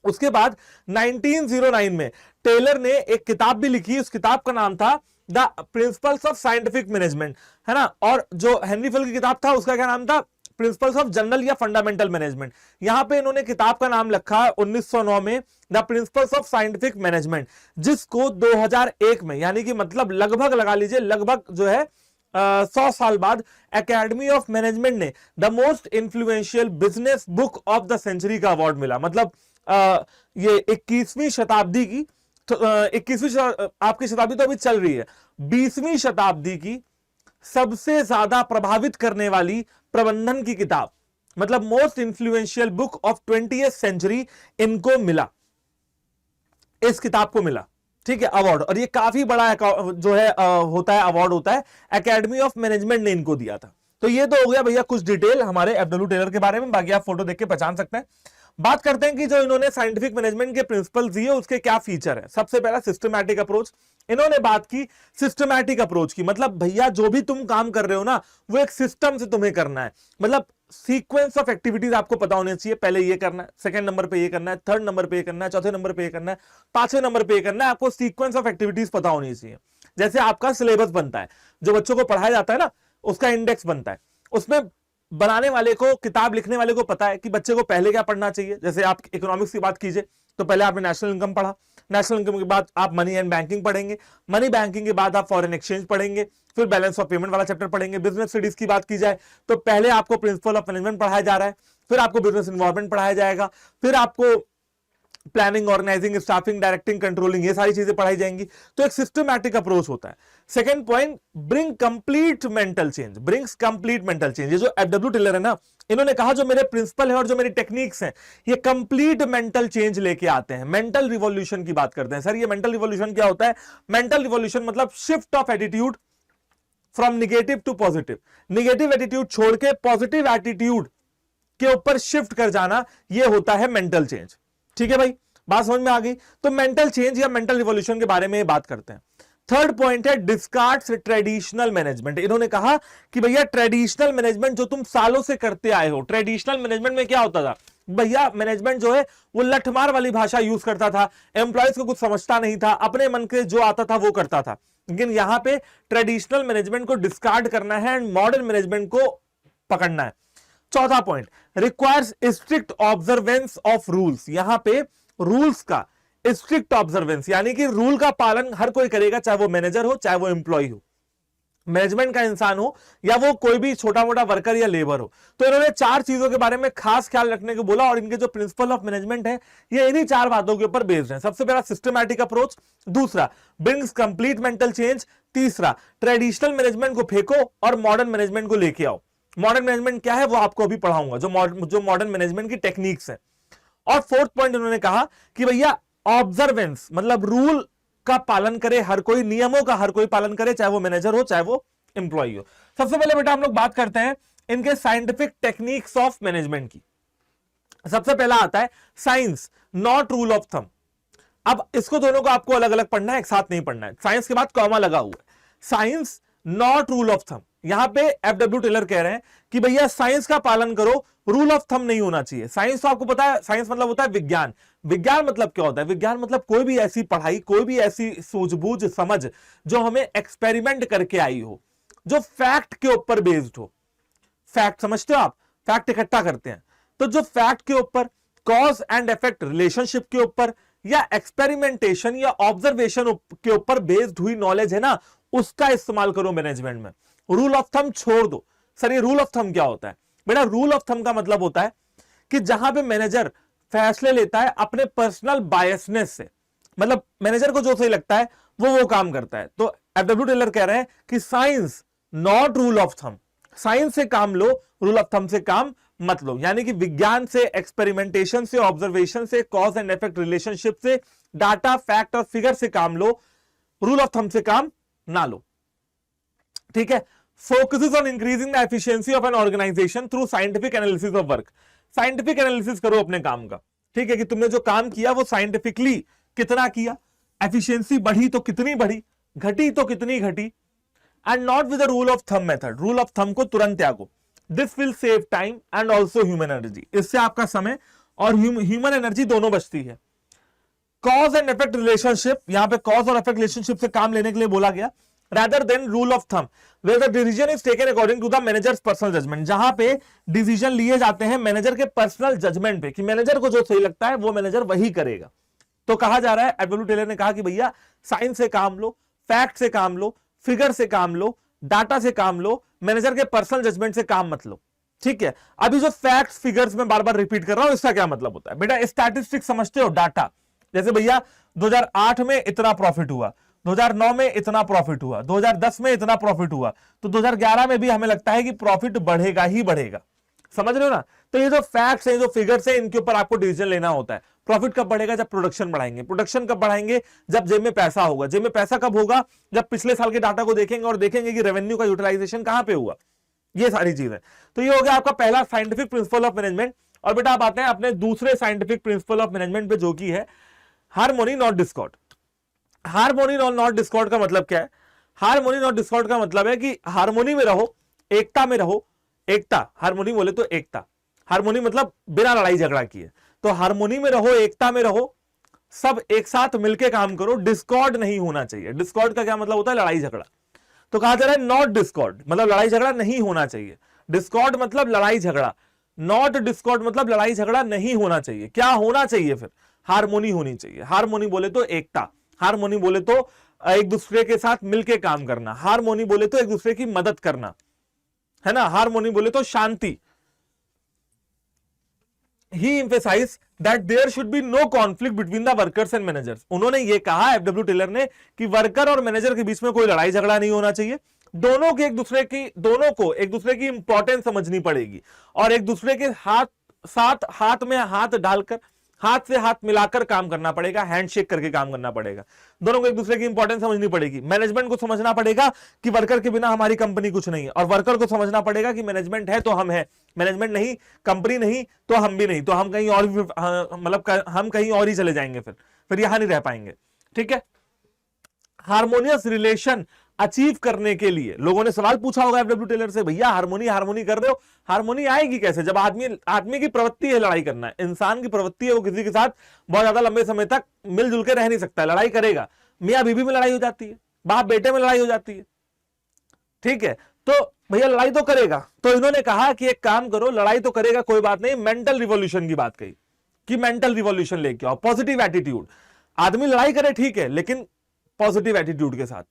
उसके बाद 1909 में टेलर ने एक किताब भी लिखी, उस किताब का नाम था the principles of scientific management, है ना। और जो हेनरी फ्योल की किताब था उसका क्या नाम था? प्रिंसिपल्स ऑफ जनरल या फंडामेंटल मैनेजमेंट। यहां पे इन्होंने किताब का नाम रखा 1909 में the principles of scientific management, जिसको 2001 में यानी कि मतलब लगभग लगा लीजिए लगभग जो है 100 साल बाद एकेडमी ऑफ मैनेजमेंट ने the most influential business book of the century का अवार्ड मिला। मतलब ये 21वीं शताब्दी की, 21वीं आपकी शताब्दी तो अभी चल रही है, 20वीं शताब्दी की सबसे ज्यादा प्रभावित करने वाली प्रबंधन की किताब, मतलब most influential book of 20th century, इनको मिला, इस किताब को मिला, ठीक है, अवार्ड। और ये काफी बड़ा जो है होता है, अवार्ड होता है, एकेडमी ऑफ मैनेजमेंट ने इनको दिया था। तो ये तो हो गया भैया कुछ डिटेल हमारे एफडब्ल्यू टेलर के बारे में, बाकी आप फोटो देख के पहचान सकते हैं। बात करते हैं कि जो इन्होंने साइंटिफिक मैनेजमेंट के प्रिंसिपल दिए उसके क्या फीचर है। सबसे पहला सिस्टमैटिक अप्रोच, इन्होंने बात की सिस्टमैटिक अप्रोच की, मतलब भैया जो भी तुम काम कर रहे हो ना वो एक सिस्टम से तुम्हें करना है, मतलब सीक्वेंस ऑफ एक्टिविटीज आपको पता होनी चाहिए। पहले ये करना है, सेकंड नंबर पे ये करना है, थर्ड नंबर पे ये करना है, चौथे नंबर पे ये करना है, पांचवें नंबर पे ये करना है। आपको सीक्वेंस ऑफ एक्टिविटीज पता होनी चाहिए। जैसे आपका सिलेबस बनता है, जो बच्चों को पढ़ाया जाता है ना, उसका इंडेक्स बनता है, उसमें बनाने वाले को, किताब लिखने वाले को पता है कि बच्चे को पहले क्या पढ़ना चाहिए। जैसे आप इकोनॉमिक्स की बात कीजिए तो पहले आपने नेशनल इनकम पढ़ा, नेशनल इनकम के बाद आप मनी एंड बैंकिंग पढ़ेंगे, मनी बैंकिंग के बाद आप फॉरेन एक्सचेंज पढ़ेंगे, फिर बैलेंस ऑफ पेमेंट वाला चैप्टर पढ़ेंगे। बिजनेस स्टडीज की बात की जाए तो पहले आपको प्रिंसिपल ऑफ मैनेजमेंट पढ़ाया जा रहा है, फिर आपको बिजनेस इन्वायरमेंट पढ़ाया जाएगा, फिर आपको planning, organizing, staffing, directing, controlling, ये सारी चीजें पढ़ाई जाएंगी। तो एक सिस्टमैटिक अप्रोच होता है। Second point, bring complete mental change, brings complete mental change. ये जो एफडब्ल्यू टेलर है ना, इन्होंने कहा जो मेरे प्रिंसिपल है और जो मेरी टेक्निक्स हैं ये कंप्लीट मेंटल चेंज लेके आते हैं। मेंटल रिवॉल्यूशन की बात करते हैं। सर ये मेंटल रिवॉल्यूशन क्या होता है? मेंटल रिवॉल्यूशन मतलब shift of attitude from negative to positive, negative attitude छोड़ के पॉजिटिव एटीट्यूड के ऊपर शिफ्ट कर जाना, ये होता है मेंटल चेंज। ठीक है भाई, बात समझ में आ गई? तो मेंटल चेंज या मेंटल रिवॉल्यूशन के बारे में बात करते हैं। थर्ड पॉइंट है डिस्कार्ड्स ट्रेडिशनल मैनेजमेंट। इन्होंने कहा कि भैया ट्रेडिशनल मैनेजमेंट जो तुम सालों से करते आए हो, ट्रेडिशनल मैनेजमेंट में क्या होता था भैया, मैनेजमेंट जो है वो लठमार वाली भाषा यूज करता था, एम्प्लॉयज को कुछ समझता नहीं था, अपने मन के जो आता था वो करता था। लेकिन यहां पे ट्रेडिशनल मैनेजमेंट को डिस्कार्ड करना है एंड मॉडर्न मैनेजमेंट को पकड़ना है। चौथा point, requires strict observance of rules. यहां पे रूल्स का स्ट्रिक्ट ऑब्जर्वेंस, यानी कि रूल का पालन हर कोई करेगा, चाहे वो मैनेजर हो चाहे वो एम्प्लॉय हो, मैनेजमेंट का इंसान हो या वो कोई भी छोटा मोटा वर्कर या लेबर हो। तो इन्होंने 4 चीजों के बारे में खास ख्याल रखने को बोला और इनके जो प्रिंसिपल ऑफ मैनेजमेंट है ये इन्हीं 4 बातों के ऊपर बेस्ड है। सबसे पहला सिस्टमैटिक अप्रोच, दूसरा ब्रिंग्स कंप्लीट मेंटल चेंज, तीसरा ट्रेडिशनल मैनेजमेंट को फेंको और मॉडर्न मैनेजमेंट को लेके आओ। मॉडर्न मैनेजमेंट क्या है वो आपको अभी पढ़ाऊंगा, जो मॉडर्न मैनेजमेंट की टेक्निक्स है। और फोर्थ पॉइंट इन्होंने कहा कि भैया ऑब्जर्वेंस मतलब रूल का पालन करे हर कोई, नियमों का हर कोई पालन करे, चाहे वो मैनेजर हो चाहे वो एम्प्लॉय हो। सबसे पहले बेटा हम लोग बात करते हैं इनके साइंटिफिक टेक्निक्स ऑफ मैनेजमेंट की। सबसे पहला आता है science not rule of thumb. अब इसको दोनों को आपको अलग अलग पढ़ना है, एक साथ नहीं पढ़ना है। साइंस के बाद कॉमा लगा हुआ है, science not rule of thumb. यहां पे एफडब्ल्यू टेलर कह रहे हैं कि भैया साइंस का पालन करो, रूल ऑफ थंब नहीं होना चाहिए। साइंस तो आपको पता है, साइंस मतलब होता है विज्ञान। विज्ञान मतलब क्या होता है? विज्ञान मतलब कोई भी ऐसी पढ़ाई, कोई भी ऐसी सूझबूझ समझ जो हमें एक्सपेरिमेंट करके आई हो, जो फैक्ट के ऊपर बेस्ड हो। फैक्ट समझते हो आप? फैक्ट इकट्ठा करते हैं, तो जो फैक्ट के ऊपर, कॉज एंड इफेक्ट रिलेशनशिप के ऊपर या एक्सपेरिमेंटेशन या ऑब्जर्वेशन के ऊपर बेस्ड हुई नॉलेज है ना, उसका इस्तेमाल करो मैनेजमेंट में। रूल ऑफ थंब छोड़ दो। सर ये रूल ऑफ थंब क्या होता है? बेटा रूल ऑफ थंब का मतलब होता है कि जहां पे मैनेजर फैसले लेता है अपने पर्सनल बायसनेस से, मतलब मैनेजर को जो सही लगता है वो काम करता है। तो एफडब्ल्यू टेलर कह रहे हैं कि science not rule of thumb. Science से काम लो, रूल ऑफ थंब से काम मत लो। यानी कि विज्ञान से, एक्सपेरिमेंटेशन से, ऑब्जर्वेशन से, कॉज एंड इफेक्ट रिलेशनशिप से, डाटा, फैक्ट और फिगर से काम लो, रूल ऑफ थंब से काम ना लो। ठीक है। Focuses on increasing the efficiency of an organization through scientific analysis of work. Scientific analysis करो अपने काम का, ठीक है, कि तुमने जो काम किया वो साइंटिफिकली कितना किया, एफिशिएंसी बढ़ी तो कितनी बढ़ी, घटी तो कितनी घटी, and not with the rule of thumb method. Rule of thumb को तुरंत त्यागो। This will save time and also human energy. इससे आपका समय और ह्यूमन एनर्जी दोनों बचती है। कॉज एंड इफेक्ट रिलेशनशिप, यहां पे कॉज और इफेक्ट रिलेशनशिप से काम लेने के लिए बोला गया, rather than rule of thumb where the decision is taken according to the manager's personal judgment। जहां पे डिसीजन लिए जाते हैं मैनेजर के पर्सनल जजमेंट पे, कि मैनेजर को जो सही लगता है वो मैनेजर वही करेगा। तो कहा जा रहा है, एफडब्ल्यू टेलर ने कहा कि भैया साइंस से काम लो, फैक्ट से काम लो, फिगर से काम लो, डाटा से काम लो, मैनेजर के पर्सनल जजमेंट से काम मत लो। ठीक है। अभी जो फैक्ट्स फिगर्स में बार बार रिपीट कर रहा हूं, इसका क्या मतलब होता है? बेटा स्टैटिस्टिक्स समझते हो? डाटा, जैसे भैया 2008 में इतना प्रॉफिट हुआ, 2009 में इतना प्रॉफिट हुआ, 2010 में इतना प्रॉफिट हुआ, तो 2011 में भी हमें लगता है कि प्रॉफिट बढ़ेगा ही बढ़ेगा। समझ रहे हो ना? तो ये जो फैक्ट्स हैं, जो फिगर्स हैं, इनके ऊपर आपको डिसीजन लेना होता है। प्रॉफिट कब बढ़ेगा? जब प्रोडक्शन बढ़ाएंगे। प्रोडक्शन कब बढ़ाएंगे? जब जेब में पैसा होगा। जेब में पैसा कब होगा? जब पिछले साल के डाटा को देखेंगे और देखेंगे कि रेवेन्यू का यूटिलाइजेशन कहां पे हुआ। ये सारी चीजें। तो ये हो गया आपका पहला साइंटिफिक प्रिंसिपल ऑफ मैनेजमेंट। और बेटा आप आते हैं अपने दूसरे साइंटिफिक प्रिंसिपल ऑफ मैनेजमेंट पे, जो कि है harmony not Discord. Harmony not Discord का मतलब क्या है? हार्मोनी नॉट डिस्कॉर्ड का मतलब है कि हार्मोनी में रहो, एकता में रहो। एकता, हार्मोनी बोले तो एकता, हार्मोनी मतलब बिना लड़ाई झगड़ा किए। तो हार्मोनी में रहो, एकता में रहो, सब एक साथ मिलके काम करो, डिस्कॉर्ड नहीं होना चाहिए। डिस्कॉर्ड का क्या मतलब होता है? लड़ाई झगड़ा। तो कहा जा रहा है नॉट डिस्कॉर्ड मतलब लड़ाई झगड़ा नहीं होना चाहिए। डिस्कॉर्ड मतलब लड़ाई झगड़ा, नॉट डिस्कॉर्ड मतलब लड़ाई झगड़ा नहीं होना चाहिए। क्या होना चाहिए फिर? हार्मोनी होनी चाहिए। हार्मोनी बोले तो एकता, हार्मोनी बोले तो एक दूसरे के साथ मिलके काम करना, हार्मोनी बोले तो एक दूसरे की मदद करना, है ना, हार्मोनी बोले तो शांति। He emphasise that there should be no conflict between the workers and managers. उन्होंने ये कहा एफडब्ल्यू टेलर ने कि वर्कर और मैनेजर के बीच में कोई लड़ाई झगड़ा नहीं होना चाहिए। दोनों को एक दूसरे की इंपॉर्टेंस समझनी पड़ेगी और एक दूसरे के हाथ में हाथ डालकर, हाथ से हाथ मिलाकर काम करना पड़ेगा, हैंडशेक करके काम करना पड़ेगा। दोनों को एक दूसरे की इंपॉर्टेंस समझनी पड़ेगी। मैनेजमेंट को समझना पड़ेगा कि वर्कर के बिना हमारी कंपनी कुछ नहीं है, और वर्कर को समझना पड़ेगा कि मैनेजमेंट है तो हम है, मैनेजमेंट नहीं, कंपनी नहीं तो हम भी नहीं, तो हम कहीं और भी, मतलब हम कहीं और ही चले जाएंगे, फिर यहां नहीं रह पाएंगे। ठीक है। हार्मोनियस रिलेशन अचीव करने के लिए लोगों ने सवाल पूछा होगा एफडब्ल्यू टेलर से, भैया हार्मोनी कर रहे हो, हार्मोनी आएगी कैसे? जब आदमी की प्रवृत्ति है लड़ाई करना, इंसान की प्रवृत्ति है वो किसी के साथ बहुत ज्यादा लंबे समय तक मिलजुल के रह नहीं सकता, लड़ाई करेगा। मियां बीवी में लड़ाई हो जाती है, बाप बेटे में लड़ाई हो जाती है। ठीक है। तो भैया लड़ाई तो करेगा। तो इन्होंने कहा कि एक काम करो, लड़ाई तो करेगा कोई बात नहीं, मेंटल रिवॉल्यूशन की बात कही कि मेंटल रिवॉल्यूशन लेके आओ, पॉजिटिव एटीट्यूड। आदमी लड़ाई करे ठीक है, लेकिन पॉजिटिव एटीट्यूड के साथ।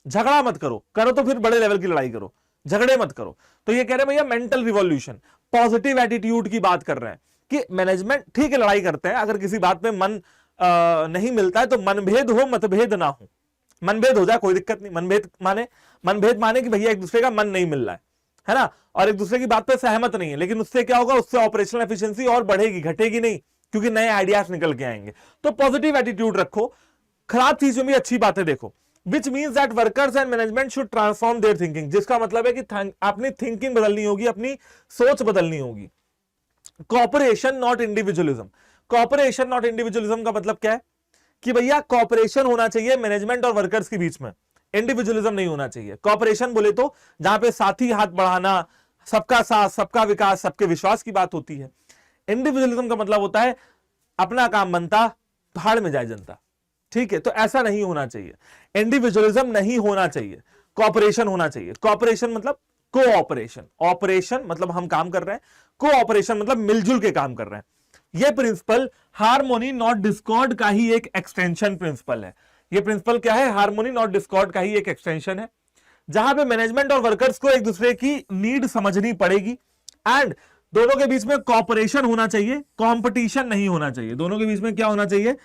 झगड़ा मत करो, करो तो फिर बड़े लेवल की लड़ाई करो, झगड़े मत करो। तो ये कह रहे हैं भैया मेंटल रिवॉल्यूशन, पॉजिटिव एटीट्यूड की बात कर रहे हैं कि मैनेजमेंट ठीक है लड़ाई करते हैं, अगर किसी बात में मन नहीं मिलता है तो मनभेद हो, मतभेद ना हो। मनभेद हो जाए कोई दिक्कत नहीं, मनभेद माने कि भैया एक दूसरे का मन नहीं मिल रहा है ना, और एक दूसरे की बात पे सहमत नहीं है, लेकिन उससे क्या होगा, उससे ऑपरेशनल एफिशिएंसी और बढ़ेगी, घटेगी नहीं, क्योंकि नए आइडियाज निकल के आएंगे। तो पॉजिटिव एटीट्यूड रखो, खराब चीजों में अच्छी बातें देखो। Which means that workers and management should transform there thinking, जिसका मतलब है कि अपनी थिंकिंग बदलनी होगी, अपनी सोच बदलनी होगी। Cooperation not individualism, cooperation not individualism का मतलब क्या है कि भैया कॉपरेशन होना चाहिए मैनेजमेंट और वर्कर्स के बीच में, इंडिविजुअलिज्म नहीं होना चाहिए। कॉपरेशन बोले तो जहां पे साथी हाथ बढ़ाना, सबका साथ, सबका विकास, सबके विश्वास की बात होती है। इंडिविजुअलिज्म का मतलब होता है अपना काम बनता, भाड़ में जाए जनता। ठीक है, तो ऐसा नहीं होना चाहिए, इंडिविजुअलिज्म नहीं होना चाहिए, कॉपरेशन होना चाहिए। कॉपरेशन मतलब कोऑपरेशन, ऑपरेशन मतलब हम काम कर रहे हैं, कोऑपरेशन मतलब मिलजुल के काम कर रहे हैं। यह प्रिंसिपल हार्मोनी नॉट डिस्कॉर्ड का ही एक एक्सटेंशन प्रिंसिपल है। यह प्रिंसिपल क्या है, हार्मोनी नॉट डिस्कॉर्ड का ही एक एक्सटेंशन है, जहां पे मैनेजमेंट और वर्कर्स को एक दूसरे की नीड समझनी पड़ेगी एंड दोनों के बीच में कॉपरेशन होना चाहिए, कंपटीशन नहीं होना चाहिए। दोनों के बीच में क्या होना चाहिए,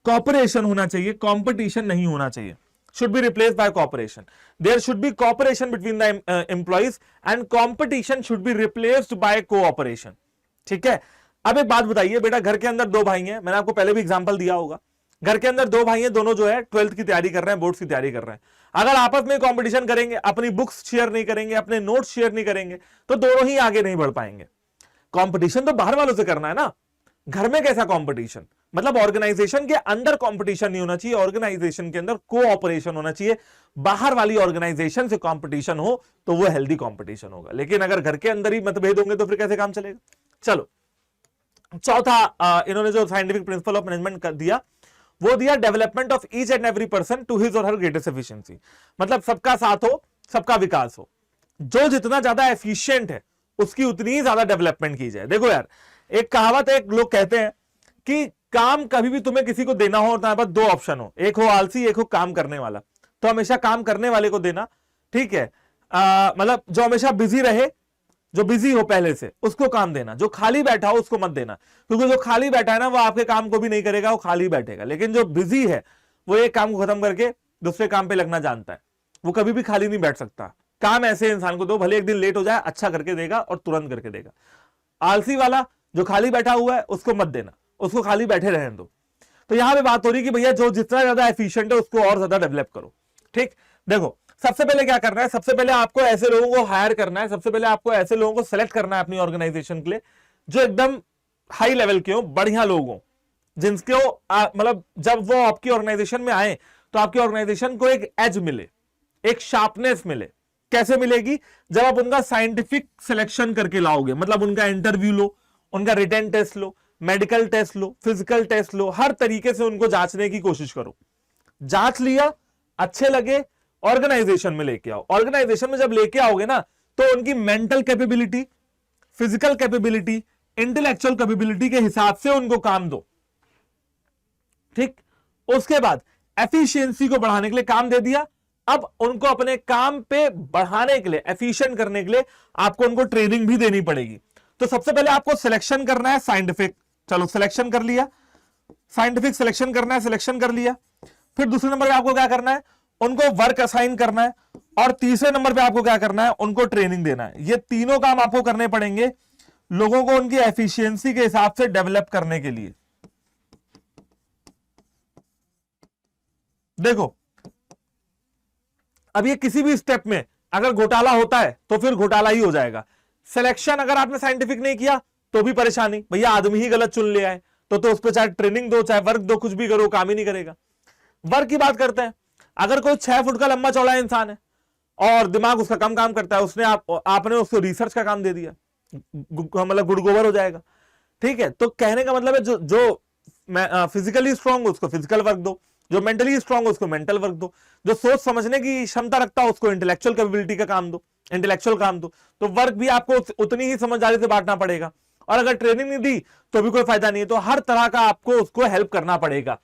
कॉपरेशन होना चाहिए, कंपटीशन नहीं होना चाहिए। should be replaced by cooperation. There should be cooperation between the employees and competition should be replaced by cooperation. ठीक है, अब एक बात बताइए बेटा, घर के अंदर दो भाई हैं, मैंने आपको पहले भी एग्जांपल दिया होगा, घर के अंदर दो भाई हैं, दोनों जो है 12th की तैयारी कर रहे हैं, बोर्ड्स की तैयारी कर रहे हैं। अगर आपस में कंपटीशन करेंगे, अपनी बुक्स शेयर नहीं करेंगे, अपने नोट्स शेयर नहीं करेंगे, तो दोनों ही आगे नहीं बढ़ पाएंगे। कंपटीशन तो बाहर वालों से करना है ना, घर में कैसा कंपटीशन, मतलब ऑर्गेनाइजेशन के अंदर कंपटीशन नहीं होना चाहिए, ऑर्गेनाइजेशन के अंदर कोऑपरेशन होना चाहिए। बाहर वाली ऑर्गेनाइजेशन से कंपटीशन हो तो वो हेल्दी कंपटीशन होगा, लेकिन अगर घर के अंदर ही मतभेद होंगे तो फिर कैसे काम चलेगा। चलो, चौथा इन्होंने जो साइंटिफिक प्रिंसिपल ऑफ मैनेजमेंट दिया, वो दिया development of each and every person to his और हर ग्रेटेस्ट एफिशिएंसी। मतलब सबका साथ हो, सबका विकास हो, जो जितना ज्यादा एफिशिएंट है उसकी उतनी ही ज्यादा डेवलपमेंट की जाए। देखो यार, एक कहावत है, लोग कहते हैं कि काम कभी भी तुम्हें किसी को देना हो, तुम्हारे पास दो ऑप्शन हो, एक हो आलसी, एक हो काम करने वाला, तो हमेशा काम करने वाले को देना। ठीक है, मतलब जो हमेशा बिजी रहे, जो बिजी हो पहले से, उसको काम देना। जो खाली बैठा हो उसको मत देना, क्योंकि जो खाली बैठा है ना वो आपके काम को भी नहीं करेगा, वो खाली बैठेगा। लेकिन जो बिजी है वो एक काम को खत्म करके दूसरे काम पे लगना जानता है, वो कभी भी खाली नहीं बैठ सकता। काम ऐसे इंसान को दो, भले एक दिन लेट हो जाए, अच्छा करके देगा और तुरंत करके देगा। आलसी वाला जो खाली बैठा हुआ है उसको मत देना, उसको खाली बैठे रहने दो। तो यहां पे बात हो रही कि भैया जो जितना ज्यादा एफिशिएंट है उसको और ज्यादा डेवलप करो। ठीक, देखो सबसे पहले क्या करना है, सबसे पहले आपको ऐसे लोगों को हायर करना है, सबसे पहले आपको ऐसे लोगों को सेलेक्ट करना है अपनी ऑर्गेनाइजेशन के लिए जो एकदम हाई लेवल के हो, बढ़िया लोग हो, जिनके मतलब जब वो आपकी ऑर्गेनाइजेशन में आए तो आपकी ऑर्गेनाइजेशन को एक एज मिले, एक शार्पनेस मिले। कैसे मिलेगी, जब आप उनका साइंटिफिक सिलेक्शन करके लाओगे, मतलब उनका इंटरव्यू लो, उनका रिटन टेस्ट लो, मेडिकल टेस्ट लो, फिजिकल टेस्ट लो, हर तरीके से उनको जांचने की कोशिश करो। जांच लिया, अच्छे लगे, ऑर्गेनाइजेशन में लेके आओ। ऑर्गेनाइजेशन में जब लेके आओगे ना तो उनकी mental capability, physical capability, intellectual capability के हिसाब से उनको काम दो। ठीक, उसके बाद एफिशिएंसी को बढ़ाने के लिए काम दे दिया, अब उनको अपने काम पे बढ़ाने के लिए, एफिशिएंट करने के लिए आपको उनको ट्रेनिंग भी देनी पड़ेगी। तो सबसे पहले आपको सिलेक्शन करना है साइंटिफिक, चलो सिलेक्शन कर लिया, साइंटिफिक सिलेक्शन करना है, सिलेक्शन कर लिया। फिर दूसरे नंबर पे आपको क्या करना है, उनको वर्क असाइन करना है, और तीसरे नंबर पे आपको क्या करना है, उनको ट्रेनिंग देना है। ये तीनों काम आपको करने पड़ेंगे लोगों को उनकी एफिशिएंसी के हिसाब से डेवलप करने के लिए। देखो अब ये किसी भी स्टेप में अगर घोटाला होता है तो फिर घोटाला ही हो जाएगा। सिलेक्शन अगर आपने साइंटिफिक नहीं किया तो भी परेशानी, भैया आदमी ही गलत चुन ले आए तो उस पर चाहे ट्रेनिंग दो, चाहे वर्क दो, कुछ भी करो, काम ही नहीं करेगा। वर्क की बात करते हैं, अगर कोई 6 फुट का लंबा चौड़ा इंसान है और दिमाग उसका कम काम करता है, उसने आपने उसको रिसर्च का काम दे दिया, मतलब गुड़ गोबर हो जाएगा। ठीक है, तो कहने का मतलब है जो फिजिकली स्ट्रांग हो उसको फिजिकल वर्क दो, जो मेंटली स्ट्रांग हो उसको मेंटल वर्क दो, जो सोच समझने की क्षमता रखता हो उसको इंटेलेक्चुअल कैपेबिलिटी का काम दो, इंटेलेक्चुअल काम दो। तो वर्क भी आपको उतनी ही समझदारी से बांटना पड़ेगा, और अगर ट्रेनिंग नहीं दी तो भी कोई फायदा नहीं है। तो हर तरह का आपको उसको हेल्प करना पड़ेगा।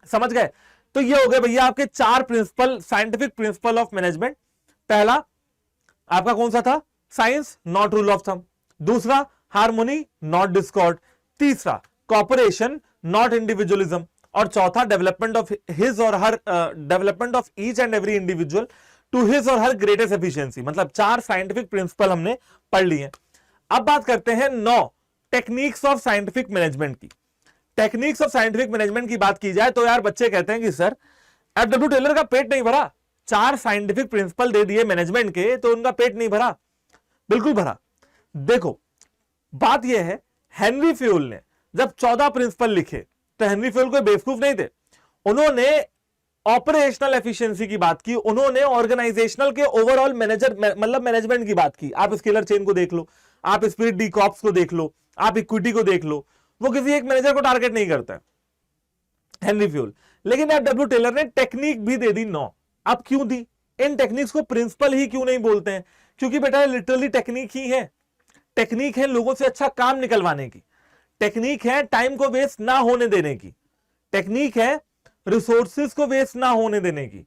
समझ गए? तो ये हो गए भैया आपके 4 principle, scientific principle of management. पहला आपका कौन सा था? Science, not rule of thumb. दूसरा हार्मोनी, नॉट डिस्कॉर्ड। तीसरा कॉपरेशन, नॉट इंडिविजुअलिज्म। और चौथा डेवलपमेंट ऑफ हिज और her, development of each and every individual to his और हर ग्रेटेस्ट एफिशिएंसी। मतलब 4 साइंटिफिक प्रिंसिपल हमने पढ़ लिए। अब बात करते हैं 9 टेक्निक्स ऑफ साइंटिफिक मैनेजमेंट की। टेक्निक्स ऑफ साइंटिफिक मैनेजमेंट की बात की जाए तो यार बच्चे कहते हैं कि सर एफ.डब्ल्यू. टेलर का पेट नहीं भरा, 4 साइंटिफिक प्रिंसिपल दे दिए मैनेजमेंट के तो उनका पेट नहीं भरा। बिल्कुल भरा। देखो बात यह है, हेनरी फ्यूल ने जब 14 प्रिंसिपल लिखे तो हेनरी फ्यूल कोई बेवकूफ नहीं थे। उन्होंने ऑपरेशनल एफिशिएंसी की बात की, उन्होंने ऑर्गेनाइजेशनल के ओवरऑल मतलब मैनेजमेंट की बात की। आप स्केलर चेन को देख लो, आप स्पिरिट डी कॉर्प्स को देख लो, आप इक्विटी को देख लो, वो किसी एक मैनेजर को टारगेट नहीं करता है हेनरी फ्यूल। लेकिन एफ.डब्ल्यू. टेलर ने टेक्निक भी दे दी 9। अब क्यों दी? इन टेक्निक्स को प्रिंसिपल ही क्यों नहीं बोलते हैं? क्योंकि बेटा लिटरली टेक्निक ही है। टेक्निक है लोगों से अच्छा काम निकलवाने की, टेक्निक है टाइम को वेस्ट ना होने देने की, टेक्निक है रिसोर्सेज को वेस्ट ना होने देने की,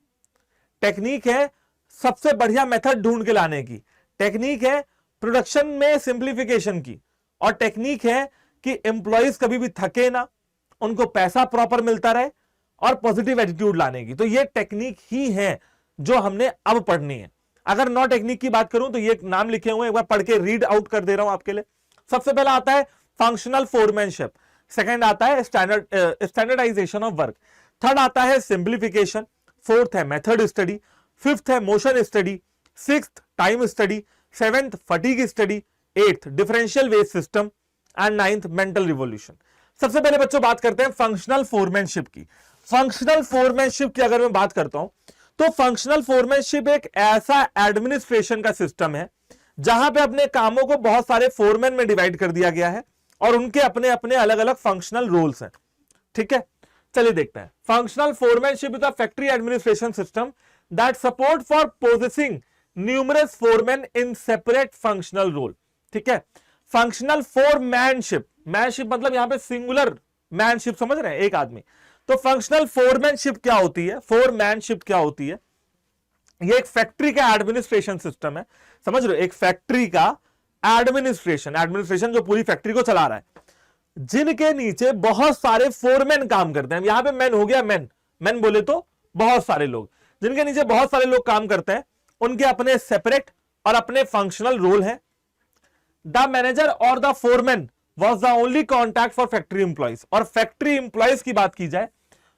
टेक्निक है सबसे बढ़िया मेथड ढूंढ के लाने की, टेक्निक है प्रोडक्शन में सिंप्लीफिकेशन की, और टेक्निक है कि एम्प्लॉइज कभी भी थके ना, उनको पैसा प्रॉपर मिलता रहे, और पॉजिटिव एटीट्यूड लाने की। तो ये टेक्निक ही है जो हमने अब पढ़नी है। अगर 9 टेक्निक की बात करूं तो ये नाम लिखे हुए एक बार पढ़ के रीड आउट कर दे रहा हूं आपके लिए। सबसे पहला आता है फंक्शनल फोरमैनशिप, सेकंड आता है स्टैंडर्डाइजेशन ऑफ वर्क, थर्ड आता है सिंप्लीफिकेशन, फोर्थ है मेथड स्टडी, फिफ्थ है motion study, sixth time study, seventh fatigue study, eighth differential wage system and ninth mental revolution. सबसे पहले बच्चों बात करते हैं फंक्शनल फोरमैनशिप की। फंक्शनल फोरमैनशिप की अगर मैं बात करता हूं तो फंक्शनल फोरमैनशिप एक ऐसा एडमिनिस्ट्रेशन का सिस्टम है जहां पे अपने कामों को बहुत सारे फोरमैन में डिवाइड कर दिया गया है और उनके अपने अपने अलग अलग फंक्शनल रोल्स हैं। ठीक है, चलिए देखते हैं। Functional foremanship is a factory administration system that support for possessing numerous foreman in separate functional role. ठीक है, फंक्शनल फोरमैनशिप, मैनशिप मतलब यहां पे सिंगुलर मैनशिप, समझ रहे हैं, एक आदमी। तो फंक्शनल फोरमैनशिप क्या होती है, फोरमैनशिप क्या होती है? ये एक फैक्ट्री का एडमिनिस्ट्रेशन सिस्टम है, समझ रहे हो, एक फैक्ट्री का एडमिनिस्ट्रेशन जो पूरी फैक्ट्री को चला रहा है, जिनके नीचे बहुत सारे फोरमैन काम करते हैं। यहां पे मैन हो गया, मैन बोले तो बहुत सारे लोग, जिनके नीचे बहुत सारे लोग काम करते हैं, उनके अपने सेपरेट और अपने फंक्शनल रोल है। द मैनेजर और the foreman was the only contact for factory employees. और फैक्ट्री इंप्लॉइज की बात की जाए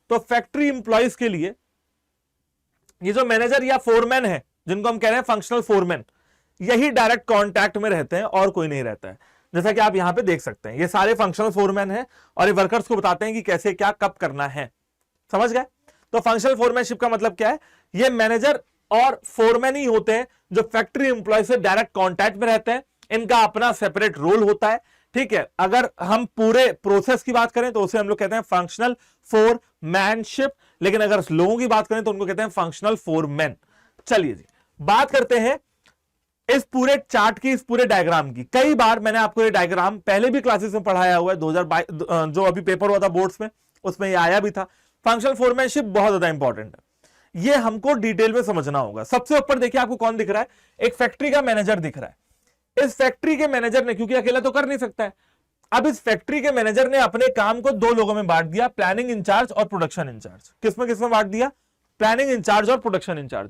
तो फैक्ट्री इंप्लॉइज के लिए ये जो मैनेजर या फोरमैन है, जिनको हम कह रहे हैं फंक्शनल फोरमैन, यही डायरेक्ट कांटेक्ट में रहते हैं और कोई नहीं रहता है। जैसा कि आप यहां पे देख सकते हैं, ये सारे फंक्शनल फोरमैन हैं और ये वर्कर्स को बताते हैं कि कैसे क्या कब करना है। समझ गए? तो फंक्शनल फोरमैनशिप का मतलब क्या है? ये मैनेजर और फोरमैन ही होते हैं जो फैक्ट्री इंप्लॉय से डायरेक्ट कांटेक्ट में रहते हैं, इनका अपना सेपरेट रोल होता है। ठीक है, अगर हम पूरे प्रोसेस की बात करें तो उसे हम लोग कहते हैं फंक्शनल फोरमैनशिप, लेकिन अगर लोगों की बात करें तो उनको कहते हैं फंक्शनल फोरमैन। चलिए जी, बात करते हैं इस पूरे चार्ट की, इस पूरे डायग्राम की। कई बार मैंने आपको ये डायग्राम पहले भी क्लासेस में पढ़ाया हुआ है, 2022 जो अभी पेपर हुआ था बोर्ड्स में, उसमें ये आया भी था। फंक्शनल फोरमैनशिप बहुत ज्यादा इंपॉर्टेंट है, ये हमको डिटेल में समझना होगा। सबसे ऊपर देखिए आपको कौन दिख रहा है? एक फैक्ट्री का मैनेजर दिख रहा है। इस फैक्ट्री के मैनेजर ने, क्योंकि अकेला तो कर नहीं सकता है, अब इस फैक्ट्री के मैनेजर ने अपने काम को 2 लोगों में बांट दिया, प्लानिंग इंचार्ज और प्रोडक्शन इंचार्ज। किसमें बांट दिया? प्लानिंग इंचार्ज और प्रोडक्शन इंचार्ज।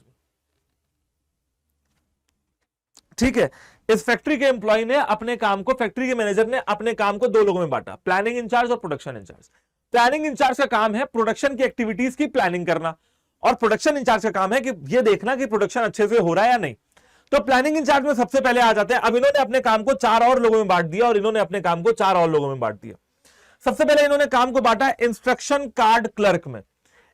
ठीक है, इस फैक्ट्री के एम्प्लॉय ने अपने काम को, फैक्ट्री के मैनेजर ने अपने काम को 2 लोगों में बांटा, प्लानिंग इंचार्ज और प्रोडक्शन इंचार्ज। प्लानिंग इंचार्ज का काम है प्रोडक्शन की एक्टिविटीज की प्लानिंग करना, और प्रोडक्शन इंचार्ज का काम है कि ये देखना कि प्रोडक्शन अच्छे से हो रहा है या नहीं। तो प्लानिंग इंचार्ज में सबसे पहले आ जाते हैं। अब इन्होंने अपने काम को 4 और लोगों में बांट दिया और इन्होंने अपने काम को 4 और लोगों में बांट दिया। सबसे पहले इन्होंने काम को बांटा इंस्ट्रक्शन कार्ड क्लर्क में।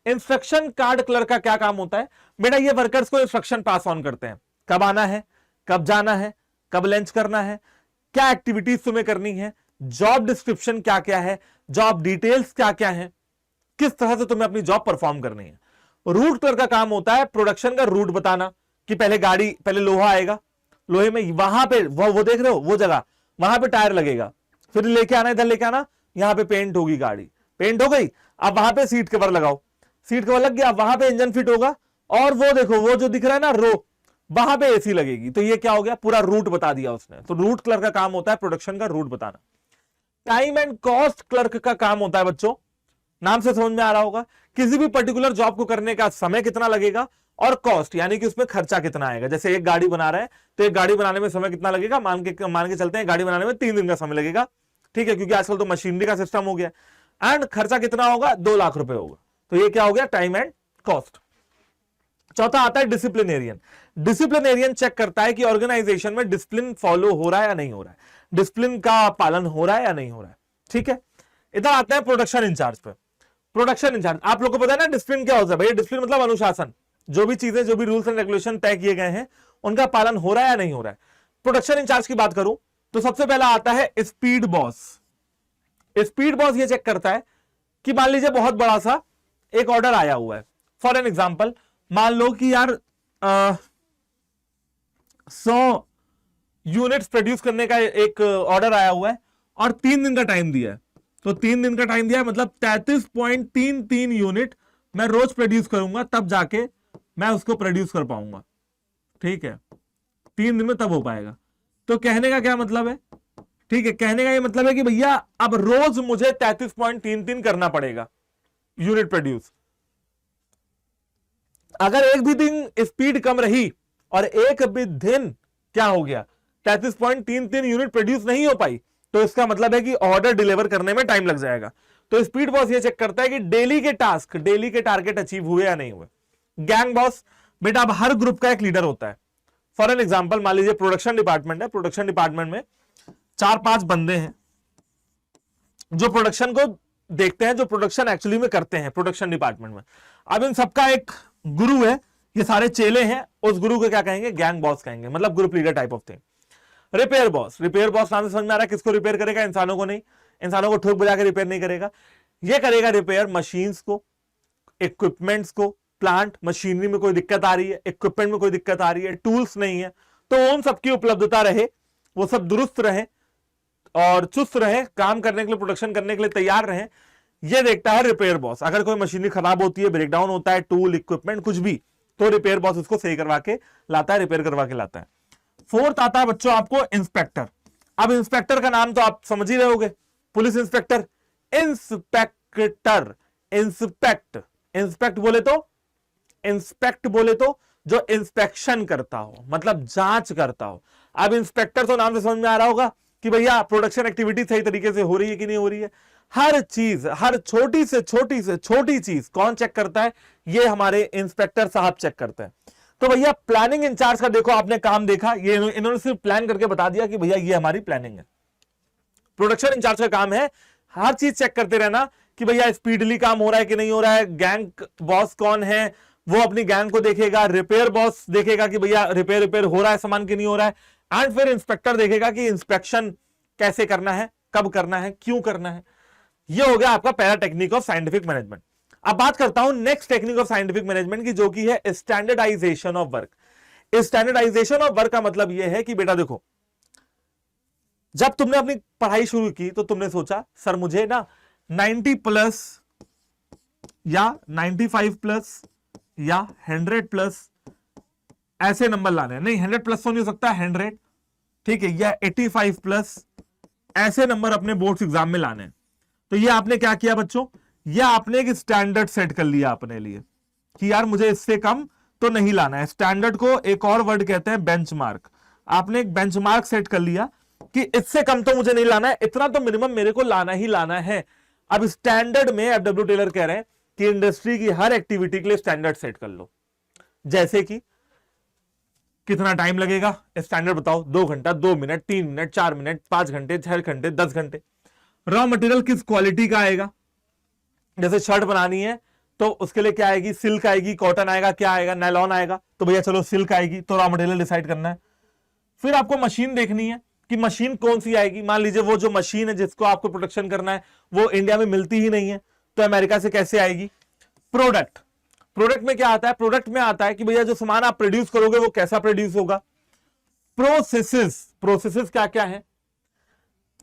इंस्ट्रक्शन कार्ड क्लर्क का क्या काम होता है? बेटा ये वर्कर्स को इंस्ट्रक्शन पास ऑन करते हैं, कब आना है, कब जाना है, कब लंच करना है, क्या एक्टिविटीज तुम्हें करनी है, जॉब डिस्क्रिप्शन क्या क्या है, जॉब डिटेल्स क्या क्या है, किस तरह से तुम्हें अपनी जॉब परफॉर्म करनी है। रूट क्लर्क का काम होता है प्रोडक्शन का रूट बताना, कि पहले लोहा आएगा, लोहे में वहां पे वो देख रहे हो वो जगह, वहां पे टायर लगेगा, फिर लेके आना, इधर लेके आना, यहां पे पेंट होगी, गाड़ी पेंट हो गई, अब वहां पे सीट कवर लगाओ, सीट कवर लग गया, वहां पे इंजन फिट होगा, और वो देखो वो जो दिख रहा है ना रो, वहां पे एसी लगेगी। तो ये क्या हो गया, पूरा रूट बता दिया उसने। तो रूट क्लर्क का काम होता है प्रोडक्शन का रूट बताना। टाइम एंड कॉस्ट क्लर्क का काम होता है बच्चों, नाम से समझ में आ रहा होगा, किसी भी पर्टिकुलर जॉब को करने का समय कितना लगेगा, और कॉस्ट यानी कि उसमें खर्चा कितना आएगा। जैसे एक गाड़ी बना रहा है तो एक गाड़ी बनाने में समय कितना लगेगा, मान के चलते हैं गाड़ी बनाने में 3 दिन का समय लगेगा, ठीक है, क्योंकि आजकल तो मशीनरी का सिस्टम हो गया। एंड खर्चा कितना होगा, 2 लाख रुपए होगा। तो ये क्या हो गया, टाइम एंड कॉस्ट। चौथा आता है डिसिप्लिनेरियन। डिसिप्लिनेरियन चेक करता है कि ऑर्गेनाइजेशन में डिसिप्लिन फॉलो हो रहा है या नहीं हो रहा है, डिसिप्लिन का पालन हो रहा है या नहीं हो रहा है, ठीक है। इधर आते हैं प्रोडक्शन इंचार्ज पे। प्रोडक्शन इंचार्ज, आप लोगों को पता है ना डिसिप्लिन क्या होता है भैया, डिसिप्लिन मतलब अनुशासन, जो भी चीजें, जो भी रूल्स एंड रेगुलेशन तय किए गए हैं उनका पालन हो रहा है या नहीं हो रहा है। प्रोडक्शन इंचार्ज की बात करूं तो सबसे पहला आता है स्पीड बॉस। स्पीड बॉस ये चेक करता है कि मान लीजिए बहुत बड़ा सा एक ऑर्डर आया हुआ है, फॉर एन एग्जाम्पल मान लो कि यार 100 यूनिट्स प्रोड्यूस करने का एक ऑर्डर आया हुआ है और 3 दिन का टाइम दिया है। तो 3 दिन का टाइम दिया है, मतलब 33.33 यूनिट मैं रोज प्रोड्यूस करूंगा, तब जाके मैं उसको प्रोड्यूस कर पाऊंगा, ठीक है, 3 दिन में तब हो पाएगा। तो कहने का क्या मतलब है, ठीक है, कहने का ये मतलब है कि भैया अब रोज मुझे 33.33 करना पड़ेगा यूनिट प्रोड्यूस। अगर एक भी दिन स्पीड कम रही और एक भी दिन क्या हो गया 33.33 यूनिट प्रोड्यूस नहीं हो पाई, तो इसका मतलब है कि ऑर्डर डिलीवर करने में टाइम लग जाएगा। तो स्पीड बॉस ये चेक करता है कि डेली के टास्क, डेली के टारगेट अचीव हुए या नहीं हुए। गैंग बॉस, बेटा अब हर ग्रुप का एक लीडर होता है। फॉर एन एग्जांपल मान लीजिए प्रोडक्शन डिपार्टमेंट है, प्रोडक्शन डिपार्टमेंट में 4-5 बंदे हैं जो प्रोडक्शन को देखते हैं, जो प्रोडक्शन एक्चुअली में करते हैं प्रोडक्शन डिपार्टमेंट में। अब इन सबका एक गुरु है, ये सारे चेले हैं, उस गुरु को क्या कहेंगे, गैंग बॉस कहेंगे, मतलब group leader type of thing. Repair boss, repair boss नाम से समझ में आ रहा है, किसको रिपेयर करेगा, इंसानों को नहीं, इंसानों को ठोक बजा के रिपेयर नहीं करेगा, ये करेगा रिपेयर मशीन्स को, इक्विपमेंट्स को, प्लांट मशीनरी में कोई दिक्कत आ रही है, इक्विपमेंट में कोई दिक्कत आ रही है, टूल्स नहीं है, तो उन सबकी उपलब्धता रहे, वो सब दुरुस्त रहे और चुस्त रहे, काम करने के लिए, प्रोडक्शन करने के लिए तैयार रहे, ये देखता है रिपेयर बॉस। अगर कोई मशीनरी खराब होती है, ब्रेकडाउन होता है, टूल इक्विपमेंट कुछ भी, तो रिपेयर बॉस उसको सही करवा के लाता है, रिपेयर करवा के लाता है। फोर्थ आता है बच्चों आपको इंस्पेक्टर। अब इंस्पेक्टर का नाम तो आप समझ ही रहे होगे, police inspector. Inspector, inspect, inspect बोले तो, इंस्पेक्ट बोले तो जो इंस्पेक्शन करता हो, मतलब जांच करता हो। अब इंस्पेक्टर तो नाम से समझ में आ रहा होगा कि भैया प्रोडक्शन एक्टिविटी सही तरीके से हो रही है कि नहीं हो रही है। हर चीज, हर छोटी से छोटी चीज कौन चेक करता है, ये हमारे इंस्पेक्टर साहब चेक करते हैं। तो भैया प्लानिंग इंचार्ज का देखो आपने काम देखा, ये इन्होंने सिर्फ प्लान करके बता दिया कि भैया ये हमारी प्लानिंग है। प्रोडक्शन इंचार्ज का काम है हर चीज चेक करते रहना कि भैया स्पीडली काम हो रहा है कि नहीं हो रहा है। गैंग बॉस कौन है, वो अपनी गैंग को देखेगा। रिपेयर बॉस देखेगा कि भैया रिपेयर हो रहा है सामान कि नहीं हो रहा है। एंड फिर इंस्पेक्टर देखेगा कि इंस्पेक्शन कैसे करना है, कब करना है, क्यों करना है। ये हो गया आपका पहला टेक्निक ऑफ साइंटिफिक मैनेजमेंट। अब बात करता हूं next technique of scientific management की, जो कि है standardization of work. Standardization of work का मतलब यह है कि बेटा देखो, जब तुमने अपनी पढ़ाई शुरू की तो तुमने सोचा सर मुझे ना 90 प्लस या 95 प्लस या 100 प्लस ऐसे नंबर लाने हैं। नहीं 100 प्लस तो नहीं हो सकता, 100 ठीक है, या 85 प्लस ऐसे नंबर अपने बोर्ड्स एग्जाम में लाने हैं। तो ये आपने क्या किया बच्चों, ये आपने एक स्टैंडर्ड सेट कर लिया अपने लिए कि यार मुझे इससे कम तो नहीं लाना है। स्टैंडर्ड को एक और वर्ड कहते हैं बेंचमार्क। आपने एक बेंचमार्क सेट कर लिया कि इससे कम तो मुझे नहीं लाना है, इतना तो मिनिमम मेरे को लाना ही लाना है। अब स्टैंडर्ड में एफडब्ल्यू टेलर कह रहे हैं कि इंडस्ट्री की हर एक्टिविटी के लिए स्टैंडर्ड सेट कर लो। जैसे कि कितना टाइम लगेगा, स्टैंडर्ड बताओ, 2 घंटा, 2 मिनट, 3 मिनट, 4 मिनट, 5 घंटे, 6 घंटे, 10 घंटे। रॉ मटेरियल किस क्वालिटी का आएगा, जैसे शर्ट बनानी है तो उसके लिए क्या आएगी, सिल्क आएगी, कॉटन आएगा, क्या आएगा, नायलॉन आएगा, तो भैया चलो सिल्क आएगी, तो रॉ मटेरियल डिसाइड करना है। फिर आपको मशीन देखनी है कि मशीन कौन सी आएगी। मान लीजिए वो जो मशीन है जिसको आपको प्रोडक्शन करना है वो इंडिया में मिलती ही नहीं है, तो अमेरिका से कैसे आएगी। प्रोडक्ट, प्रोडक्ट में क्या आता है, प्रोडक्ट में आता है कि भैया जो सामान आप प्रोड्यूस करोगे वो कैसा प्रोड्यूस होगा। प्रोसेसेस, प्रोसेसेस क्या क्या है।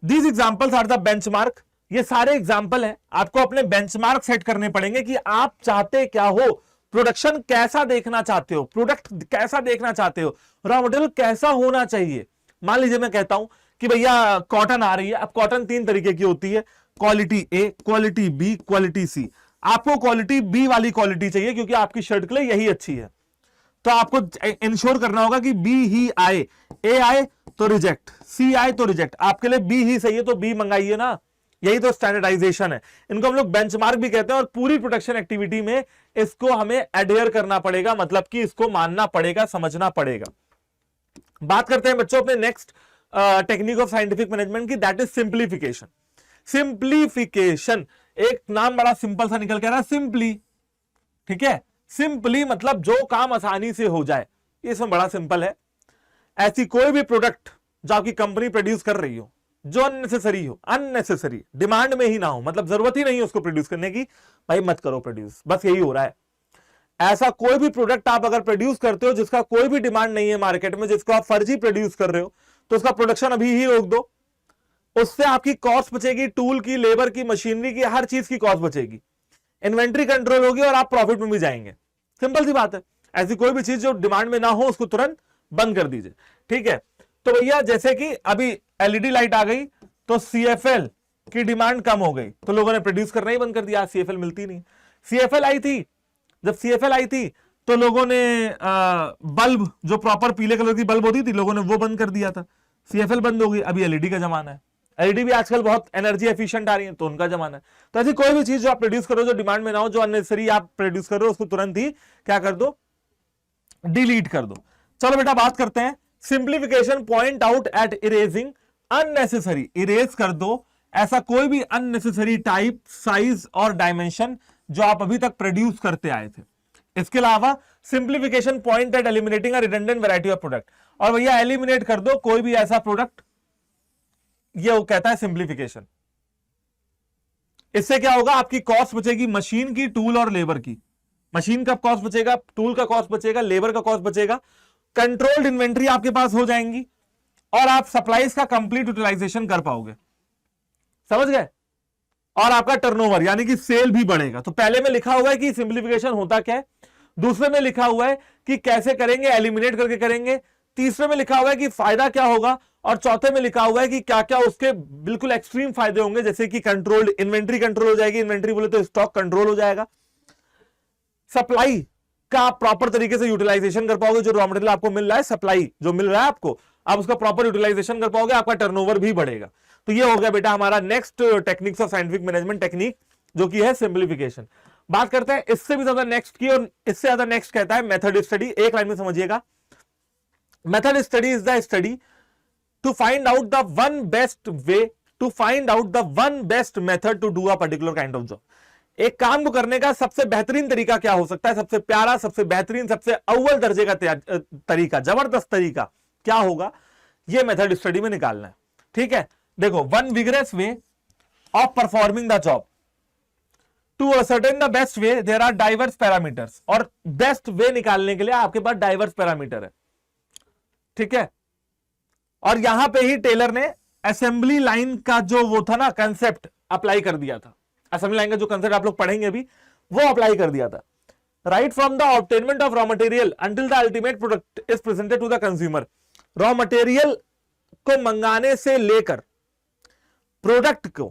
These examples are the benchmark ये सारे एग्जाम्पल हैं, आपको अपने बेंचमार्क सेट करने पड़ेंगे कि आप चाहते क्या हो, प्रोडक्शन कैसा देखना चाहते हो, प्रोडक्ट कैसा देखना चाहते हो, रॉ मटेरियल कैसा होना चाहिए। मान लीजिए मैं कहता हूं कि भैया कॉटन आ रही है, अब कॉटन 3 तरीके की होती है, quality A, quality B, quality C. आपको क्वालिटी बी वाली क्वालिटी चाहिए क्योंकि आपकी शर्ट के लिए यही अच्छी है, तो आपको इंश्योर करना होगा कि बी ही आए, ए आए तो रिजेक्ट, सी आए तो रिजेक्ट, आपके लिए बी ही सही है तो बी मंगाइए ना। यही तो स्टैंडर्डाइजेशन है, इनको हम लोग बेंचमार्क भी कहते हैं। और पूरी प्रोडक्शन एक्टिविटी में इसको हमें एडहेयर करना पड़ेगा, मतलब कि इसको मानना पड़ेगा, समझना पड़ेगा। बात करते हैं बच्चों अपने next technique of scientific management की, दैट इज सिंप्लीफिकेशन। सिंप्लीफिकेशन, एक नाम बड़ा सिंपल सा निकल के आ रहा है, सिंपली। ठीक है, सिंपली मतलब जो काम आसानी से हो जाए, इसमें बड़ा सिंपल है। ऐसी कोई भी प्रोडक्ट जो आपकी कंपनी प्रोड्यूस कर रही हो जो अननेसेसरी हो, अननेसेसरी डिमांड में ही ना हो, मतलब जरूरत ही नहीं है उसको प्रोड्यूस करने की, भाई मत करो प्रोड्यूस, बस यही हो रहा है। ऐसा कोई भी प्रोडक्ट आप अगर प्रोड्यूस करते हो जिसका कोई भी डिमांड नहीं है मार्केट में, जिसको आप फर्जी प्रोड्यूस कर रहे हो, तो उसका प्रोडक्शन अभी ही रोक दो। उससे आपकी कॉस्ट बचेगी, टूल की, लेबर की, मशीनरी की, हर चीज की कॉस्ट बचेगी, इन्वेंट्री कंट्रोल होगी और आप प्रॉफिट में भी जाएंगे। सिंपल सी बात है। ऐसी कोई भी चीज जो डिमांड में ना हो उसको तुरंत बंद कर दीजिए। ठीक है, तो भैया जैसे कि अभी एलईडी लाइट आ गई तो सीएफएल की डिमांड कम हो गई, तो लोगों ने प्रोड्यूस करना ही बंद कर दिया, सीएफएल मिलती नहीं। सीएफएल आई थी, जब सीएफएल आई थी तो लोगों ने बल्ब, जो प्रॉपर पीले कलर की बल्ब होती थी, लोगों ने वो बंद कर दिया था, सीएफएल बंद हो गई। अभी एलईडी का जमाना है, एलईडी भी आजकल बहुत एनर्जी एफिशिएंट आ रही है, तो उनका जमाना है। तो ऐसी कोई भी चीज जो आप प्रोड्यूस करो जो डिमांड में ना हो, जो अननेसेसरी आप प्रोड्यूस कर रहे हो, उसको तुरंत ही क्या कर दो, डिलीट कर दो। चलो बेटा बात करते हैं simplification, point out at erasing unnecessary, erase कर दो ऐसा कोई भी अननेसेसरी टाइप, साइज और डायमेंशन जो आप अभी तक प्रोड्यूस करते आए थे। इसके अलावा simplification point at eliminating a redundant variety of product, और भैया एलिमिनेट कर दो कोई भी ऐसा प्रोडक्ट, ये वो कहता है सिंप्लीफिकेशन। इससे क्या होगा, आपकी कॉस्ट बचेगी मशीन की, टूल और लेबर की। मशीन का कॉस्ट बचेगा, टूल का कॉस्ट बचेगा, लेबर का कॉस्ट बचेगा, कंट्रोल्ड इन्वेंट्री आपके पास हो जाएंगी और आप सप्लाईज का कंप्लीट यूटिलाइजेशन कर पाओगे। समझ गए? और आपका टर्नओवर यानी कि सेल भी बढ़ेगा। तो पहले में लिखा हुआ है कि सिंप्लीफिकेशन होता क्या है, दूसरे में लिखा हुआ है कि कैसे करेंगे, एलिमिनेट करके करेंगे, तीसरे में लिखा हुआ है कि फायदा क्या होगा, और चौथे में लिखा हुआ है कि क्या क्या उसके बिल्कुल एक्सट्रीम फायदे होंगे, जैसे कि कंट्रोल्ड इन्वेंट्री कंट्रोल हो जाएगी, इन्वेंट्री बोले तो स्टॉक कंट्रोल हो जाएगा, सप्लाई का प्रॉपर तरीके से यूटिलाइजेशन कर पाओगे, जो रॉ मटेरियल आपको मिल रहा है, सप्लाई जो मिल रहा है आपको, आप उसका प्रॉपर यूटिलाइजेशन कर पाओगे, आपका टर्नओवर भी बढ़ेगा। तो ये हो गया बेटा हमारा next techniques of scientific management technique, जो कि है सिंप्लीफिकेशन। बात करते हैं इससे भी ज्यादा नेक्स्ट की, और इससे ज्यादा नेक्स्ट कहता है मेथड स्टडी। एक लाइन में समझिएगा, method study is the study to find out the one best way, to find out the one best method to do a particular kind of job. एक काम को करने का सबसे बेहतरीन तरीका क्या हो सकता है, सबसे प्यारा, सबसे बेहतरीन, सबसे अव्वल दर्जे का तरीका, जबरदस्त तरीका क्या होगा, यह मेथड स्टडी में निकालना है। ठीक है, देखो, one vigorous way of performing the job to ascertain the best way, there are diverse parameters, और बेस्ट वे निकालने के लिए आपके पास डाइवर्स पैरामीटर है। ठीक है, और यहां पे ही टेलर ने असेंबली लाइन का जो वो था ना कंसेप्ट अप्लाई कर दिया था। असेंबली लाइन का जो कंसेप्ट आप लोग पढ़ेंगे अभी, वो अप्लाई कर दिया था। Right from the obtainment of raw material until the ultimate product is presented to the consumer, raw material को मंगाने से लेकर प्रोडक्ट को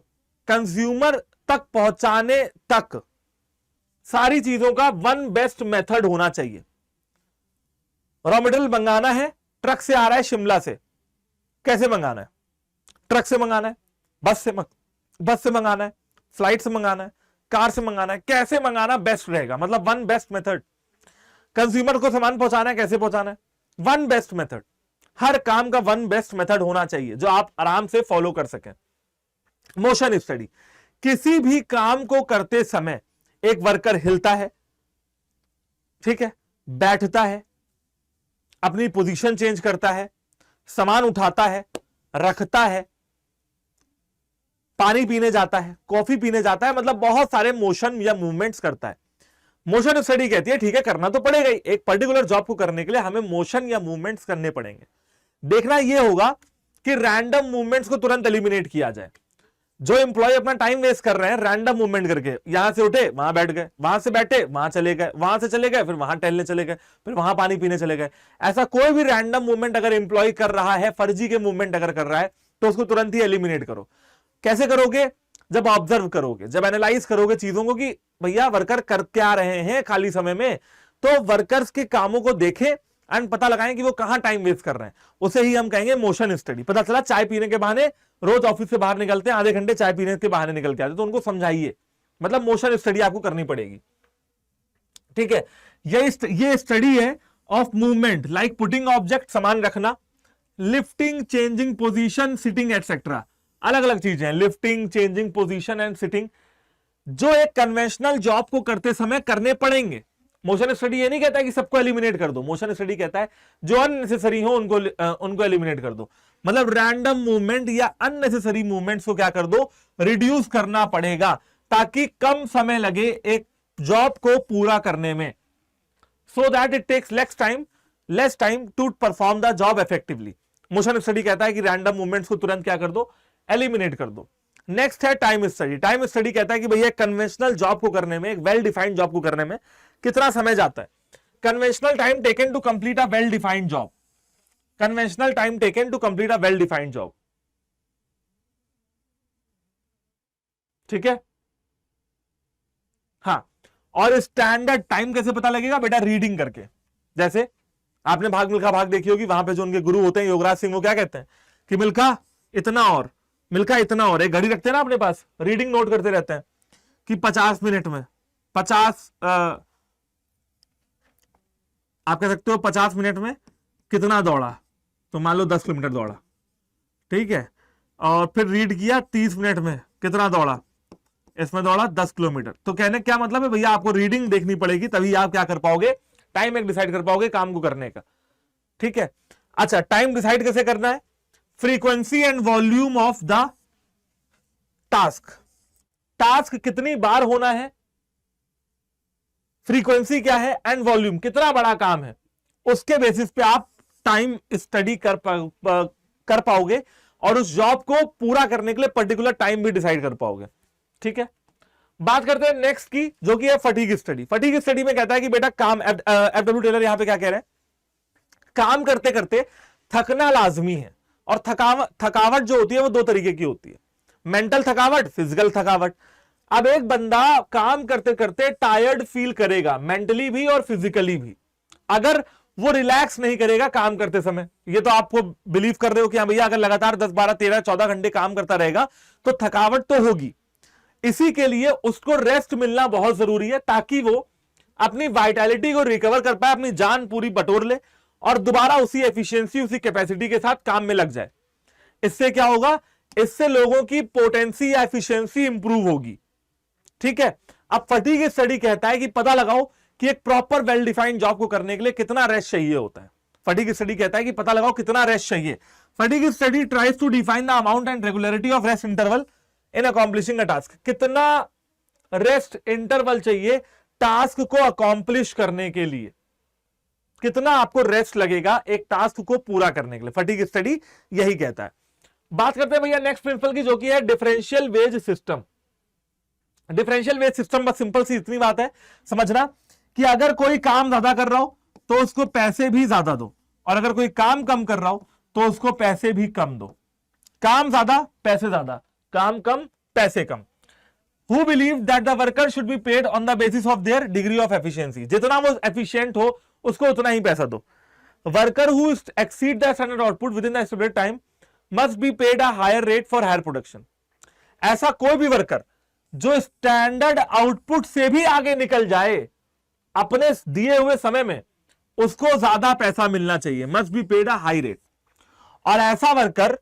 कंज्यूमर तक पहुंचाने तक सारी चीजों का वन बेस्ट मेथड होना चाहिए। रॉ मटेरियल मंगाना है, ट्रक से आ रहा है शिमला से, कैसे मंगाना है, ट्रक से मंगाना है, बस से मंगाना है, फ्लाइट से मंगाना है, कार से मंगाना है, कैसे मंगाना बेस्ट रहेगा, मतलब वन बेस्ट मेथड। कंज्यूमर को सामान पहुंचाना है, कैसे पहुंचाना है, वन बेस्ट मेथड। हर काम का वन बेस्ट मेथड होना चाहिए जो आप आराम से फॉलो कर सकें। मोशन स्टडी, किसी भी काम को करते समय एक वर्कर हिलता है, ठीक है, बैठता है, अपनी पोजीशन चेंज करता है, सामान उठाता है, रखता है, पानी पीने जाता है, कॉफी पीने जाता है, मतलब बहुत सारे मोशन या मूवमेंट्स करता है। मोशन स्टडी कहती है ठीक है, करना तो पड़ेगा ही, एक पर्टिकुलर जॉब को करने के लिए हमें मोशन या मूवमेंट्स करने पड़ेंगे। देखना यह होगा कि रैंडम मूवमेंट्स को तुरंत एलिमिनेट किया जाए। जो एम्प्लॉय अपना टाइम वेस्ट कर रहे हैं रैंडम मूवमेंट करके, यहां से उठे वहां बैठ गए, वहां से बैठे वहां चले गए, वहां से चले गए फिर वहां टहलने चले गए, फिर वहां पानी पीने चले गए, ऐसा कोई भी रैंडम मूवमेंट अगर एम्प्लॉय कर रहा है, फर्जी के मूवमेंट अगर कर रहा है, तो उसको तुरंत ही एलिमिनेट करो। कैसे करोगे? जब ऑब्जर्व करोगे, जब एनालाइज करोगे चीजों को कि भैया वर्कर कर क्या रहे हैं खाली समय में, तो वर्कर्स के कामों को देखें एंड पता लगाएं कि वो कहां टाइम वेस्ट कर रहे हैं, उसे ही हम कहेंगे मोशन स्टडी। पता चला चाय पीने के बहाने रोज ऑफिस से बाहर निकलते हैं, आधे घंटे चाय पीने के बहाने निकल के आते, तो उनको समझाइए, मतलब मोशन स्टडी आपको करनी पड़ेगी। ठीक है, ये स्टडी है of movement, like putting object, सामान रखना, lifting, changing position, sitting etcetera, अलग अलग चीजें हैं, lifting, changing position and sitting, जो एक कन्वेंशनल जॉब को करते समय करने पड़ेंगे। मोशन स्टडी ये नहीं कहता है कि सबको एलिमिनेट कर दो, मोशन स्टडी कहता है जो अननेसेसरी हो उनको एलिमिनेट कर दो, मतलब रैंडम मूवमेंट या अननेसेसरी मूवमेंट्स को क्या कर दो, रिड्यूस करना पड़ेगा, ताकि कम समय लगे एक जॉब को पूरा करने में, so that it takes less time to perform the job effectively. Motion study कहता है कि रैंडम मूवमेंट्स को तुरंत क्या कर दो, एलिमिनेट कर दो। नेक्स्ट है टाइम स्टडी। टाइम स्टडी कहता है कि भैया कन्वेंशनल जॉब को करने में, एक वेल डिफाइंड जॉब को करने में कितना समय जाता है। Conventional time taken to complete a well defined job, conventional time taken to complete a well defined job. ठीक है, हाँ, और स्टैंडर्ड टाइम कैसे पता लगेगा बेटा? रीडिंग करके। जैसे आपने भाग मिल्खा भाग देखी होगी, वहां पे जो उनके गुरु होते हैं योगराज सिंह, वो क्या कहते हैं कि मिल्खा इतना और, मिल्खा इतना और, एक घड़ी रखते हैं ना अपने पास, रीडिंग नोट करते रहते हैं कि 50 मिनट में 50 आप कह सकते हो 50 मिनट में कितना दौड़ा, तो मान लो 10 किलोमीटर दौड़ा, ठीक है, और फिर रीड किया 30 मिनट में कितना दौड़ा, इसमें दौड़ा 10 किलोमीटर। तो कहने क्या मतलब है भैया, आपको रीडिंग देखनी पड़ेगी, तभी आप क्या कर पाओगे, टाइम एक डिसाइड कर पाओगे काम को करने का। ठीक है, अच्छा, टाइम डिसाइड कैसे करना है? Frequency and volume of the task, task कितनी बार होना है, फ्रीक्वेंसी क्या है, एंड वॉल्यूम कितना बड़ा काम है, उसके बेसिस पे आप टाइम स्टडी कर पाओगे और उस जॉब को पूरा करने के लिए पर्टिकुलर टाइम भी डिसाइड कर पाओगे। ठीक है, बात करते हैं नेक्स्ट की, जो कि है फटीग स्टडी। फटीग स्टडी में कहता है कि बेटा काम, एफडब्ल्यू टेलर यहां पे क्या कह रहे हैं, काम करते करते थकना लाजमी है, और थकावट जो होती है वो दो तरीके की होती है, मेंटल थकावट, फिजिकल थकावट। अब एक बंदा काम करते करते टायर्ड फील करेगा, मेंटली भी और फिजिकली भी, अगर वो रिलैक्स नहीं करेगा काम करते समय। ये तो आपको बिलीव कर रहे हो कि हाँ भैया, अगर लगातार 10, 12, 13, 14 घंटे काम करता रहेगा तो थकावट तो होगी। इसी के लिए उसको रेस्ट मिलना बहुत जरूरी है, ताकि वो अपनी वाइटैलिटी को रिकवर कर पाए, अपनी जान पूरी बटोर ले और दोबारा उसी एफिशिएंसी, उसी कैपेसिटी के साथ काम में लग जाए। इससे क्या होगा, इससे लोगों की पोटेंसी या एफिशिएंसी इंप्रूव होगी। ठीक है, अब फटीग स्टडी कहता है कि पता लगाओ कि एक प्रॉपर वेल डिफाइंड जॉब को करने के लिए कितना रेस्ट चाहिए होता है। फटीग स्टडी कहता है कि पता लगाओ कितना रेस्ट चाहिए। Fatigue study tries to define the amount and regularity of rest interval in accomplishing a task, कितना रेस्ट इंटरवल चाहिए टास्क को अकॉम्प्लिश करने के लिए, कितना आपको रेस्ट लगेगा एक टास्क को पूरा करने के लिए, फटीग स्टडी यही कहता है। बात करते हैं भैया नेक्स्ट प्रिंसिपल की, जो कि है differential wage system. Differential wage system, बस सिंपल सी इतनी बात है समझना कि अगर कोई काम ज्यादा कर रहा हो तो उसको पैसे भी ज्यादा दो, और अगर कोई काम कम कर रहा हो तो उसको पैसे भी कम दो। काम ज्यादा पैसे ज्यादा, काम कम पैसे कम। Who believe that the worker should be paid on the basis of their degree of efficiency, जितना वो एफिशिएंट हो उसको उतना ही पैसा दो। Worker who exceed the standard output within the stipulated time must be paid a higher rate for higher production। ऐसा कोई भी वर्कर जो स्टैंडर्ड आउटपुट से भी आगे निकल जाए अपने दिए हुए समय में, उसको ज्यादा पैसा मिलना चाहिए, must be paid a high rate. और ऐसा वर्कर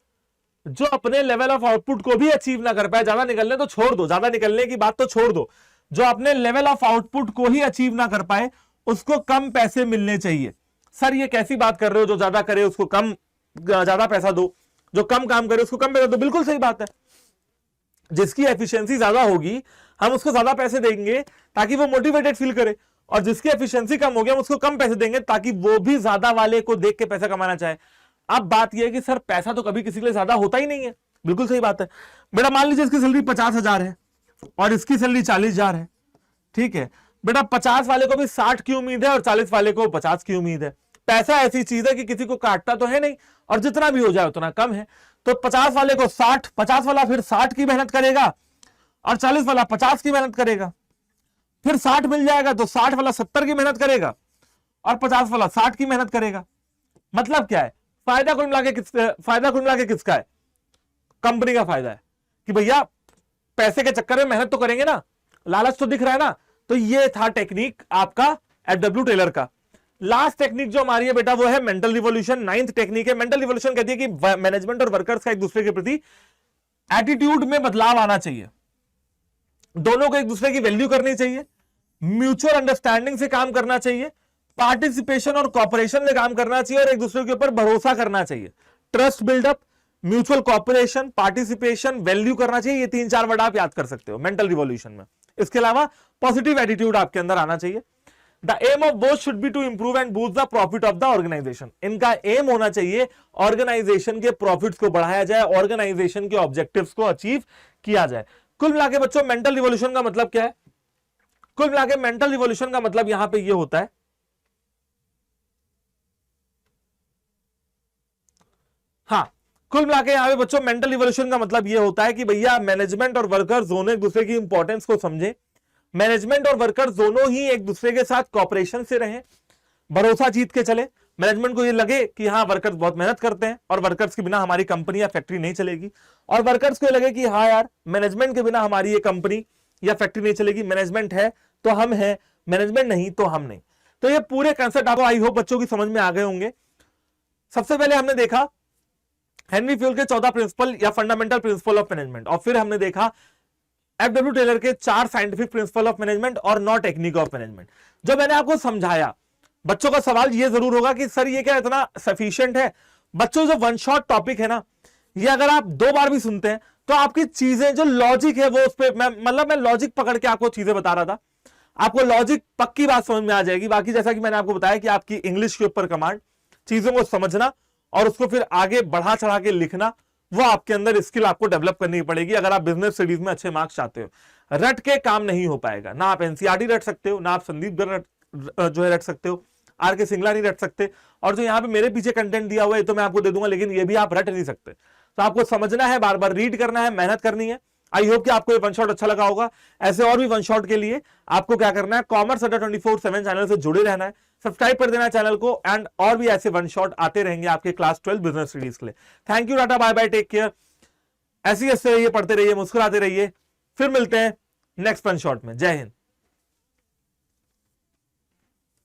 जो अपने लेवल ऑफ आउटपुट को भी अचीव ना कर पाए, ज्यादा निकलने तो छोड़ दो, ज्यादा निकलने की बात तो छोड़ दो, जो अपने लेवल ऑफ आउटपुट को ही अचीव ना कर पाए उसको कम पैसे मिलने चाहिए। सर ये कैसी बात कर रहे हो, जो ज्यादा करे उसको कम, ज्यादा पैसा दो, जो कम काम करे उसको कम पैसा दो। बिल्कुल सही बात है, जिसकी एफिशिएंसी ज्यादा होगी हम उसको ज्यादा पैसे देंगे ताकि वो मोटिवेटेड फील करे, और जिसकी एफिशिएंसी कम होगी हम उसको कम पैसे देंगे ताकि वो भी ज्यादा वाले को देख के पैसा कमाना चाहे। अब बात यह है कि सर पैसा तो कभी किसी के लिए ज्यादा होता ही नहीं है, बिल्कुल सही बात है बेटा। मान लीजिए इसकी सैलरी 50,000 है और इसकी सैलरी 40,000 है, ठीक है बेटा। 50 वाले को भी 60 की उम्मीद है और 40 वाले को 50 की उम्मीद है। पैसा ऐसी चीज है कि किसी को काटता तो है नहीं, और जितना भी हो जाए उतना कम है। तो 50 वाले को 60, 50 वाला फिर 60 की मेहनत करेगा और 40 वाला 50 की मेहनत करेगा। फिर 60 मिल जाएगा तो 60 वाला 70 की मेहनत करेगा और 50 वाला 60 की मेहनत करेगा। मतलब क्या है? फायदा कुल मिला के किसका है? कंपनी का फायदा है कि भैया पैसे के चक्कर में मेहनत तो करेंगे ना, लालच तो दिख रहा है ना। तो ये था टेक्निक आपका एडब्ल्यू टेलर का। लास्ट टेक्निक जो हमारी है बेटा वो है मेंटल रिवॉल्यूशन। 9th टेक्निक है मेंटल रिवॉल्यूशन। कहती है कि मैनेजमेंट और वर्कर्स का एक दूसरे के प्रति एटीट्यूड में बदलाव आना चाहिए, दोनों को एक दूसरे की वैल्यू करनी चाहिए, म्यूचुअल अंडरस्टैंडिंग से काम करना चाहिए, पार्टिसिपेशन और कॉपरेशन में काम करना चाहिए और एक दूसरे के ऊपर भरोसा करना चाहिए। Trust buildup, mutual cooperation, participation, value करना चाहिए। ये 3-4 वर्ड आप याद कर सकते हो मेंटल रिवॉल्यूशन में। इसके अलावा पॉजिटिव एटीट्यूड आपके अंदर आना चाहिए। The aim of both should be to improve and boost the profit of the organization. इनका एम होना चाहिए ऑर्गेनाइजेशन के प्रॉफिट्स को बढ़ाया जाए, ऑर्गेनाइजेशन के ऑब्जेक्टिव्स को अचीव किया जाए। कुल मिला के बच्चों मेंटल रिवॉल्यूशन का मतलब क्या है? कुल मिला के मेंटल रिवॉल्यूशन का मतलब यहां पे ये होता है, हाँ कुल मिला के यहां पे बच्चों मेंटल रिवॉल्यूशन का मतलब ये होता है कि भैया मैनेजमेंट और वर्कर्स दोनों एक दूसरे की इंपॉर्टेंस को समझे, मैनेजमेंट और वर्कर्स दोनों ही एक दूसरे के साथ कॉपरेशन से रहें, भरोसा जीत के चले। मैनेजमेंट को ये लगे कि हाँ वर्कर्स बहुत मेहनत करते हैं और वर्कर्स के बिना हमारी कंपनी या फैक्ट्री नहीं चलेगी, और वर्कर्स को ये लगे कि हाँ यार मैनेजमेंट के बिना हमारी ये कंपनी या फैक्ट्री नहीं चलेगी, मैनेजमेंट है तो हम हैं, मैनेजमेंट नहीं तो हम नहीं। तो ये पूरे कंसेप्ट आपको आई होप बच्चों की समझ में आ गए होंगे। सबसे पहले हमने देखा हेनरी फ्यूल के 14 प्रिंसिपल या फंडामेंटल प्रिंसिपल ऑफ मैनेजमेंट, और फिर हमने देखा एफडब्ल्यू टेलर के 4 साइंटिफिक प्रिंसिपल ऑफ मैनेजमेंट और 9 टेक्निक ऑफ मैनेजमेंट। जो मैंने आपको समझाया, बच्चों का सवाल ये जरूर होगा कि सर ये क्या इतना सफिशिएंट है? बच्चों जो वन शॉट टॉपिक है ना, ये अगर आप 2 बार भी सुनते हैं तो आपकी चीजें जो लॉजिक है वो उस पर मैं लॉजिक पकड़ के आपको चीजें बता रहा था, आपको लॉजिक पक्की बात समझ में आ जाएगी। बाकी जैसा कि मैंने आपको बताया कि आपकी इंग्लिश के ऊपर कमांड, चीजों को समझना और उसको फिर आगे बढ़ा चढ़ा के लिखना, वो आपके अंदर स्किल आपको डेवलप करनी पड़ेगी अगर आप बिजनेस स्टडीज में अच्छे मार्क्स चाहते हो। रट के काम नहीं हो पाएगा। ना आप एनसीईआरटी रट सकते हो, ना आप संदीप जो है रट सकते हो, आर के सिंगला नहीं रट सकते, और जो यहाँ पे मेरे पीछे कंटेंट दिया हुआ है तो मैं आपको दे दूंगा, लेकिन ये भी आप रट नहीं सकते। तो आपको समझना है, बार बार रीड करना है, मेहनत करनी है। आई होप कि आपको ये वन शॉट अच्छा लगा होगा। ऐसे और भी वन शॉट के लिए आपको क्या करना है, कॉमर्स अड्डा 24/7 चैनल से जुड़े रहना है, सब्सक्राइब कर देना चैनल को, एंड और भी ऐसे वन शॉट आते रहेंगे आपके क्लास 12 बिजनेस स्टडीज के लिए। Thank you, tata, bye bye, take care. ऐसे ही हंसते रहिए, पढ़ते रहिए, मुस्कुराते रहिए। फिर मिलते हैं नेक्स्ट वन शॉट में। जय हिंद।